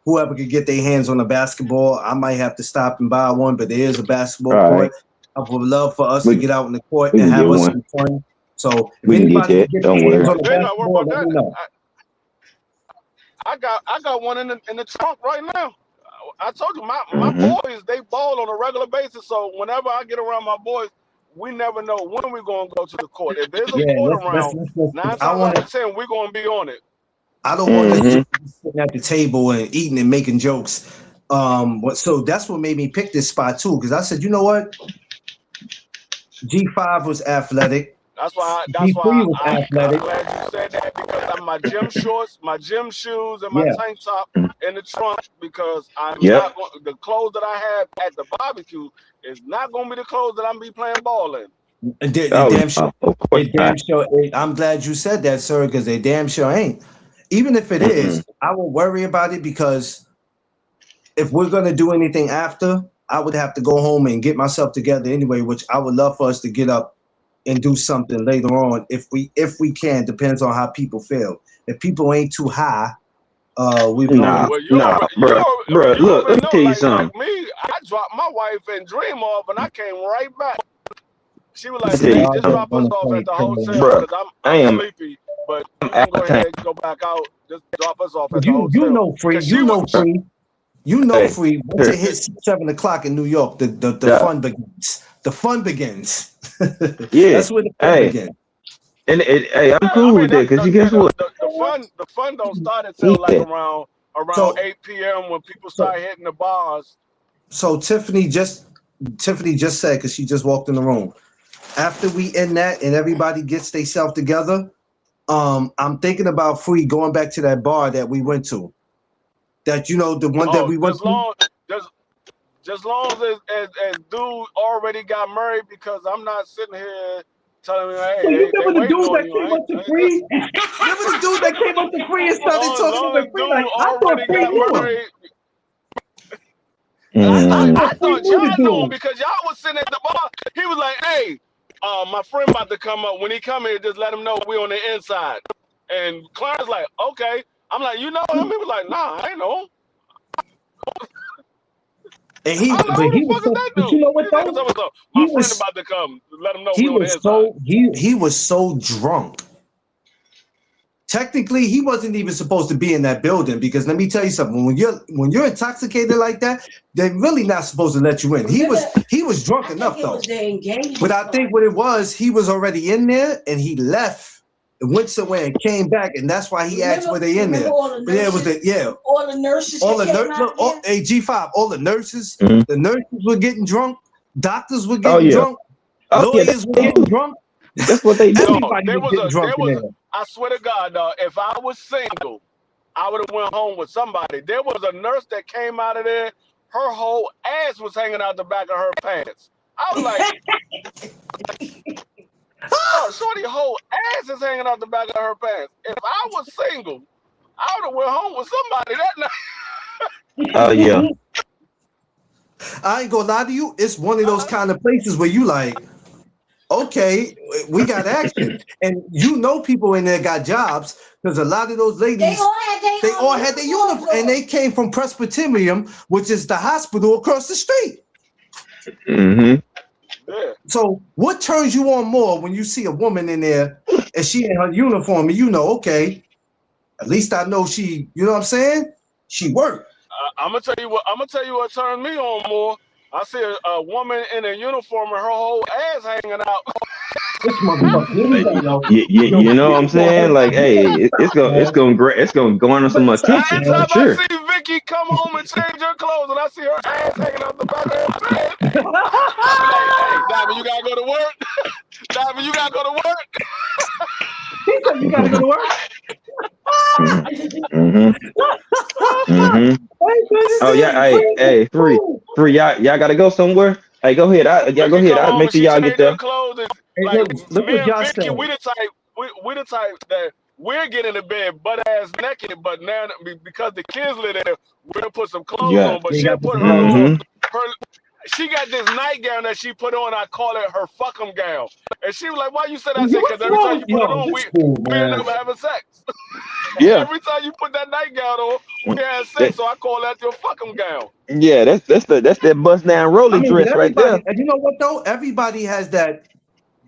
Speaker 7: whoever could get their hands on a basketball, I might have to stop and buy one, but there is a
Speaker 6: All
Speaker 7: basketball
Speaker 6: right.
Speaker 7: court. I would love for us to
Speaker 6: We,
Speaker 7: get out in the court
Speaker 6: we
Speaker 7: and
Speaker 6: can get
Speaker 7: have us
Speaker 6: one.
Speaker 7: some fun. So if
Speaker 6: We can get
Speaker 7: anybody can
Speaker 6: that.
Speaker 7: get
Speaker 6: Don't
Speaker 7: their hands
Speaker 6: worry.
Speaker 7: on
Speaker 2: Oh,
Speaker 7: the
Speaker 2: you ain't got to worry
Speaker 7: basketball,
Speaker 2: about
Speaker 7: let
Speaker 2: that.
Speaker 7: me know.
Speaker 2: I got one in the trunk right now. I told you my
Speaker 6: Mm-hmm.
Speaker 2: boys, they ball on a regular basis. So whenever I get around my boys, we never know when we're gonna go to the court. If there's a
Speaker 7: Yeah,
Speaker 2: court around,
Speaker 7: let's
Speaker 2: 9
Speaker 7: I
Speaker 2: times
Speaker 7: want
Speaker 2: out
Speaker 7: to.
Speaker 2: of 10, we're gonna be on it.
Speaker 7: I don't want us
Speaker 6: Mm-hmm.
Speaker 7: just sitting at the table and eating and making jokes. So that's what made me pick this spot too, because I said, you know what, G5 was athletic,
Speaker 2: That's why. That's
Speaker 7: G3
Speaker 2: why
Speaker 7: was
Speaker 2: I'm
Speaker 7: athletic.
Speaker 2: glad you said that, because I'm my gym shorts, my gym shoes, and my
Speaker 7: Yeah,
Speaker 2: tank top in the trunk, because I'm
Speaker 6: Yep.
Speaker 2: not going. The clothes that I have at the barbecue is not gonna be the clothes that I'm be playing ball in.
Speaker 7: they
Speaker 6: Oh,
Speaker 7: damn sure.
Speaker 6: no, of course
Speaker 7: They damn
Speaker 6: not.
Speaker 7: sure. I'm glad you said that, sir, because they damn sure ain't. Even if it
Speaker 6: Mm-mm.
Speaker 7: is, I won't worry about it, because if we're gonna do anything after, I would have to go home and get myself together anyway. Which I would love for us to get up and do something later on if we can. Depends on how people feel. If people ain't too high, we can
Speaker 6: Nah,
Speaker 7: always.
Speaker 2: Well,
Speaker 6: nah, bruh. Bruh,
Speaker 2: you
Speaker 6: look, let
Speaker 2: already
Speaker 6: me
Speaker 2: know.
Speaker 6: tell you
Speaker 2: Like
Speaker 6: something.
Speaker 2: me, I dropped my wife and Dream off, and I came right back. She was
Speaker 6: Let me
Speaker 2: like,
Speaker 6: tell
Speaker 2: "Man,
Speaker 6: you
Speaker 7: Y'all
Speaker 2: just
Speaker 7: don't
Speaker 6: something.
Speaker 2: drop us
Speaker 7: want to
Speaker 2: off
Speaker 7: play
Speaker 2: at the
Speaker 7: too.
Speaker 2: hotel,
Speaker 6: Bruh,
Speaker 2: because
Speaker 6: I
Speaker 2: I'm
Speaker 6: am
Speaker 2: sleepy. But you
Speaker 6: out
Speaker 2: can go
Speaker 6: of town.
Speaker 2: ahead and go back out. Just drop us off at the
Speaker 7: You
Speaker 2: hotel."
Speaker 7: know, free.
Speaker 2: Cause she was
Speaker 7: You know,
Speaker 6: Hey,
Speaker 7: free. Once it
Speaker 6: here,
Speaker 7: hits 7 o'clock in New York, the
Speaker 6: yeah,
Speaker 7: fun begins. The fun begins.
Speaker 6: yeah.
Speaker 7: That's where the fun
Speaker 6: Hey,
Speaker 7: begins.
Speaker 6: hey, I'm
Speaker 2: I
Speaker 6: cool
Speaker 2: mean
Speaker 6: with that,
Speaker 2: that
Speaker 6: because you guess what?
Speaker 2: the fun don't start
Speaker 6: He
Speaker 2: until like
Speaker 6: said,
Speaker 2: around
Speaker 7: So,
Speaker 2: 8 p.m. when people
Speaker 7: so,
Speaker 2: start hitting the bars.
Speaker 7: so Tiffany just said, because she just walked in the room. After we end that and everybody gets themselves together, I'm thinking about Free going back to that bar that we went to. That the one that we went to.
Speaker 2: Just long as dude already got married, because I'm not sitting here telling me,
Speaker 7: So you
Speaker 2: hey, they
Speaker 7: remember the
Speaker 2: waiting
Speaker 7: dude
Speaker 2: on
Speaker 7: that
Speaker 2: you.
Speaker 7: came up to Free? Remember the dude that came up to Free and started
Speaker 2: As
Speaker 7: talking
Speaker 2: long
Speaker 7: about
Speaker 2: as
Speaker 7: Free?
Speaker 2: dude
Speaker 7: Like, I thought
Speaker 2: already
Speaker 7: Free
Speaker 2: got
Speaker 7: knew him.
Speaker 2: married.
Speaker 7: I
Speaker 2: I
Speaker 7: thought Free
Speaker 2: thought
Speaker 7: knew the
Speaker 2: y'all knew him
Speaker 7: dude.
Speaker 2: because y'all was sitting at the bar. He was like, hey, my friend about to come up. When he come here, just let him know we on the inside. And Clarence like, okay. I'm like, you know him? He was like, nah, I ain't know him.
Speaker 7: And
Speaker 2: I'm like, who the
Speaker 7: he was
Speaker 2: fuck is
Speaker 7: so,
Speaker 2: that
Speaker 7: but you
Speaker 2: dude?
Speaker 7: know what
Speaker 2: He
Speaker 7: though?
Speaker 2: said, so my
Speaker 7: He
Speaker 2: friend
Speaker 7: was
Speaker 2: about to come. Let him know we
Speaker 7: he
Speaker 2: on the
Speaker 7: was
Speaker 2: inside.
Speaker 7: so he was so drunk. Technically, he wasn't even supposed to be in that building because let me tell you something. When you're intoxicated like that, they're really not supposed to let you in. He was drunk enough though. But I think what it was, he was already in there and he left and went somewhere and came back, and that's why he asked were they in there.
Speaker 5: All the nurses.
Speaker 7: All the G5, all the nurses,
Speaker 6: Mhm.
Speaker 7: the nurses were getting drunk, doctors were
Speaker 6: Oh
Speaker 7: getting
Speaker 6: yeah.
Speaker 7: drunk,
Speaker 6: Oh yeah.
Speaker 7: lawyers were getting drunk.
Speaker 6: That's what they do.
Speaker 2: No,
Speaker 7: Everybody was getting drunk in there.
Speaker 2: I swear to God, dog, if I was single, I would have went home with somebody. There was a nurse that came out of there. Her whole ass was hanging out the back of her pants. I was like, oh, shorty whole ass is hanging out the back of her pants. If I was single, I would have went home with somebody that night.
Speaker 6: Oh yeah.
Speaker 7: I ain't gonna lie to you. It's one of those kind of places where you like, okay, we got action, and people in there got jobs because a lot of those ladies they all had their uniform, and they came from Presbyterian, which is the hospital across the street.
Speaker 6: Mm-hmm.
Speaker 2: Yeah.
Speaker 7: So, what turns you on more when you see a woman in there and she in her uniform, and okay, at least I know she, you know what I'm saying? She worked.
Speaker 2: I'm gonna tell you what turned me on more. I see a woman in a uniform and her whole ass hanging out.
Speaker 7: This motherfucker, here we go, yo.
Speaker 6: You know what I'm saying? Like, hey, it's gonna garner some attention for
Speaker 2: Anytime I
Speaker 6: sure.
Speaker 2: see Vicky come home and change her clothes and I see her ass hanging out the back of her pants, I be like, hey, Diamond, you gotta go to work. Diamond, you gotta go to work.
Speaker 7: He said you gotta go to work.
Speaker 6: Mm-hmm. Mm-hmm. Oh yeah, hey, free, y'all gotta go somewhere. Hey, go ahead. Y'all go
Speaker 2: Vicky
Speaker 6: ahead.
Speaker 2: come
Speaker 6: I'll
Speaker 2: home
Speaker 6: make
Speaker 2: and
Speaker 6: sure
Speaker 2: she
Speaker 6: y'all get
Speaker 2: change her
Speaker 6: there.
Speaker 2: clothes. And,
Speaker 7: Hey,
Speaker 2: like
Speaker 7: look
Speaker 2: me
Speaker 7: what
Speaker 2: and
Speaker 7: Josh
Speaker 2: Vicky,
Speaker 7: said.
Speaker 2: we the type that we're getting to bed butt ass naked, but now because the kids live there, we'll put some clothes
Speaker 6: Yeah.
Speaker 2: on. But
Speaker 7: They
Speaker 2: she'll
Speaker 7: got the
Speaker 2: put her
Speaker 7: clothes.
Speaker 2: on.
Speaker 6: Mm-hmm.
Speaker 2: She got this nightgown that she put on. I call it her fuckum gown. And she was like, "Why you said that?" I said, "Because
Speaker 7: What's
Speaker 2: every
Speaker 7: wrong
Speaker 2: time
Speaker 7: with
Speaker 2: you put it on,
Speaker 7: this fool,
Speaker 2: we end
Speaker 7: man?
Speaker 2: up having sex.
Speaker 6: Yeah.
Speaker 2: Every time you put that nightgown on, we have
Speaker 6: That,
Speaker 2: sex. So I call that your fuckum gown."
Speaker 6: yeah. That's that bust down
Speaker 7: I
Speaker 6: rolling
Speaker 7: mean, but
Speaker 6: dress right
Speaker 7: everybody,
Speaker 6: there.
Speaker 7: and you know what though? Everybody has that.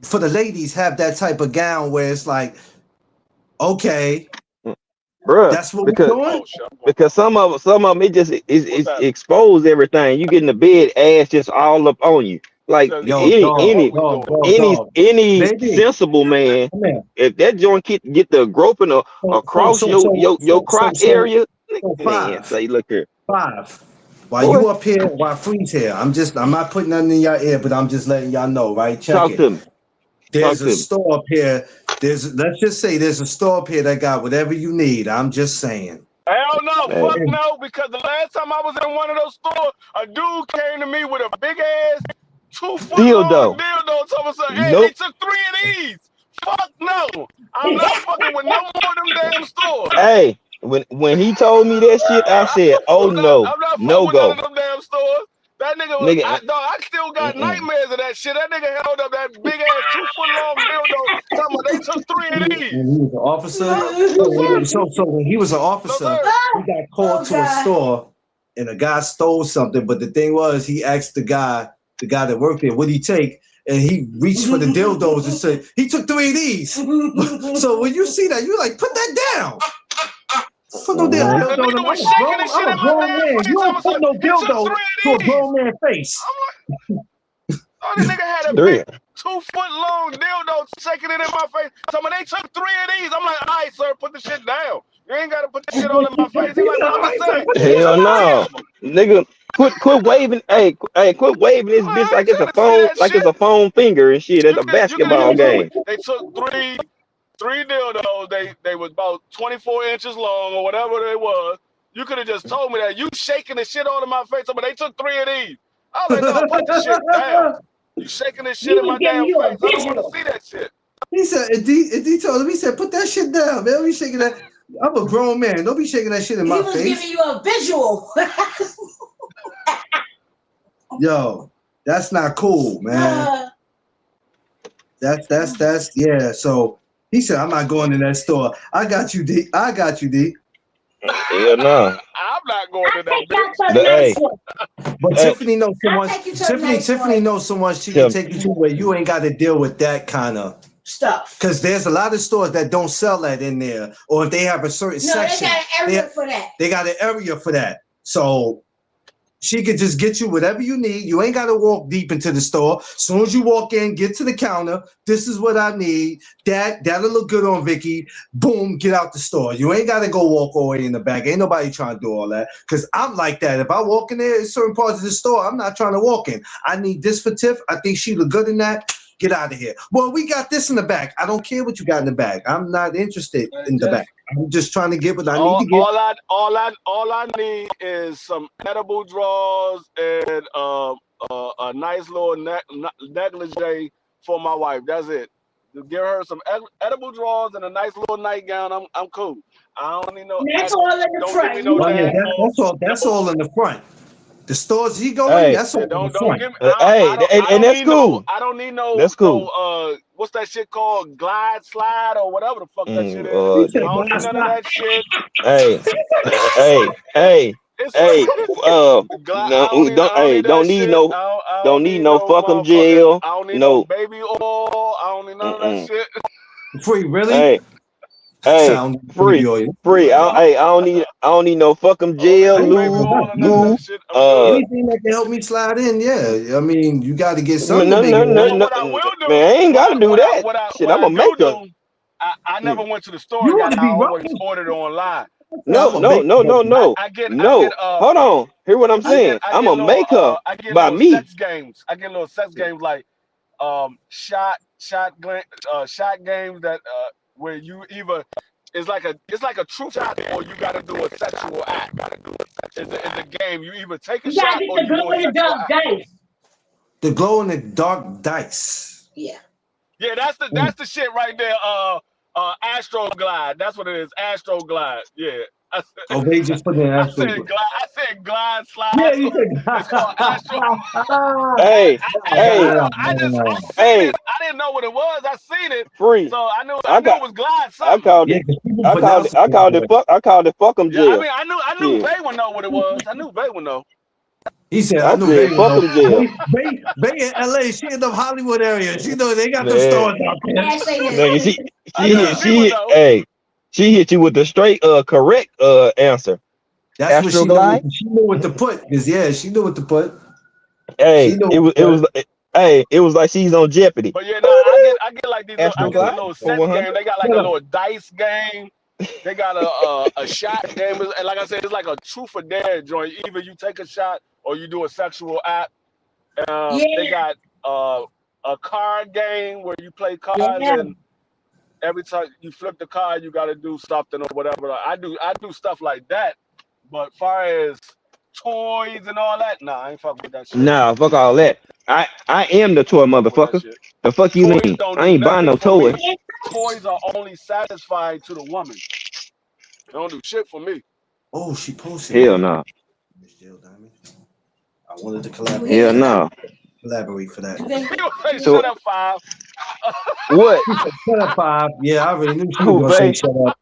Speaker 7: For the ladies, have that type of gown where it's like, okay,
Speaker 6: Bruh,
Speaker 7: that's what we're
Speaker 6: because
Speaker 7: doing.
Speaker 2: Oh shit!
Speaker 6: some of them it just
Speaker 2: What's
Speaker 6: it
Speaker 2: that?
Speaker 6: expose everything. You get in the bed, ass just all up on you.
Speaker 2: He
Speaker 6: Like
Speaker 2: says,
Speaker 7: Yo,
Speaker 2: what we doing?
Speaker 6: any
Speaker 7: baby,
Speaker 6: sensible man,
Speaker 7: come here.
Speaker 6: if that joint get the groping across your crotch area,
Speaker 7: So
Speaker 6: man, say look here,
Speaker 7: five. While
Speaker 6: boy,
Speaker 7: you up here, while Free's here, I'm not putting nothing in your ear, but I'm just letting y'all know, right? Check
Speaker 6: talk
Speaker 7: it.
Speaker 6: to me,
Speaker 7: There's a store up here. Let's just say there's a store up here that got whatever you need. I'm just saying.
Speaker 2: Hell no,
Speaker 6: Hey,
Speaker 2: fuck no, because the last time I was in one of those stores, a dude came to me with a big ass 2-foot long
Speaker 6: dildo.
Speaker 2: dildo. Told me, hey, they
Speaker 6: Nope.
Speaker 2: took 3 of these. Fuck no. I'm not fucking with no more of them damn stores.
Speaker 6: Hey, when he told me that shit, I said, oh no,
Speaker 2: I'm not fucking
Speaker 6: no
Speaker 2: with none
Speaker 6: go,
Speaker 2: of them damn stores. That nigga was,
Speaker 6: nigga.
Speaker 2: I still got
Speaker 6: Mm-mm.
Speaker 2: nightmares of that shit. That nigga held up that big ass 2-foot long dildo. Talking about they took 3 of
Speaker 7: When
Speaker 2: these.
Speaker 7: he was an officer,
Speaker 2: No, sir.
Speaker 7: so when he was an
Speaker 2: No,
Speaker 7: officer,
Speaker 2: sir.
Speaker 7: he got called to a store, and a guy stole something. But the thing was, he asked the guy that worked there, "What'd he take?" And he reached for the dildos and said, "He took 3 of these." So when you see that, you like, put that down. Put no damn
Speaker 6: Mhm.
Speaker 2: The
Speaker 7: dildo.
Speaker 2: nigga was shaking the shit
Speaker 7: I'm
Speaker 2: in
Speaker 7: a
Speaker 2: my
Speaker 7: grown
Speaker 2: damn
Speaker 7: man. You
Speaker 2: face. I
Speaker 7: don't
Speaker 2: was
Speaker 7: put
Speaker 2: like,
Speaker 7: no
Speaker 2: he took
Speaker 7: dildo
Speaker 2: 3
Speaker 7: to a
Speaker 2: of these.
Speaker 7: grown man face.
Speaker 2: I'm like, oh, the nigga had a
Speaker 6: Three.
Speaker 2: big 2-foot long dildo shaking it in my face. Tell me they took 3 of these. I'm like, all right, sir, put the shit down. You ain't got to put the shit all in my face. He like, but I'm just saying, he
Speaker 6: Hell
Speaker 2: took 3
Speaker 6: no,
Speaker 2: of them.
Speaker 6: nigga. Quit waving. Hey, quit waving this
Speaker 2: I'm like,
Speaker 6: bitch
Speaker 2: I
Speaker 6: like
Speaker 2: ain't
Speaker 6: it's a
Speaker 2: trying to see
Speaker 6: phone,
Speaker 2: that
Speaker 6: like it's
Speaker 2: shit.
Speaker 6: a phone finger and shit at
Speaker 2: You
Speaker 6: a
Speaker 2: can
Speaker 6: basketball
Speaker 2: hear me.
Speaker 6: game.
Speaker 2: They took 3 3 dildos. They was about 24 inches long or whatever they was. You could have just told me that. You shaking the shit all in my face, but they took 3 of these. I was like, no, put the shit down. You shaking this shit
Speaker 5: He
Speaker 2: in my
Speaker 5: was giving
Speaker 2: damn
Speaker 5: you a
Speaker 2: face. I don't want to
Speaker 5: visual.
Speaker 2: see that shit.
Speaker 7: He said, D told him, he said, put that shit down, man. Don't be shaking that. I'm a grown man. Don't be shaking that shit in
Speaker 5: He
Speaker 7: my
Speaker 5: was
Speaker 7: face.
Speaker 5: giving you a visual.
Speaker 7: Yo, that's not cool, man. That's yeah. So he said, I'm not going in that store. I got you, D. I got you, D.
Speaker 6: Hell no.
Speaker 2: I'm not going to that
Speaker 5: Take y'all
Speaker 2: bitch.
Speaker 5: to the
Speaker 6: Hey,
Speaker 5: next one.
Speaker 7: But
Speaker 6: hey,
Speaker 7: Tiffany knows someone.
Speaker 5: I'll take you to the next
Speaker 7: Tiffany
Speaker 5: one.
Speaker 7: knows someone she
Speaker 6: Tell
Speaker 7: can
Speaker 6: me.
Speaker 7: take you to where you ain't got to deal with that kind of
Speaker 5: Stuff.
Speaker 7: because there's a lot of stores that don't sell that in there, or if they have a certain
Speaker 5: No,
Speaker 7: section,
Speaker 5: they got an area for that.
Speaker 7: they got an area for that. So she could just get you whatever you need. You ain't got to walk deep into the store. As soon as you walk in, get to the counter. This is what I need. That'll look good on Vicky. Boom, get out the store. You ain't got to go walk all the way in the back. Ain't nobody trying to do all that. Because I'm like that. If I walk in there in certain parts of the store, I'm not trying to walk in. I need this for Tiff. I think she look good in that. Get out of here. Well, we got this in the back. I don't care what you got in the back. I'm not interested in the back. I'm just trying to get what I need to get.
Speaker 2: All I need is some edible drawers and a nice little negligee for my wife. That's it. To give her some edible drawers and a nice little nightgown. I'm cool. I don't need no.
Speaker 5: That's all in the
Speaker 2: Don't
Speaker 5: front.
Speaker 2: give me no
Speaker 7: Oh yeah,
Speaker 2: damn.
Speaker 7: that's all in the front. The stores he go in,
Speaker 6: Hey,
Speaker 7: that's all in the
Speaker 2: Don't
Speaker 7: front.
Speaker 2: give me.
Speaker 6: hey, and that's
Speaker 2: need
Speaker 6: cool.
Speaker 2: I don't need no.
Speaker 6: That's cool.
Speaker 2: What's that shit called? Glide slide or whatever the fuck that shit is.
Speaker 7: He said,
Speaker 2: I don't need none of that shit.
Speaker 6: Hey, hey.
Speaker 2: It's
Speaker 6: Hey,
Speaker 2: no,
Speaker 6: no,
Speaker 2: don't need that shit. I
Speaker 6: don't
Speaker 2: don't
Speaker 6: need
Speaker 2: need
Speaker 6: no
Speaker 2: no
Speaker 6: fucking
Speaker 2: motherfucking.
Speaker 6: jail.
Speaker 2: I don't need
Speaker 6: No,
Speaker 2: no baby oil. I don't need none of that shit.
Speaker 7: Free, really?
Speaker 6: hey,
Speaker 7: Sound
Speaker 6: free. I don't need no fucking
Speaker 2: I don't need
Speaker 6: jail,
Speaker 2: no baby oil or none of
Speaker 6: goo.
Speaker 2: that shit. I'm good.
Speaker 7: Anything that can help me slide in, yeah. I mean, you got to get
Speaker 6: No,
Speaker 7: something
Speaker 6: no,
Speaker 7: to make
Speaker 6: no,
Speaker 7: it
Speaker 6: no,
Speaker 7: happen.
Speaker 6: no,
Speaker 2: What I will do,
Speaker 6: man, I ain't gotta do that. Shit,
Speaker 2: what
Speaker 6: I'm
Speaker 2: I
Speaker 6: a maker.
Speaker 2: do, I never went to the store
Speaker 7: You
Speaker 2: and
Speaker 7: want
Speaker 2: got.
Speaker 7: to
Speaker 2: I
Speaker 7: be
Speaker 2: always
Speaker 7: rocking?
Speaker 2: ordered online.
Speaker 6: No.
Speaker 2: I get
Speaker 6: Hold on. Hear what I'm saying? I'm a maker
Speaker 2: I get
Speaker 6: by
Speaker 2: little
Speaker 6: me.
Speaker 2: sex games. I get little sex games like shot games that where you either it's like a true shot or you got to do a sexual act. It's a game. You either take a
Speaker 5: You gotta
Speaker 2: shot
Speaker 5: get
Speaker 2: or
Speaker 5: the
Speaker 2: you do
Speaker 5: glow
Speaker 2: a
Speaker 5: in the
Speaker 2: sexual
Speaker 5: dark
Speaker 2: act.
Speaker 5: dice.
Speaker 7: The glow in the dark dice.
Speaker 5: Yeah.
Speaker 2: Yeah, that's the shit right there. Astro Glide. That's what it is. Astro Glide. Yeah.
Speaker 7: Oh, they just put in
Speaker 2: I
Speaker 7: Astro.
Speaker 2: said glide slide.
Speaker 7: Yeah, you said.
Speaker 2: It's called Astro.
Speaker 6: Hey,
Speaker 2: I seen it. I didn't know what it was. I seen it.
Speaker 6: free.
Speaker 2: So I knew
Speaker 6: I
Speaker 2: it was glide
Speaker 6: I
Speaker 2: something.
Speaker 6: called
Speaker 7: Yeah,
Speaker 6: it.
Speaker 7: 'cause people
Speaker 6: I
Speaker 7: pronounce
Speaker 6: called
Speaker 7: it.
Speaker 6: it fuck 'em
Speaker 2: Yeah, I
Speaker 6: jail.
Speaker 2: mean I knew
Speaker 6: Yeah.
Speaker 2: Vay would know what it was. I knew Vay would know.
Speaker 7: He said, I
Speaker 6: I
Speaker 7: knew
Speaker 6: said
Speaker 7: Bay
Speaker 6: fuck
Speaker 7: would
Speaker 6: 'em jail.
Speaker 7: know. Bay in LA, she in the Hollywood area. She know they got them
Speaker 6: Man.
Speaker 7: stores out there.
Speaker 5: Yeah, say
Speaker 6: No, you
Speaker 5: this.
Speaker 6: see,
Speaker 2: I knew she would know.
Speaker 6: she hit you with the straight correct answer.
Speaker 7: That's what
Speaker 6: Astro
Speaker 7: she knew.
Speaker 6: Glide.
Speaker 7: She knew what to put. Cause yeah, she knew what to put.
Speaker 6: Hey,
Speaker 7: She knew
Speaker 6: it
Speaker 7: what to
Speaker 6: was
Speaker 7: put.
Speaker 6: it was like she's on Jeopardy.
Speaker 2: But yeah, no, I get like these little, I
Speaker 6: Astro
Speaker 2: get the
Speaker 6: Glide
Speaker 2: little
Speaker 6: for
Speaker 2: sex
Speaker 6: 100.
Speaker 2: game. They got like a little dice game. They got a shot game. And like I said, it's like a truth or dare joint. Either you take a shot or you do a sexual act. They got a card game where you play cards and every time you flip the card, you got to do something or whatever. I do stuff like that. But far as toys and all that, nah, I ain't fucking with that shit.
Speaker 6: Nah, fuck all that. I am the toy motherfucker. The fuck you
Speaker 2: Toys
Speaker 6: mean?
Speaker 2: don't
Speaker 6: I
Speaker 2: do
Speaker 6: ain't buying
Speaker 2: nothing
Speaker 6: no
Speaker 2: for me.
Speaker 6: toys.
Speaker 2: Toys are only satisfying to the woman. They don't do shit for me.
Speaker 7: Oh, she posted.
Speaker 6: Hell no.
Speaker 7: Miss Jill Diamond. I wanted to collaborate.
Speaker 6: Hell no.
Speaker 7: Collaborate for that.
Speaker 6: So-
Speaker 2: Shut up, 5.
Speaker 6: What?
Speaker 7: She said, shut up, 5. Yeah, I already knew she
Speaker 6: Who,
Speaker 7: was gonna
Speaker 6: Vay?
Speaker 7: say shut up.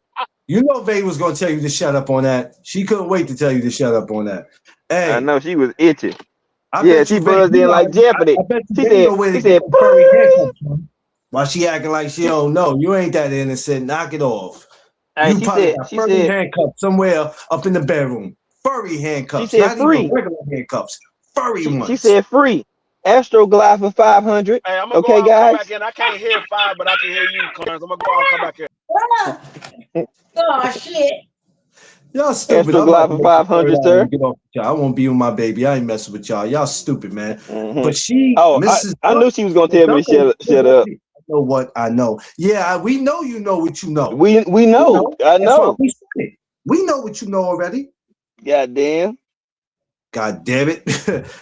Speaker 7: You know Vay was gonna tell you to shut up on that. She couldn't wait to tell you to shut up on that. Hey,
Speaker 6: I know she was itching.
Speaker 7: I
Speaker 6: Yeah,
Speaker 7: bet
Speaker 6: she
Speaker 7: you Vay,
Speaker 6: buzzed
Speaker 7: you
Speaker 6: in
Speaker 7: know,
Speaker 6: like Jeopardy.
Speaker 7: I bet you
Speaker 6: She
Speaker 7: Vay
Speaker 6: said,
Speaker 7: know where to
Speaker 6: she
Speaker 7: get
Speaker 6: said,
Speaker 7: them furry haircuts from. While she acting like she don't know. You ain't that innocent. Knock it off.
Speaker 6: hey,
Speaker 7: You
Speaker 6: she
Speaker 7: probably
Speaker 6: said,
Speaker 7: got
Speaker 6: she
Speaker 7: furry
Speaker 6: said,
Speaker 7: handcuffs somewhere up in the bedroom. Furry
Speaker 6: she
Speaker 7: handcuffs,
Speaker 6: said
Speaker 7: not even
Speaker 6: free.
Speaker 7: regular handcuffs. Furry
Speaker 6: She
Speaker 7: ones.
Speaker 6: said free. Astro Glide for 500.
Speaker 2: Hey, I'm gonna go
Speaker 6: Okay,
Speaker 2: out and come
Speaker 6: guys.
Speaker 2: back in. I can't hear 5, but I can hear you, Clarence. I'm gonna go out and come back in.
Speaker 5: Oh shit.
Speaker 7: Y'all stupid.
Speaker 6: Astro
Speaker 7: I'm about
Speaker 6: Glide
Speaker 7: to
Speaker 6: for
Speaker 7: make the
Speaker 6: 500,
Speaker 7: third
Speaker 6: sir.
Speaker 7: and get off with y'all. I won't be with my baby. I ain't messing with y'all. Y'all stupid, man.
Speaker 6: Mm-hmm.
Speaker 7: But she,
Speaker 6: Oh,
Speaker 7: Mrs.
Speaker 6: I knew she was gonna tell me to shut up.
Speaker 7: know what I know. Yeah, we know you know what you know.
Speaker 6: We know. I
Speaker 7: That's why
Speaker 6: know.
Speaker 7: we said it. We know what you know already.
Speaker 6: Goddamn.
Speaker 7: God damn it.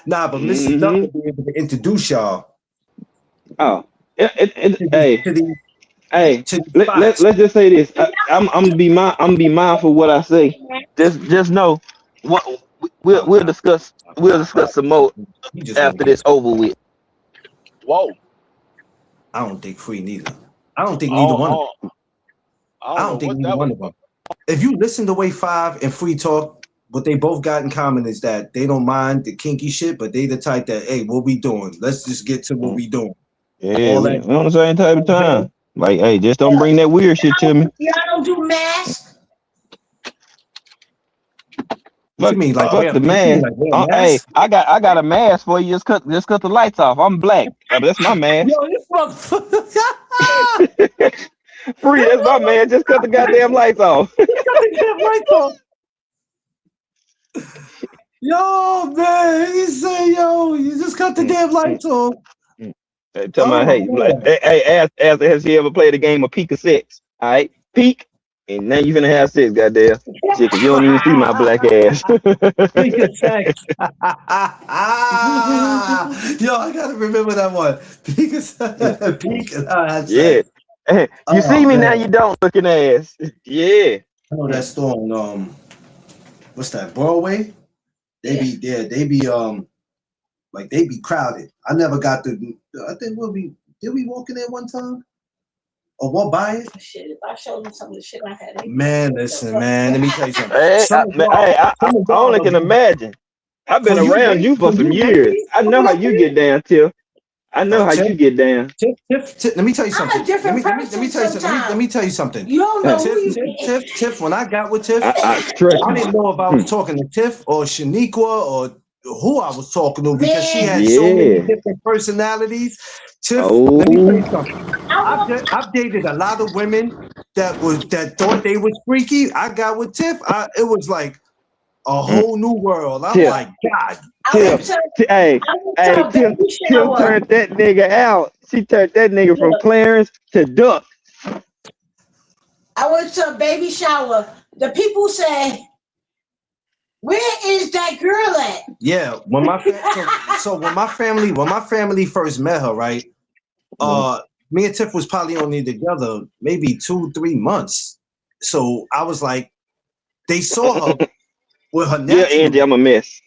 Speaker 7: Nah, but Mrs. Duck
Speaker 6: Mm-hmm.
Speaker 7: will be able to introduce y'all
Speaker 6: Oh.
Speaker 7: to
Speaker 6: Hey.
Speaker 7: these
Speaker 6: Hey.
Speaker 7: spots.
Speaker 6: Let's just say this. I'm gonna be mindful of what I say. Just know what we'll discuss some more
Speaker 7: He just won't
Speaker 6: after
Speaker 7: get
Speaker 6: this
Speaker 7: to.
Speaker 6: over with.
Speaker 2: Whoa.
Speaker 7: I don't think Free neither. I don't think
Speaker 2: I
Speaker 7: neither
Speaker 2: don't,
Speaker 7: one
Speaker 2: I
Speaker 7: of them.
Speaker 2: don't, I
Speaker 7: I
Speaker 2: don't know
Speaker 7: don't think
Speaker 2: what
Speaker 7: neither
Speaker 2: that
Speaker 7: one
Speaker 2: was
Speaker 7: of them.
Speaker 2: about.
Speaker 7: If you listen to Way 5 and Free Talk, what they both got in common is that they don't mind the kinky shit, but they the type that, hey, what we doing? Let's just get to what we doing.
Speaker 6: Yeah,
Speaker 7: All
Speaker 6: we
Speaker 7: that.
Speaker 6: on the same type of time. Like, hey, just don't
Speaker 5: Yeah.
Speaker 6: bring that weird shit to me.
Speaker 5: Y'all don't do masks.
Speaker 7: What you mean, like
Speaker 6: Fuck
Speaker 7: wear?
Speaker 6: the
Speaker 7: What you mean,
Speaker 6: mask.
Speaker 7: like wear a
Speaker 6: Hey,
Speaker 7: mask?
Speaker 6: I got a mask for you. Just cut the lights off. I'm black. That's my mask.
Speaker 7: Yo, this motherfucker.
Speaker 6: Free. That's my man. Just cut the goddamn lights off.
Speaker 7: Lights off. Yo, man, he say, yo, you just cut the damn lights off.
Speaker 6: Hey, tell my
Speaker 7: Oh,
Speaker 6: hey, like,
Speaker 7: man.
Speaker 6: hey, has he ever played a game of peek of sex? All right, peek, and now you finna have sex, goddamn. Shit, 'cause you don't even see my black ass.
Speaker 7: Speak of sex. Yo, I gotta remember that one. Peak of peak of
Speaker 6: Yeah.
Speaker 7: sex.
Speaker 6: Hey, you see
Speaker 7: Oh
Speaker 6: me now,
Speaker 7: man.
Speaker 6: you don't looking ass. Yeah.
Speaker 7: I know that store on what's that, Broadway? They be there, they be like they be crowded. I never got to I think did we walk in there one time? Or walk by it?
Speaker 5: Shit, if I showed them some of the shit I had.
Speaker 7: Man, listen, man, let me tell you something.
Speaker 6: Hey, I
Speaker 7: Some
Speaker 6: only can imagine. I've been around you for some years. I know how you get down, Tiff. I know how you get down.
Speaker 7: Tiff, let me tell you
Speaker 5: I'm
Speaker 7: something.
Speaker 5: a different
Speaker 7: Let me
Speaker 5: person
Speaker 7: tell you something. Let me
Speaker 5: sometimes.
Speaker 7: tell you something.
Speaker 5: You don't know who
Speaker 7: Tiff,
Speaker 5: you
Speaker 7: Tiff, when I got with Tiff,
Speaker 6: I trust
Speaker 7: I
Speaker 6: you.
Speaker 7: didn't know if I was talking to Tiff or Shaniqua or who I was talking to because she
Speaker 5: Man.
Speaker 7: had so many
Speaker 6: Yeah.
Speaker 7: different personalities. Tiff,
Speaker 6: Oh.
Speaker 7: let me tell you something.
Speaker 5: I want
Speaker 7: I've dated a lot of women that thought they was freaky. I got with Tiff. It was like a whole new world. I'm
Speaker 6: Tiff.
Speaker 7: like, God.
Speaker 5: I went
Speaker 6: Tiff.
Speaker 5: to
Speaker 6: Hey,
Speaker 5: I went to a
Speaker 6: Tiff
Speaker 5: baby shower.
Speaker 6: turned that nigga out. She turned that nigga from Clarence to Duck.
Speaker 5: I went to a baby shower. The people say, "Where is that girl at?"
Speaker 7: Yeah, when my family first met her, right? Me and Tiff was probably only together maybe 2-3 months. So I was like, they saw her with her
Speaker 6: Yeah,
Speaker 7: natural
Speaker 6: Angie, I'm a mess.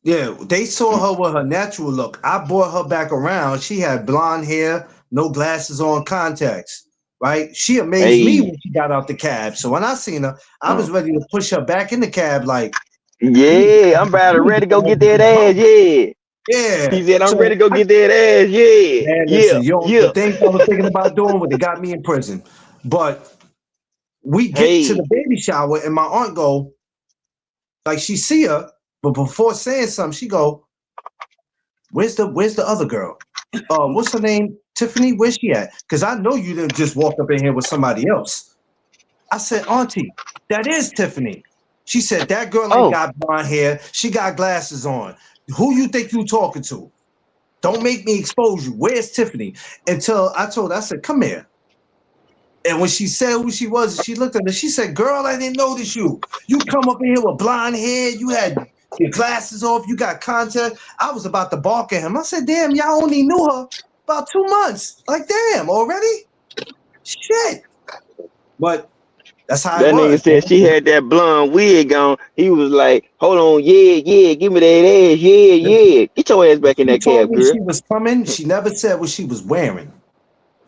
Speaker 7: Yeah, they saw her with her natural look. I brought her back around. She had blonde hair, no glasses on, contacts. Right? She amazed me
Speaker 6: Hey.
Speaker 7: when she got out the cab. So when I seen her, I was ready to push her back in the cab. Like,
Speaker 6: Yeah, I'm about to ready to go get that ass. Yeah.
Speaker 7: yeah.
Speaker 6: He said, I'm
Speaker 7: So
Speaker 6: ready to go get that ass. Yeah.
Speaker 7: man,
Speaker 6: Yeah.
Speaker 7: listen, yo,
Speaker 6: Yeah.
Speaker 7: the things I was thinking about doing would have got me in prison. But we get to
Speaker 6: Hey.
Speaker 7: the baby shower, and my aunt go, like she see her, but before saying something, she go, where's the other girl? What's her name? Tiffany, where's she at? Because I know you didn't just walk up in here with somebody else. I said, Auntie, that is Tiffany. She said, that girl ain't got blonde hair. She got glasses on. Who you think you talking to? Don't make me expose you. Where's Tiffany? Until I told her, I said, come here. And when she said who she was, she looked at her. She said, girl, I didn't notice you. You come up in here with blonde hair. You had your glasses off. You got contact. I was about to bark at him. I said, damn, y'all only knew her about 2 months. Like, damn, already? Shit. But that's how it
Speaker 6: That nigga
Speaker 7: was.
Speaker 6: said she had that blonde wig on. He was like, hold on, yeah, give me that ass, yeah. Get your ass back in
Speaker 7: She
Speaker 6: that
Speaker 7: told
Speaker 6: cab,
Speaker 7: me
Speaker 6: girl.
Speaker 7: she was coming. She never said what she was wearing.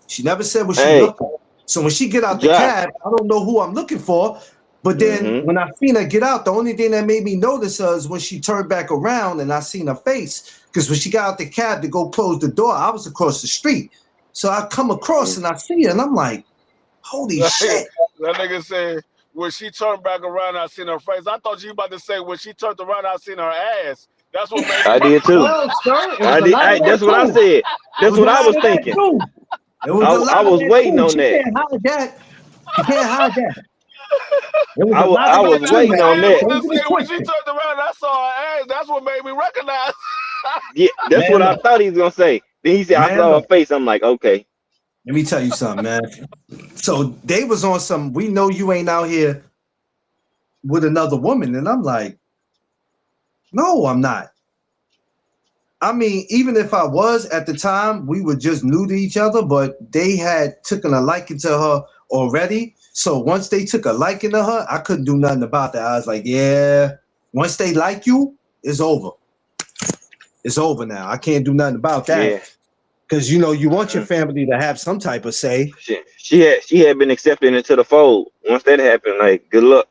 Speaker 7: She never said what she
Speaker 6: Hey,
Speaker 7: looked like. So when she get out the
Speaker 6: Josh.
Speaker 7: cab, I don't know who I'm looking for. But then when I seen her get out, the only thing that made me notice her is when she turned back around and I seen her face. Because when she got out the cab to go close the door, I was across the street. So I come across and I see her and I'm like, holy shit.
Speaker 2: That nigga said, when she turned back around, I seen her face. I thought you about to say, when she turned around, I seen her ass. That's what made me
Speaker 6: I did too.
Speaker 7: Well, sir, it was
Speaker 6: I
Speaker 7: a
Speaker 6: did.
Speaker 7: lot of that
Speaker 6: That's what I
Speaker 7: too.
Speaker 6: said.
Speaker 7: It
Speaker 6: That's
Speaker 7: was a
Speaker 6: what I
Speaker 7: lot
Speaker 6: was
Speaker 7: of that
Speaker 6: thinking.
Speaker 7: too. It was
Speaker 6: I
Speaker 7: a lot of
Speaker 6: was
Speaker 7: that
Speaker 6: waiting
Speaker 7: too.
Speaker 6: on
Speaker 7: She
Speaker 6: that.
Speaker 7: can't hide that. She can't hide that. There was
Speaker 6: I
Speaker 7: a
Speaker 6: was,
Speaker 7: lot
Speaker 6: I
Speaker 7: of
Speaker 2: about
Speaker 6: was
Speaker 7: that
Speaker 2: to
Speaker 7: too
Speaker 6: waiting
Speaker 2: say,
Speaker 7: now.
Speaker 6: on
Speaker 2: I
Speaker 6: that.
Speaker 2: about
Speaker 7: Don't
Speaker 2: to
Speaker 7: get it
Speaker 2: say, when she
Speaker 7: twisted.
Speaker 2: turned around, I saw her ass. That's what made me recognize.
Speaker 6: Yeah, that's
Speaker 7: Man,
Speaker 6: what I
Speaker 7: look.
Speaker 6: thought he was gonna say. Then he said, I
Speaker 7: Man,
Speaker 6: saw her
Speaker 7: look.
Speaker 6: face. I'm like, okay.
Speaker 7: Let me tell you something, man. So they was on some, we know you ain't out here with another woman. And I'm like, no, I'm not. I mean, even if I was at the time, we were just new to each other, but they had taken a liking to her already. So once they took a liking to her, I couldn't do nothing about that. I was like, yeah, once they like you, it's over. It's over now. I can't do nothing about that.
Speaker 6: Yeah.
Speaker 7: Because you know you want your family to have some type of say.
Speaker 6: She had been accepted into the fold. Once that happened, like good luck.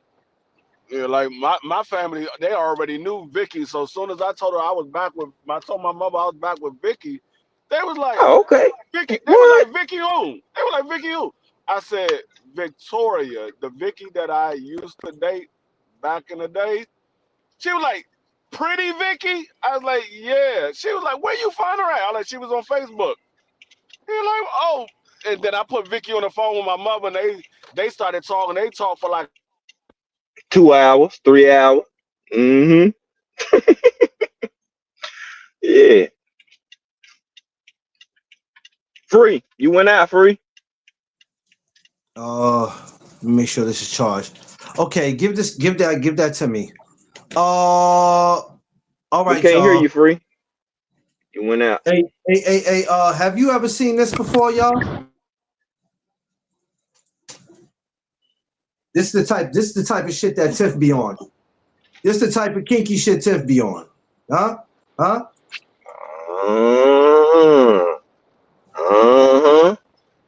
Speaker 2: Yeah, like my family, they already knew Vicky. So as soon as I told her I was back with, I told my mother I was back with Vicky, they was like,
Speaker 6: Oh, okay.
Speaker 2: Vicky. They was like, Vicky who? They were like, Vicky who? I said, Victoria, the Vicky that I used to date back in the day. She was like, pretty Vicky? I was like, yeah. She was like, where you find her at? I was like, she was on Facebook. He was like, oh. And then I put Vicky on the phone with my mother, and they started talking. They talked for like
Speaker 6: 2 hours, 3 hours. Mm-hmm. Yeah. Free. You went out free.
Speaker 7: Let me make sure this is charged. Okay, give that to me. All right,
Speaker 6: We can't hear you, free. You went out.
Speaker 7: Hey, have you ever seen this before, y'all? This is the type of shit that Tiff be on. This the type of kinky shit Tiff be on. Huh?
Speaker 6: Uh-huh.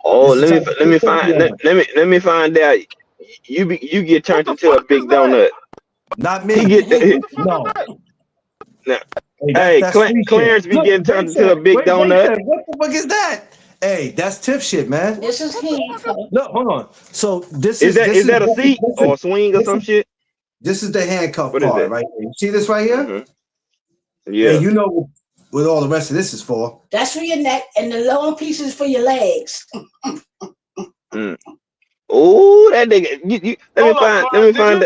Speaker 6: Oh, let me find out. You get turned into a big donut.
Speaker 7: Not me. No.
Speaker 6: Hey, Clarence be getting turned into a big donut.
Speaker 7: What the fuck is that? Hey, that's Tiff shit, man.
Speaker 5: This is him.
Speaker 7: Look, hold on. So this
Speaker 6: is that a seat or a swing or some shit?
Speaker 7: This is the handcuff part, right here. You see this right here?
Speaker 6: Mm-hmm. Yeah.
Speaker 7: And you know what all the rest of this is for.
Speaker 5: That's for your neck, and the long piece is for your legs.
Speaker 6: Oh, that nigga! Let me find.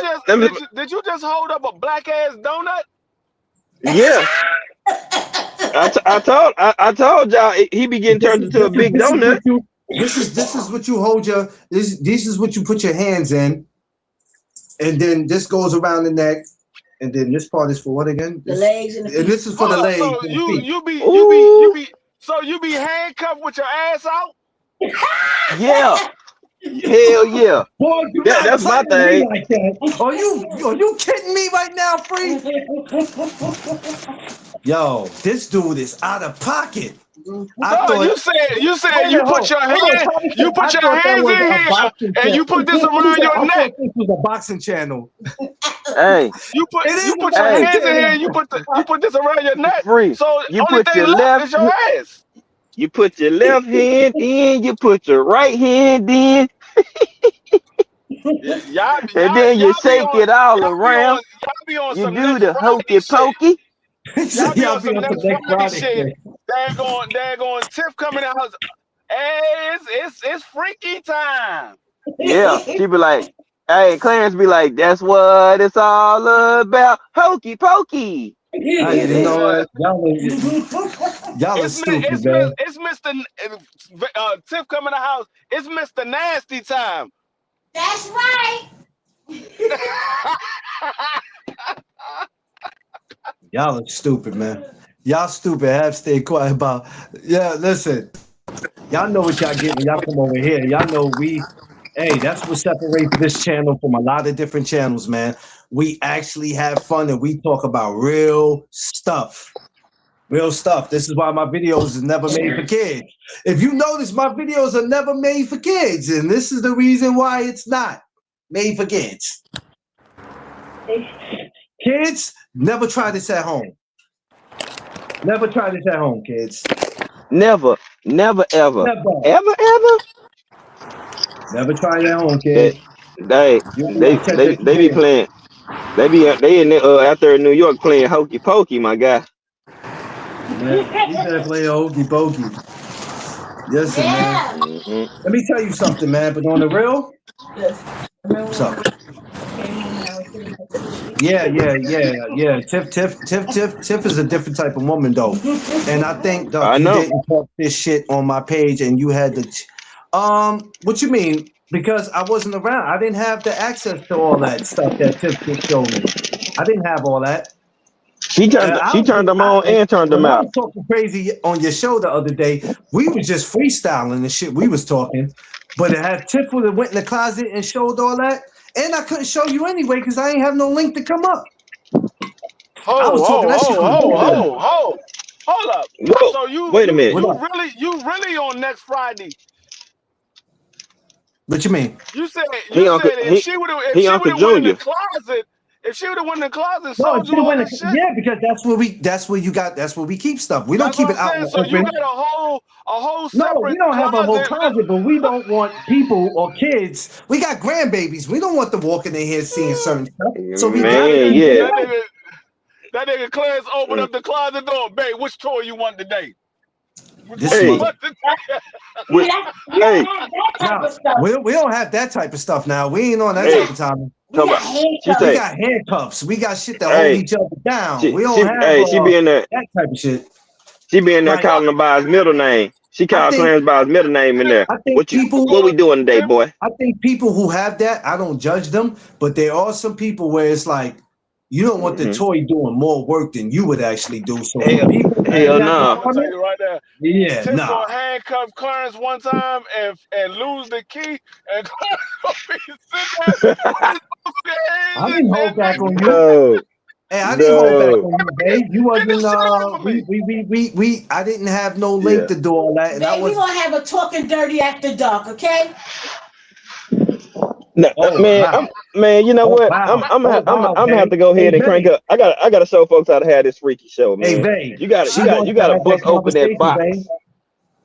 Speaker 2: Did you just hold up a black ass donut?
Speaker 6: Yeah. I told y'all he be getting turned into a big donut.
Speaker 7: This is what you hold your. This is what you put your hands in, and then this goes around the neck, and then this part is for what again?
Speaker 5: The legs and the feet.
Speaker 7: And this is for the legs.
Speaker 2: So you be handcuffed with your ass out?
Speaker 6: Yeah. Hell yeah.
Speaker 7: Boy,
Speaker 6: that's my thing.
Speaker 7: Like that. Are you kidding me right now, free? Yo, this dude is out of pocket.
Speaker 2: You said you put your hands in here and you put this around your neck.
Speaker 7: This was a boxing channel.
Speaker 6: Hey,
Speaker 2: you put your hands in here and you put this around your neck.
Speaker 6: Free.
Speaker 2: So
Speaker 6: you
Speaker 2: only
Speaker 6: put
Speaker 2: thing
Speaker 6: your
Speaker 2: left is your ass.
Speaker 6: You put your left hand in, you put your right hand in, and then you shake it all around. You do the hokey pokey.
Speaker 2: Y'all be on some next Friday shit. Daggone Tiff coming out. Hey, it's freaky time.
Speaker 6: Yeah, she be like, hey, Clarence be like, that's what it's all about. Hokey pokey.
Speaker 7: You know what? Y'all are stupid, man.
Speaker 2: It's Mr. Tiff coming to the house. It's Mr. Nasty time.
Speaker 5: That's right.
Speaker 7: Y'all are stupid, man. Y'all stupid. Have to stay quiet about. Yeah, listen. Y'all know what y'all get when y'all come over here. Y'all know hey, that's what separates this channel from a lot of different channels, man. We actually have fun and we talk about real stuff. Real stuff. This is why my videos is never made for kids. If you notice, my videos are never made for kids, and this is the reason why it's not made for kids. Kids, never try this at home. Never try this at home, kids.
Speaker 6: Never, ever. Never
Speaker 7: try it at home, kids.
Speaker 6: They be playing. They in out there in New York playing hokey pokey, my guy.
Speaker 7: Man, you better play hokey pokey. Yes, man.
Speaker 6: Mm-hmm.
Speaker 7: Let me tell you something, man. But on the real, what's up? Yeah. Tiff is a different type of woman, though. And I think, Doc, you didn't talk this shit on my page, and you had What you mean? Because I wasn't around. I didn't have the access to all that stuff that Tiff just showed me. I didn't have all that.
Speaker 6: She turned them on and turned them
Speaker 7: when I
Speaker 6: out.
Speaker 7: was talking crazy on your show the other day, we was just freestyling and shit. We was talking, but it had Tiff would have went in the closet and showed all that, and I couldn't show you anyway because I ain't have no link to come up. I was talking that shit.
Speaker 2: Hold up.
Speaker 6: Whoa,
Speaker 2: So you
Speaker 6: wait a minute.
Speaker 2: you really on next Friday?
Speaker 7: What you mean?
Speaker 2: You said if she would have went in the closet, if she would have went in the closet, and showed you all this shit.
Speaker 7: Yeah, because that's where we keep stuff. We don't keep it out in the
Speaker 2: so
Speaker 7: open.
Speaker 2: you got a whole separate.
Speaker 7: No, we don't have a whole
Speaker 2: closet.
Speaker 7: closet, but we don't want people or kids. We got grandbabies. We don't want them walking in here seeing certain stuff. So we
Speaker 2: that nigga Clarence opened up the closet door. Babe, which toy you want today?
Speaker 7: Hey.
Speaker 5: We
Speaker 7: don't have that type of stuff now. We ain't on that type of time.
Speaker 5: We
Speaker 7: got handcuffs. We got shit that hold each other down. We don't have
Speaker 6: she be in there,
Speaker 7: that type of shit.
Speaker 6: She be in there calling him by his middle name. She called Clarence by his middle name in there. What we doing today, boy?
Speaker 7: I think people who have that, I don't judge them, but there are some people where it's like, you don't want the toy doing more work than you would actually do. So
Speaker 6: hell no.
Speaker 2: I'm gonna tell you right there.
Speaker 7: Yeah,
Speaker 2: Tiff gonna handcuff Clarence one time and lose the key, and Clarence gonna be sitting there.
Speaker 7: I didn't hold back on you.
Speaker 6: No.
Speaker 7: Hey, I didn't hold back on you, babe. You wasn't. I didn't have no link to do all that, and
Speaker 5: we gonna have a talking dirty after dark, okay?
Speaker 6: No, man, you know what? I'm gonna have to go ahead and crank up. I gotta show folks how to have this freaky show, man.
Speaker 7: Hey,
Speaker 6: you gotta bust open that box.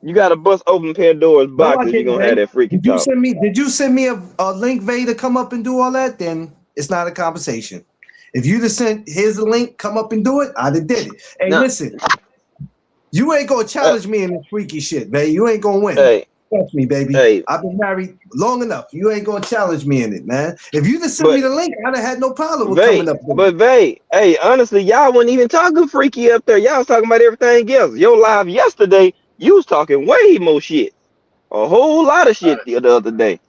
Speaker 6: You gotta bust open Pandora's box if you're gonna have that freaky talk.
Speaker 7: Did you send me a link, Vay, to come up and do all that? Then it's not a conversation. If you'd have sent here's a link, come up and do it, I'd have did it. Hey, listen, you ain't gonna challenge me in this freaky shit, Vay. You ain't gonna win.
Speaker 6: Hey.
Speaker 7: Trust me, baby.
Speaker 6: Hey.
Speaker 7: I've been married long enough. You ain't gonna challenge me in it, man. If you just send me the link, I'd have had no problem with coming up.
Speaker 6: But Vay, hey, honestly, y'all wasn't even talking freaky up there. Y'all was talking about everything else. Your live yesterday, you was talking way more shit. A whole lot of shit the other day.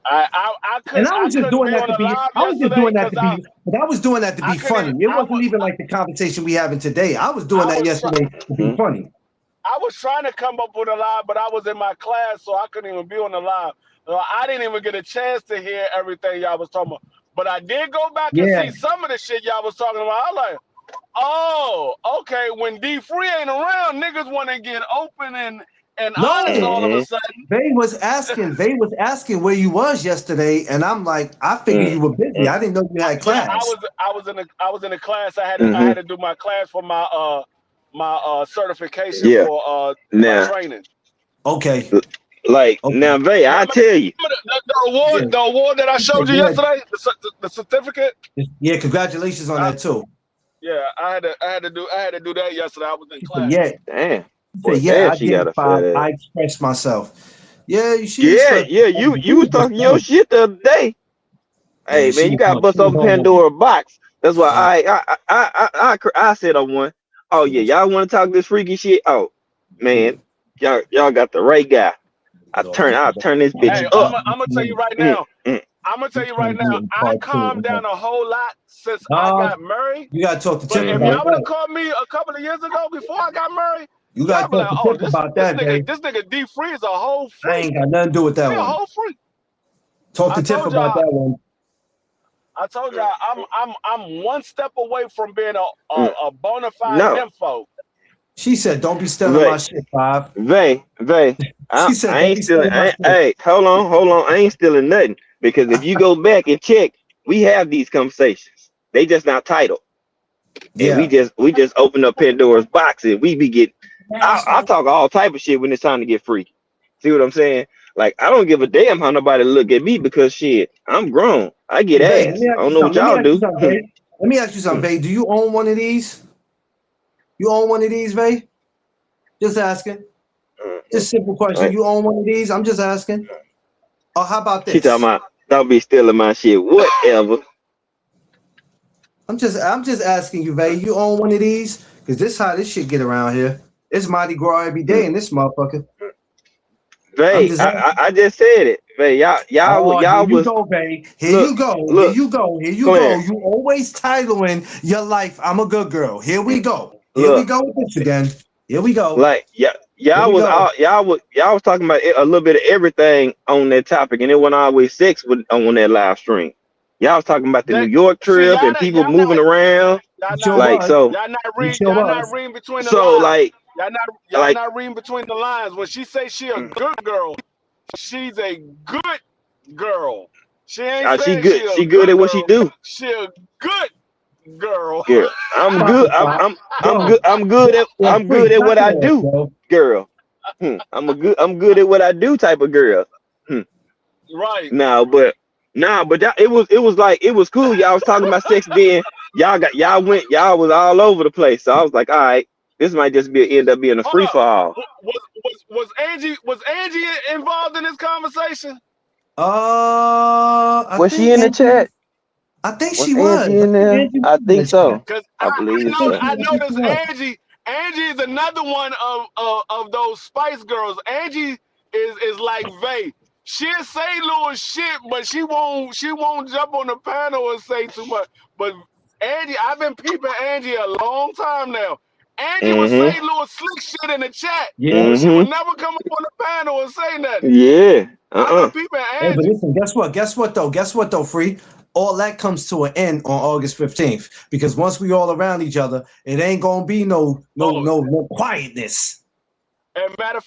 Speaker 2: I was just doing that to be.
Speaker 7: I was just doing that to be. But I was doing that to be funny. It wasn't even like the conversation we having today. I was doing that yesterday to be funny.
Speaker 2: I was trying to come up with a live, but I was in my class, so I couldn't even be on the live. I didn't even get a chance to hear everything y'all was talking about. But I did go back and see some of the shit y'all was talking about. I was like, oh, okay. When D Free ain't around, niggas want to get open and honest all of a sudden.
Speaker 7: Vay was asking where you was yesterday, and I'm like, I figured you were busy. I didn't know you had class.
Speaker 2: I was in a class. I had to do my class for my certification for my training.
Speaker 7: Okay.
Speaker 6: Now, Vay, I tell you,
Speaker 2: the award that I showed you yesterday, the certificate.
Speaker 7: Yeah, congratulations on that too.
Speaker 2: Yeah, I had to do that yesterday. I was in class.
Speaker 7: Yeah,
Speaker 6: damn.
Speaker 7: I expressed myself. Yeah, you should.
Speaker 6: Yeah. You was talking your shit the other day. Hey, man, you gotta bust open Pandora box. That's why I said on one. Oh yeah, y'all want to talk this freaky shit? Oh man, y'all got the right guy. I'll turn this bitch up.
Speaker 2: I'm gonna tell you right now. I calmed down a whole lot since I got married.
Speaker 7: You gotta talk to Tiff
Speaker 2: about that. If y'all would have called me a couple of years ago before I got married,
Speaker 7: you gotta talk to Tiff about that,
Speaker 2: babe. This nigga D Free is a whole freak.
Speaker 7: I ain't got nothing to do with that one.
Speaker 2: A whole freak.
Speaker 7: Talk to Tiff about that one.
Speaker 2: I told y'all I'm one step away from being a bona fide info.
Speaker 7: She said, "Don't be stealing my shit, Bob."
Speaker 6: Vay, I ain't stealing. Hey, hold on. I ain't stealing nothing because if you go back and check, we have these conversations. They just not titled. Yeah. And we just open up Pandora's box and we be getting. I talk all type of shit when it's time to get freaky. See what I'm saying? Like I don't give a damn how nobody look at me because shit, I'm grown. I get ass. I don't know what y'all do.
Speaker 7: Let me ask you something, Vay. Do you own one of these? You own one of these, Vay? Just asking. Just simple question. You own one of these? I'm just asking. Oh, how about this?
Speaker 6: She talking about don't be stealing my shit. Whatever.
Speaker 7: I'm just asking you, Vay. You own one of these? Because this how this shit get around here. It's Mardi Gras every day in this motherfucker.
Speaker 6: Vay, I just said it. Vay, y'all
Speaker 7: Here you
Speaker 6: was
Speaker 7: go, Bay. Here
Speaker 6: look,
Speaker 7: you go.
Speaker 6: look,
Speaker 7: Here you
Speaker 6: come
Speaker 7: go.
Speaker 6: here.
Speaker 7: You always titling your life, I'm a good girl. Here we go. Here we
Speaker 6: Look,
Speaker 7: go with this again. Here we go.
Speaker 6: like
Speaker 7: Here
Speaker 6: y'all
Speaker 7: we
Speaker 6: was
Speaker 7: go.
Speaker 6: y'all was talking about a little bit of everything on that topic, and it wasn't always sex on that live stream. Y'all was talking about the New
Speaker 2: That
Speaker 6: York
Speaker 2: see
Speaker 6: trip and people
Speaker 2: y'all not
Speaker 6: moving around.
Speaker 2: y'all
Speaker 7: You sure
Speaker 2: not
Speaker 6: Like
Speaker 7: was.
Speaker 6: so,
Speaker 7: You sure
Speaker 2: y'all not
Speaker 7: was.
Speaker 2: reading between the
Speaker 6: so
Speaker 2: lines.
Speaker 6: like
Speaker 2: Y'all not reading between the lines. When she say she a good girl, she's a good girl. She ain't
Speaker 6: she
Speaker 2: saying she
Speaker 6: good.
Speaker 2: a
Speaker 6: She good
Speaker 2: good
Speaker 6: at what she
Speaker 2: girl.
Speaker 6: do.
Speaker 2: She a good girl.
Speaker 6: Girl, I'm
Speaker 7: Stop
Speaker 6: good.
Speaker 7: it, Bob.
Speaker 6: I'm
Speaker 7: Yo,
Speaker 6: good. I'm
Speaker 7: Free,
Speaker 6: good at
Speaker 7: knock
Speaker 6: what
Speaker 7: it
Speaker 6: I
Speaker 7: off,
Speaker 6: do,
Speaker 7: bro.
Speaker 6: girl. I'm good at what I do type of girl.
Speaker 2: Right.
Speaker 6: No, but it was like it was cool. Y'all was talking about sex then. Y'all was all over the place. So I was like, all right, this might just end up being a
Speaker 2: Hold
Speaker 6: free
Speaker 2: up.
Speaker 6: for all.
Speaker 2: Was Angie involved in this conversation?
Speaker 7: I
Speaker 6: Was she
Speaker 7: think
Speaker 6: in the
Speaker 7: Angie.
Speaker 6: chat?
Speaker 7: I think
Speaker 6: Was
Speaker 7: she was.
Speaker 6: Angie
Speaker 7: I
Speaker 6: in
Speaker 7: think
Speaker 6: there?
Speaker 7: Angie
Speaker 6: I
Speaker 7: was in
Speaker 6: think
Speaker 7: the chat.
Speaker 6: so.
Speaker 2: Because
Speaker 6: I believe so.
Speaker 2: I
Speaker 7: I think she
Speaker 2: noticed
Speaker 7: was.
Speaker 2: Angie is another one of those Spice Girls. Angie is like Vay. She'll say little shit, but she won't jump on the panel and say too much. But Angie, I've been peeping Angie a long time now. Angie would say
Speaker 6: Mm-hmm.
Speaker 2: little slick shit in the chat,
Speaker 7: Yeah.
Speaker 2: but she would
Speaker 6: Mm-hmm.
Speaker 2: never come up on the panel and say nothing.
Speaker 6: Yeah.
Speaker 2: I've been peeping
Speaker 7: Hey, but
Speaker 2: Angie.
Speaker 7: listen, guess what though, Free? All that comes to an end on August 15th. Because once we all around each other, it ain't gonna be no quietness.
Speaker 2: And matter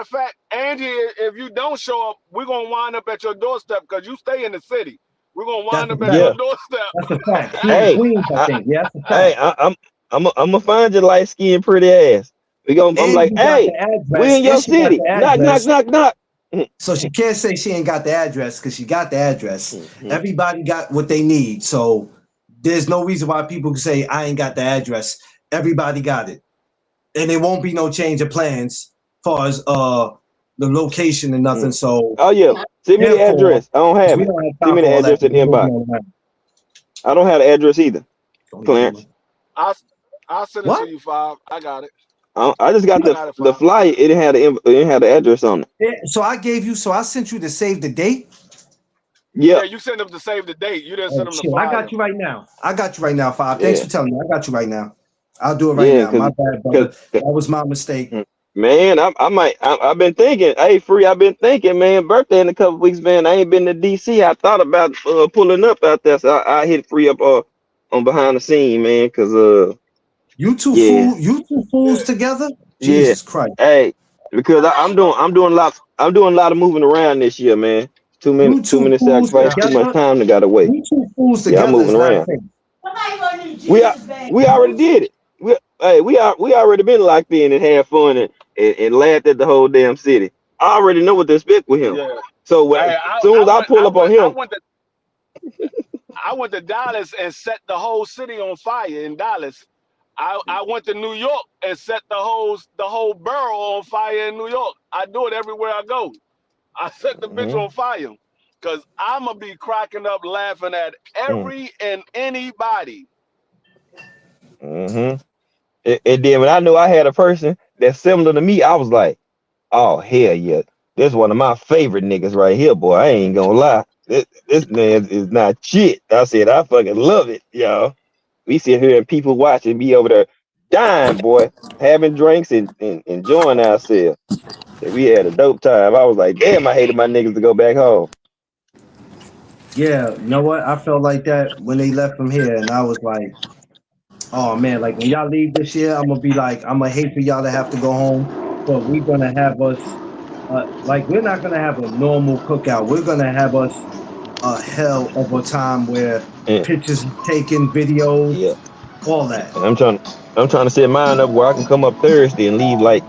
Speaker 2: of fact, Angie, if you don't show up, we're gonna wind up at your doorstep because you stay in the city. We're gonna
Speaker 7: That's
Speaker 2: wind
Speaker 7: a
Speaker 2: up at
Speaker 7: fact.
Speaker 2: your
Speaker 6: Yeah.
Speaker 2: doorstep.
Speaker 7: That's a fact. She in
Speaker 6: Hey,
Speaker 7: Queens, I think. Yeah, that's a
Speaker 6: hey,
Speaker 7: fact.
Speaker 6: I'm gonna find your light skinned pretty ass. I'm
Speaker 7: And
Speaker 6: like,
Speaker 7: you got
Speaker 6: hey,
Speaker 7: the
Speaker 6: we
Speaker 7: address,
Speaker 6: in
Speaker 7: and
Speaker 6: your
Speaker 7: she got
Speaker 6: city.
Speaker 7: the
Speaker 6: Knock, knock,
Speaker 7: address.
Speaker 6: knock, knock.
Speaker 7: So she can't say she ain't got the address because she got the address.
Speaker 6: Mm-hmm.
Speaker 7: Everybody got what they need. So there's no reason why people can say I ain't got the address. Everybody got it. And there won't be no change of plans as far as the location and nothing. So
Speaker 6: Oh yeah, send me the
Speaker 7: therefore,
Speaker 6: address. I don't have
Speaker 7: we
Speaker 6: it.
Speaker 7: don't have
Speaker 6: Send
Speaker 7: time
Speaker 6: me
Speaker 7: for
Speaker 6: the
Speaker 7: all that.
Speaker 6: address in the inbox. I don't have the address either, Clarence.
Speaker 2: I'll send it to
Speaker 7: What?
Speaker 2: you, Five. I got it.
Speaker 6: I just got
Speaker 2: I got it,
Speaker 6: the
Speaker 2: Five.
Speaker 6: flyer. It didn't have the address on it.
Speaker 7: Yeah, so I sent you to save the date.
Speaker 6: Yeah,
Speaker 2: Yeah, you sent them to save the date. You didn't
Speaker 7: Oh
Speaker 2: send them to
Speaker 7: shit, I
Speaker 2: fire.
Speaker 7: got you right now. Five. Thanks
Speaker 6: yeah,
Speaker 7: for telling me. I got you right now. I'll do it right
Speaker 6: yeah.
Speaker 7: now. My bad, brother.
Speaker 6: Cause
Speaker 7: That was my mistake.
Speaker 6: man, I've been thinking. Hey, Free. I've been thinking, man. Birthday in a couple weeks, man. I ain't been to DC. I thought about pulling up out there, so I hit Free up on behind the scene, man. Cause
Speaker 7: You two
Speaker 6: yeah,
Speaker 7: fools together?
Speaker 6: yeah.
Speaker 7: Jesus Christ.
Speaker 6: Hey, because I'm doing a lot of moving around this year, man.
Speaker 7: You
Speaker 6: Too
Speaker 7: two
Speaker 6: many
Speaker 7: fools
Speaker 6: sacrifices, too much
Speaker 7: together?
Speaker 6: time that got away.
Speaker 7: You two fools
Speaker 6: Yeah, I'm
Speaker 7: together
Speaker 6: moving
Speaker 7: is not a
Speaker 6: around.
Speaker 7: thing.
Speaker 5: Somebody go to
Speaker 6: We are
Speaker 5: Jesus, man.
Speaker 6: we already did it. We already been locked in and had fun and laughed at the whole damn city. I already know what to expect with him.
Speaker 2: Yeah.
Speaker 6: So
Speaker 2: Hey,
Speaker 6: as soon as I pull up on him,
Speaker 2: I went to Dallas and set the whole city on fire in Dallas. I went to New York and set the whole borough on fire in New York. I do it everywhere I go. I set the bitch on fire because I'm going to be cracking up laughing at every and anybody.
Speaker 6: and then when I knew I had a person that's similar to me, I was like, oh hell yeah, this one of my favorite niggas right here, boy. I ain't gonna lie. This man is not shit. I said I fucking love it, y'all. We sit here and people watching me over there dying, boy, having drinks and enjoying ourselves. And we had a dope time. I was like, damn, I hated my niggas to go back home.
Speaker 7: Yeah, you know what? I felt like that when they left from here, and I was like, oh man, like when y'all leave this year, I'm gonna hate for y'all to have to go home. But we're gonna have us like we're not gonna have a normal cookout. We're gonna have us a hell of a time where
Speaker 6: And
Speaker 7: pictures taken, videos,
Speaker 6: yeah,
Speaker 7: all that.
Speaker 6: and I'm trying to set mine up where I can come up Thursday and leave like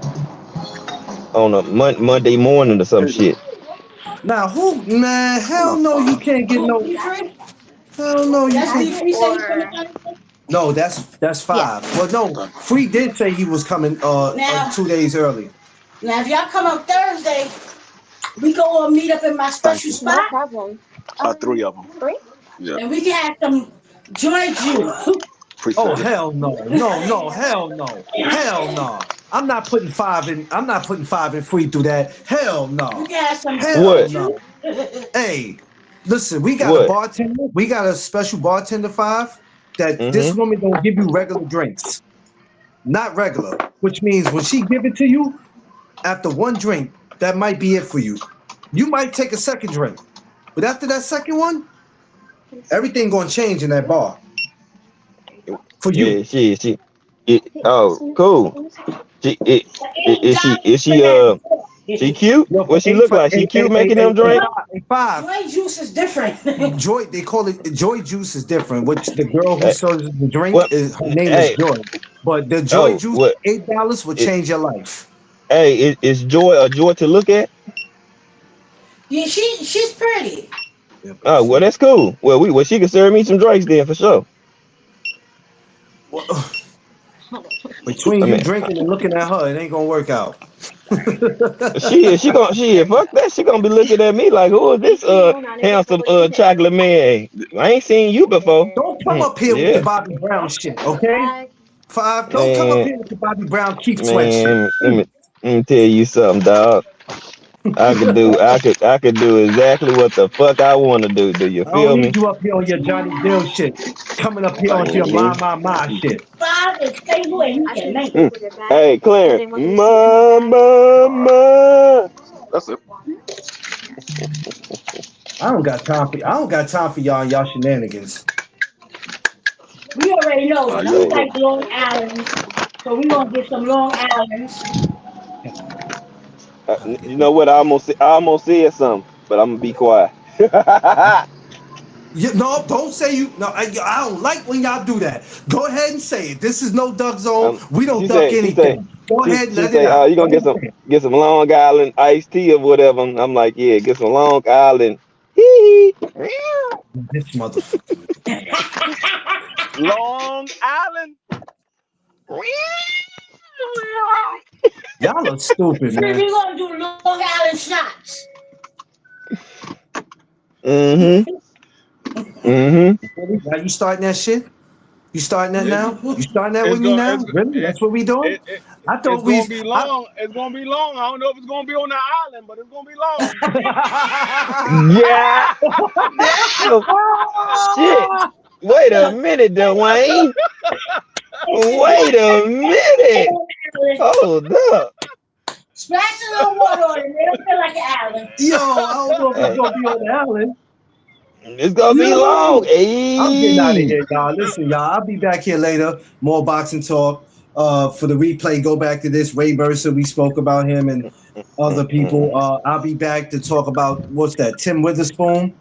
Speaker 6: on a Monday morning or some shit.
Speaker 7: Now who man, hell no, you can't get no hell no, you can't. No, that's five. Well no, Free did say he was coming
Speaker 5: Now,
Speaker 7: 2 days early.
Speaker 5: now, if y'all come up Thursday, we go all meet up in my special spot. No
Speaker 9: problem.
Speaker 4: 3 of them. Yeah.
Speaker 5: And we can have some joint juice.
Speaker 7: Oh
Speaker 4: Appreciate it.
Speaker 7: hell no, hell no, hell no. I'm not putting 5 in. I'm not putting 5 and free through that. Hell no.
Speaker 5: You got some
Speaker 7: Hell
Speaker 6: What?
Speaker 7: no. Hey, listen, we got a
Speaker 6: What?
Speaker 7: bartender. We got a special bartender 5 that this
Speaker 6: Mm-hmm.
Speaker 7: woman don't give you regular drinks. Not regular, which means when she give it to you, after one drink, that might be it for you. You might take a second drink, but after that second one, everything gonna change in that bar for you.
Speaker 6: Yeah, she. Oh, cool. Is she
Speaker 5: Johnny
Speaker 6: she cute?
Speaker 7: Yo, for
Speaker 6: What she look like? She cute making them drink?
Speaker 7: five.
Speaker 5: Joy juice is different.
Speaker 7: Joy, they call it Joy Juice is different. Which the girl who
Speaker 6: Hey,
Speaker 7: serves the drink
Speaker 6: what?
Speaker 7: is her name is
Speaker 6: Hey,
Speaker 7: Joy. But the Joy
Speaker 6: oh,
Speaker 7: Juice,
Speaker 6: what?
Speaker 7: $8 will
Speaker 6: It,
Speaker 7: change your life.
Speaker 6: hey, is Joy a joy to look at?
Speaker 5: Yeah, she's pretty.
Speaker 7: Yeah, but
Speaker 6: Oh, well, that's cool. Well, she can serve me some drinks then for sure.
Speaker 7: well, between
Speaker 6: I
Speaker 7: you
Speaker 6: mean,
Speaker 7: drinking and looking at her, it ain't gonna work out.
Speaker 6: she fuck that. She gonna be looking at me like, who is this handsome chocolate man? I ain't seen you before.
Speaker 7: Don't come up here with the
Speaker 6: Yeah,
Speaker 7: Bobby Brown shit, okay? 5, don't come up
Speaker 6: man,
Speaker 7: here with the Bobby Brown Keith Sweat shit.
Speaker 6: man. Let me tell you something, dog. I could do exactly what the fuck I want to do. Do you
Speaker 7: I don't
Speaker 6: feel
Speaker 7: need
Speaker 6: me?
Speaker 7: you up here on your Johnny Gill shit. Coming up here on your
Speaker 6: Mhm.
Speaker 7: my shit.
Speaker 5: Bob is stable and he can make.
Speaker 6: Mm. Hey, Clarence, mama. That's it.
Speaker 7: I don't got time for y'all and y'all shenanigans.
Speaker 5: We already know
Speaker 2: Nah,
Speaker 5: you
Speaker 2: you
Speaker 6: Hey,
Speaker 2: good.
Speaker 5: like Long Island, so we gonna get some Long Islands.
Speaker 6: you know what? I almost said something, but I'm gonna be quiet.
Speaker 7: No, don't say you. No, I don't like when y'all do that. Go ahead and say it. This is no duck zone. We don't
Speaker 6: She
Speaker 7: duck
Speaker 6: said, she say,
Speaker 7: anything. Go
Speaker 6: she
Speaker 7: ahead and
Speaker 6: she
Speaker 7: let it
Speaker 6: say,
Speaker 7: out.
Speaker 6: you
Speaker 7: Go
Speaker 6: gonna
Speaker 7: ahead
Speaker 6: get
Speaker 7: and
Speaker 6: some
Speaker 7: say it.
Speaker 6: get some Long Island iced tea or whatever. I'm like, yeah, get some Long Island. Hee.
Speaker 7: This motherfucker.
Speaker 2: Long Island.
Speaker 7: Y'all are stupid,
Speaker 5: We
Speaker 7: man.
Speaker 5: gonna do Long Island shots.
Speaker 6: Mhm. Mhm.
Speaker 7: Now you starting that shit? You starting that
Speaker 2: It's
Speaker 7: now? You starting that
Speaker 2: it's
Speaker 7: with me
Speaker 2: gonna
Speaker 7: now? Really?
Speaker 2: it,
Speaker 7: That's what we doing?
Speaker 2: it, it,
Speaker 7: I
Speaker 2: it's
Speaker 7: thought
Speaker 2: gonna
Speaker 7: we.
Speaker 2: be long. It's gonna be long. I don't know if it's gonna be on the island, but it's gonna be long.
Speaker 6: Yeah. Damn. Shit. Wait a minute, Dwayne. Wait a minute. Hold up.
Speaker 5: Splash a little water on it. They don't feel like an island.
Speaker 7: Yo, I don't know if it's
Speaker 6: Hey,
Speaker 7: gonna be on the island.
Speaker 6: it's gonna be long.
Speaker 7: Yo, I'm getting out of
Speaker 6: Hey.
Speaker 7: here, y'all. Listen, y'all. I'll be back here later. More boxing talk. For the replay, go back to this. Ray Mercer, we spoke about him and other people. I'll be back to talk about what's that? Tim Witherspoon,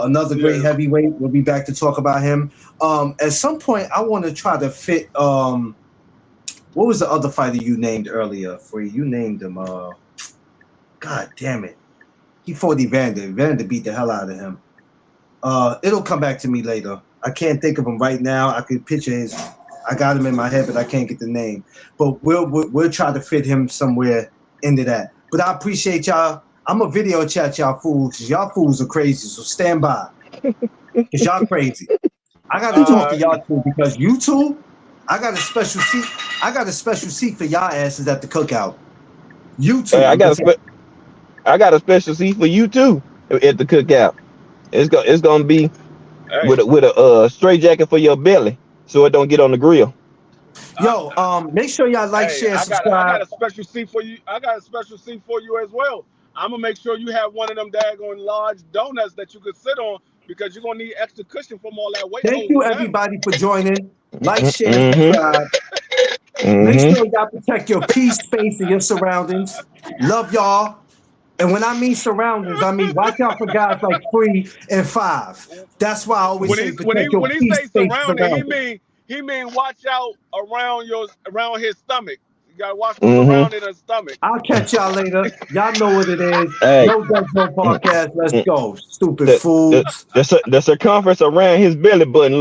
Speaker 7: another great
Speaker 2: Yeah.
Speaker 7: heavyweight. We'll be back to talk about him. At some point, I want to try to fit. What was the other fighter you named earlier? You named him. God damn it. He fought Evander. Evander beat the hell out of him. It'll come back to me later. I can't think of him right now. I could picture his. I got him in my head, but I can't get the name. But we'll try to fit him somewhere into that. But I appreciate y'all. I'm a video chat y'all fools. Y'all fools are crazy. So stand by, cause y'all crazy. I got to talk to y'all too because you two. I got a special seat. I got a special seat for y'all asses at the cookout. You two.
Speaker 6: Hey, I got a special seat for you too at the cookout. It's gonna be
Speaker 2: Hey,
Speaker 6: with a straight jacket for your belly so it don't get on the grill.
Speaker 2: I,
Speaker 7: Yo, make sure y'all like,
Speaker 2: hey,
Speaker 7: share,
Speaker 2: I
Speaker 7: subscribe.
Speaker 2: got a special seat for you. I got a special seat for you as well. I'm gonna make sure you have one of them daggone large donuts that you could sit on because you're gonna need extra cushion from all that weight
Speaker 7: Thank you,
Speaker 2: holding down.
Speaker 7: everybody, for joining. Like, share, and
Speaker 6: Mm-hmm.
Speaker 7: subscribe. Make
Speaker 6: Mm-hmm.
Speaker 7: sure y'all protect your peace, space, and your surroundings. Love y'all. And when I mean surroundings, I mean watch out for guys like 3 and 5. That's why I always
Speaker 2: When
Speaker 7: say
Speaker 2: he when he
Speaker 7: protect your
Speaker 2: when he
Speaker 7: peace,
Speaker 2: say
Speaker 7: space,
Speaker 2: surrounding,
Speaker 7: surroundings.
Speaker 2: he mean watch out around his stomach. You gotta watch what's
Speaker 6: Mm-hmm.
Speaker 2: around in his stomach.
Speaker 7: I'll catch y'all later. Y'all know what it is.
Speaker 6: Hey,
Speaker 7: No Dead Zone Podcast. Let's go. Stupid
Speaker 6: the, the
Speaker 7: fools.
Speaker 6: the circumference around his belly button look